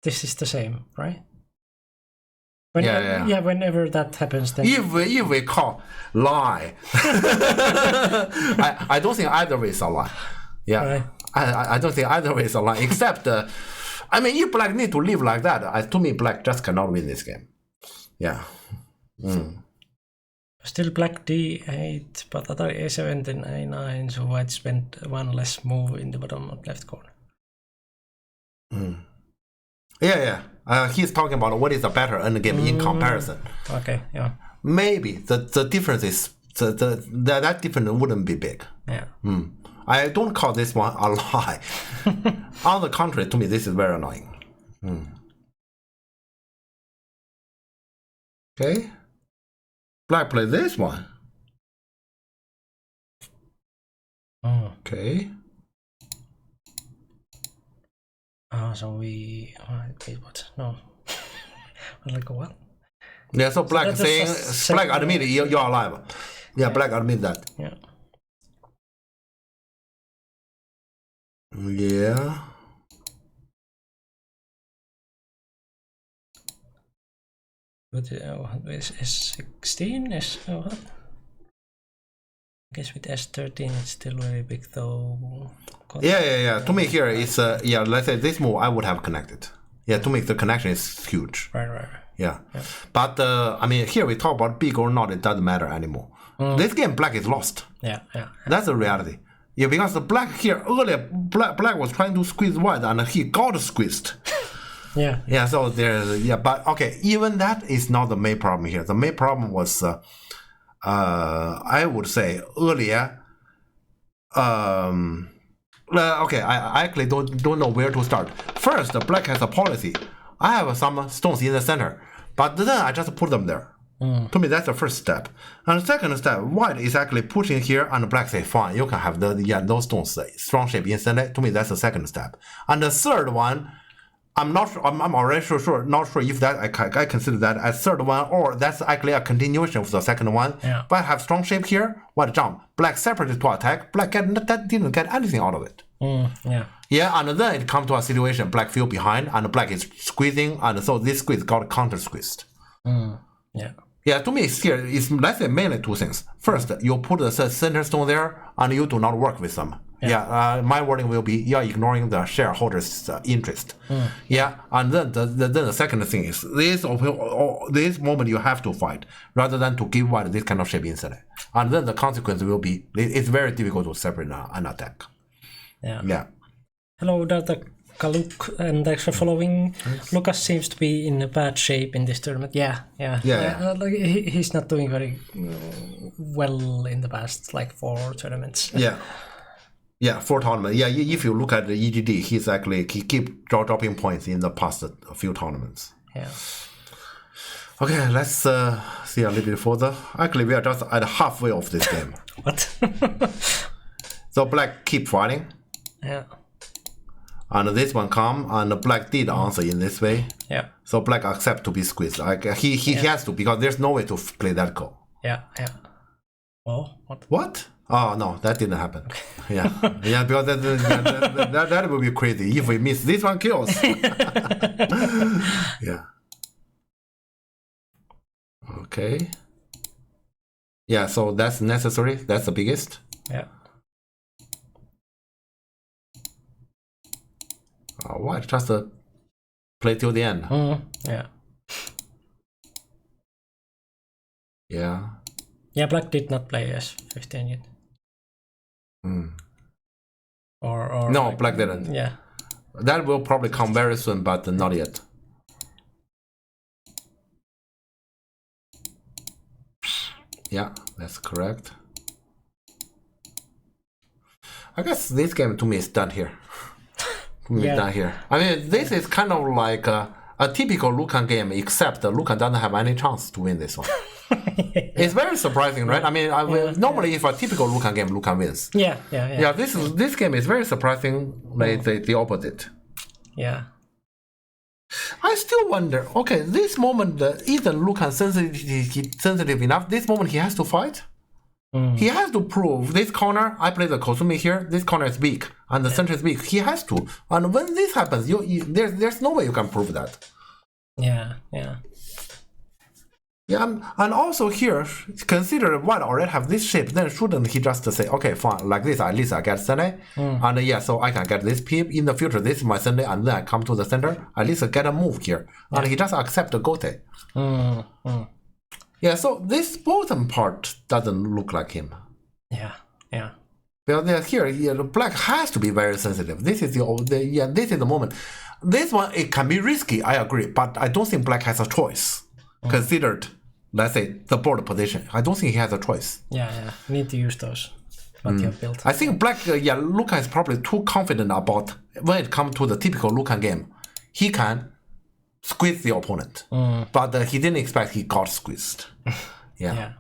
This is the same, right? Yeah, whenever that happens, then if we call lie, I don't think either way is a lie. Yeah, right. I don't think either way is a lie. Except, if black need to live like that, to me, black just cannot win this game. Yeah. Still black D8, but Atari A7 then A9, so white spent one less move in the bottom left corner. Yeah. He's talking about what is a better endgame in comparison. Okay, yeah. Maybe the difference is that difference wouldn't be big. Yeah. I don't call this one a lie. On the contrary, to me, this is very annoying. Okay. Black play this one. Okay. So we... wait, what? No. Like what? Yeah, so black saying... Black admit you're alive. Yeah, black admit that. Yeah. Yeah. But is 16 is what? I guess with S13 it's still very big though. Yeah. To me here it's let's say this move I would have connected. Yeah, to me the connection is huge. Right. Yeah. But here we talk about big or not, it doesn't matter anymore. This game black is lost. Yeah. That's the reality. Yeah, because the black here earlier black was trying to squeeze white and he got squeezed. Yeah, so there's but okay, even that is not the main problem here. The main problem was I would say earlier okay, I actually don't know where to start. First, the black has a policy. I have some stones in the center, but then I just put them there. To me, that's the first step. And the second step, white is actually pushing here, and black say, fine, you can have those stones, strong shape instantly. To me, that's the second step. And the third one, I'm not sure, I'm already not sure if that I consider that as third one, or that's actually a continuation of the second one. Yeah. But have strong shape here, white jump, black separated to attack, black didn't get anything out of it. Yeah. Yeah, and then it comes to a situation, black fell behind, and black is squeezing, and so this squeeze got counter squeezed. Yeah. Yeah, to me, here it's let's say mainly two things. First, you put the center stone there, and you do not work with them. Yeah, my wording will be you're ignoring the shareholders' interest. Yeah, and then the second thing is this moment you have to fight rather than to give white this kind of shape instantly. And then the consequence will be it's very difficult to separate an attack. Yeah. Hello, Dr. Kaluk, and thanks for following. Lucas seems to be in a bad shape in this tournament. Yeah. Like he's not doing very well in the past, like 4 tournaments. Yeah, 4 tournaments. Yeah, if you look at the EGD, he keep dropping points in the past few tournaments. Yeah. Okay, let's see a little bit further. Actually, we are just at halfway of this game. What? So black keep fighting. Yeah. And this one come, and black did answer in this way. Yeah. So black accept to be squeezed. Like he has to, because there's no way to play that call. Yeah. Oh, what? What? Oh no, that didn't happen. Yeah, because that would be crazy if we miss this one kills. Yeah. Okay. Yeah, so that's necessary. That's the biggest. Yeah. White just play till the end. Yeah. Yeah. Yeah, black did not play S15 yet. Or no, like, black didn't. Yeah. That will probably come very soon, but not yet. Yeah, that's correct. I guess this game to me is done here. Done here. I mean, this is kind of like a typical Lucan game, except Lucan doesn't have any chance to win this one. It's very surprising, right? I mean, normally if a typical Lucan game, Lucan wins. Yeah. This game is very surprising, like the opposite. Yeah. I still wonder. Okay, this moment isn't Lucan sensitive enough. This moment he has to fight. He has to prove this corner. I play the Kosumi here. This corner is weak, and the center is weak. He has to. And when this happens, there's no way you can prove that. Yeah. And also here, consider white already have this shape, then shouldn't he just say, okay, fine, like this, at least I get Sunday, and so I can get this pip in the future. This is my Sunday, and then I come to the center, at least I get a move here, and he just accept the Gote. Yeah, so this bottom part doesn't look like him. Yeah. Well, here, black has to be very sensitive. This is this is the moment. This one, it can be risky, I agree, but I don't think black has a choice. Considered, let's say, the board position. I don't think he has a choice. Yeah. You need to use those, what you have built. I think black, Lucan is probably too confident about when it comes to the typical Lucan game. He can squeeze the opponent, but he didn't expect he got squeezed. Yeah,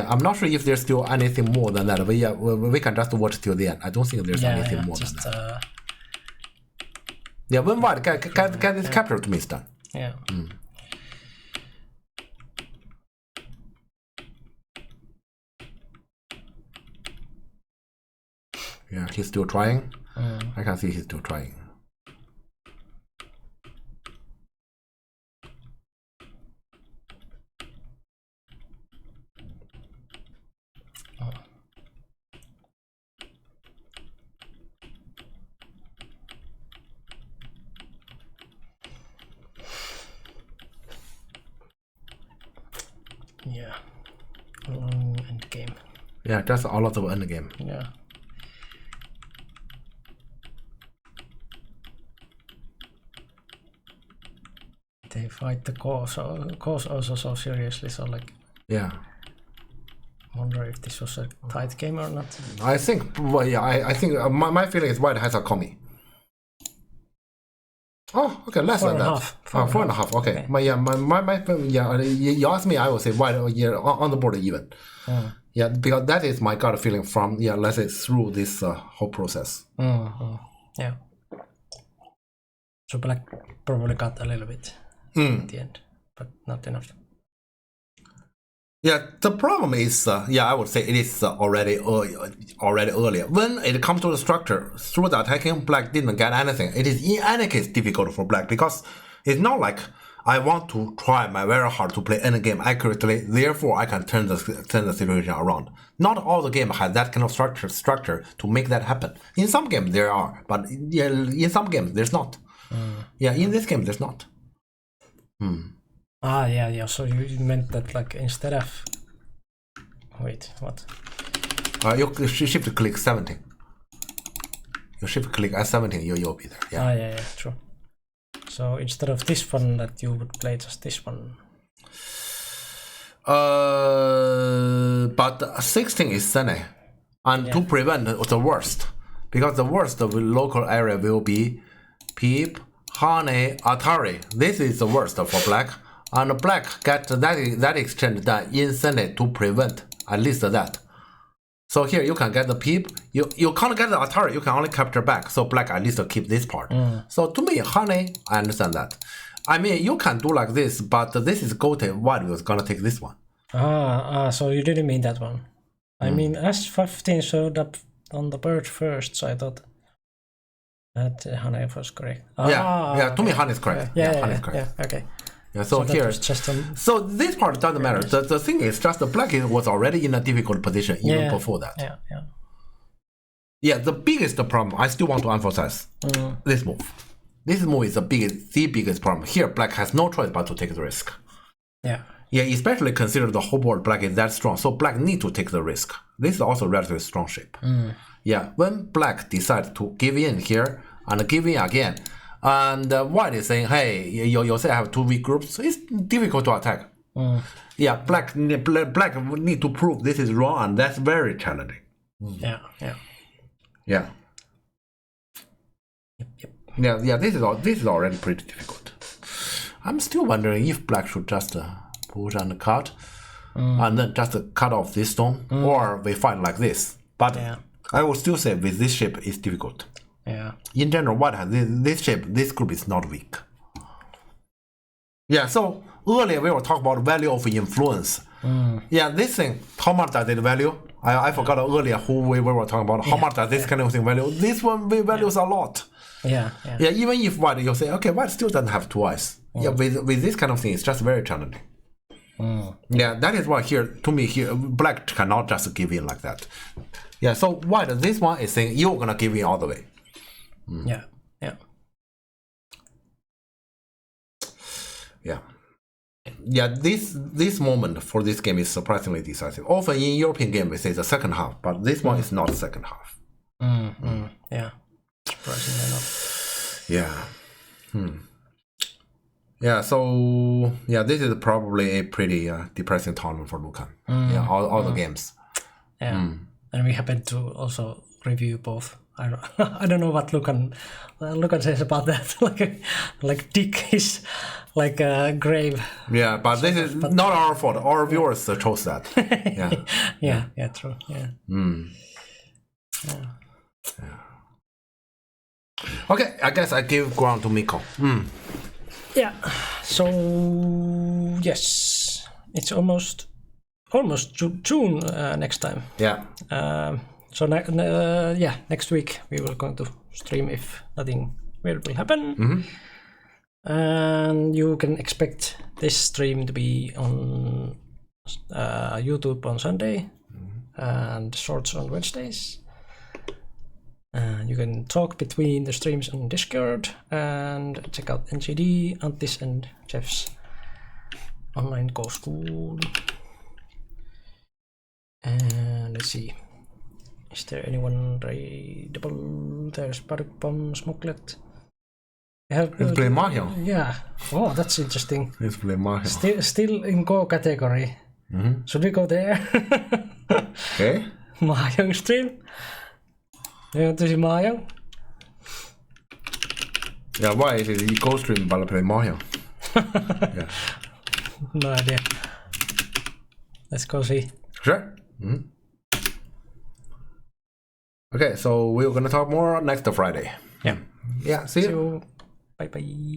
I'm not sure if there's still anything more than that, but we can just watch till the end. I don't think there's anything more than that. When white get this capture, to me it's done. Yeah. Yeah, he's still trying. I can see he's still trying. Yeah. Long end game. Yeah, that's a lot of end game. Yeah. They fight the cause also so seriously, so like. Yeah. Wonder if this was a tight game or not. I think, I think my feeling is white has a Komi. Oh, okay, less than that. 4.5. Okay. My you ask me, I will say why on the board even. Yeah, because that is my gut feeling from let's say through this whole process. Yeah. So black probably got a little bit at the end, but not enough. Yeah, the problem is, I would say it is already earlier. When it comes to the structure, through the attacking, black didn't get anything. It is in any case difficult for black because it's not like I want to try my very hard to play any game accurately, therefore I can turn the situation around. Not all the game has that kind of structure to make that happen. In some games there are, but in some games there's not. In this game there's not. Yeah. So you meant that like instead of... Wait, what? You shift click 17. You shift click S17, you'll be there. Yeah, true. So instead of this one, that you would play just this one. But 16 is Sunny, and to prevent the worst, because the worst of the local area will be Peep, Honey, Atari. This is the worst for black, and black get that exchange done in Sunny to prevent at least that. So here you can get the Peep, you can't get the Atari, you can only capture back, so black at least keep this part. So to me, Honey, I understand that. I mean, you can do like this, but this is Gote, white was gonna take this one. So you didn't mean that one. I mean, S15 showed up on the bird first, so I thought that Honey was correct. To me, Honey is correct. Honey is correct. Yeah, okay. Yeah, so here, so this part doesn't matter. The thing is just the black was already in a difficult position even before that. Yeah, the biggest problem, I still want to emphasize this move. This move is the biggest problem. Here, black has no choice but to take the risk. Yeah, especially consider the whole board black is that strong, so black need to take the risk. This is also relatively strong shape. Yeah, when black decides to give in here and give in again, and white is saying, hey, you say I have two weak groups, so it's difficult to attack. Yeah, black need to prove this is wrong, and that's very challenging. Yeah. Yeah, this is already pretty difficult. I'm still wondering if black should just push and cut, and then just cut off this stone, or we fight like this. But I will still say with this shape, it's difficult. In general, white has this shape, this group is not weak. Yeah, so earlier we were talking about value of influence. Yeah, this thing, how much does it value? I forgot earlier who we were talking about. How much does this kind of thing value? This one values a lot. Yeah, even if white, you say, okay, white still doesn't have two eyes. Yeah, with this kind of thing, it's just very challenging. Yeah, that is why here, to me, here, black cannot just give in like that. Yeah, so white, this one is saying you're gonna give in all the way. Yeah, this moment for this game is surprisingly decisive. Often in European game we say the second half, but this one is not the second half. Yeah, surprisingly enough. Yeah, so this is probably a pretty depressing tournament for Lucan. All the games. And we happen to also review both. I don't know what Lucan says about that. like Dick is like a grave. Yeah, but this is not our fault. Our viewers chose that. Yeah, true. Yeah. Okay, I guess I give ground to Mikko. Yeah. So yes, it's almost June next time. So next week we will going to stream if nothing weird will happen. And you can expect this stream to be on YouTube on Sunday and shorts on Wednesdays. You can talk between the streams on Discord and check out NGD, Antis and Jeff's online Go School. And let's see. Is there anyone raidable? There's Baruch Bomb, Smokelet. Let's play Mahjong. Yeah. Oh, that's interesting. Let's play Mahjong. Still in Go category. Should we go there? Okay. Mahjong stream. You want to see Mahjong? Yeah, why is it Ghost Stream but play Mahjong? Yeah. No idea. Let's go see. Sure. Okay, so we're gonna talk more next Friday. Yeah. Yeah, see you. Bye bye.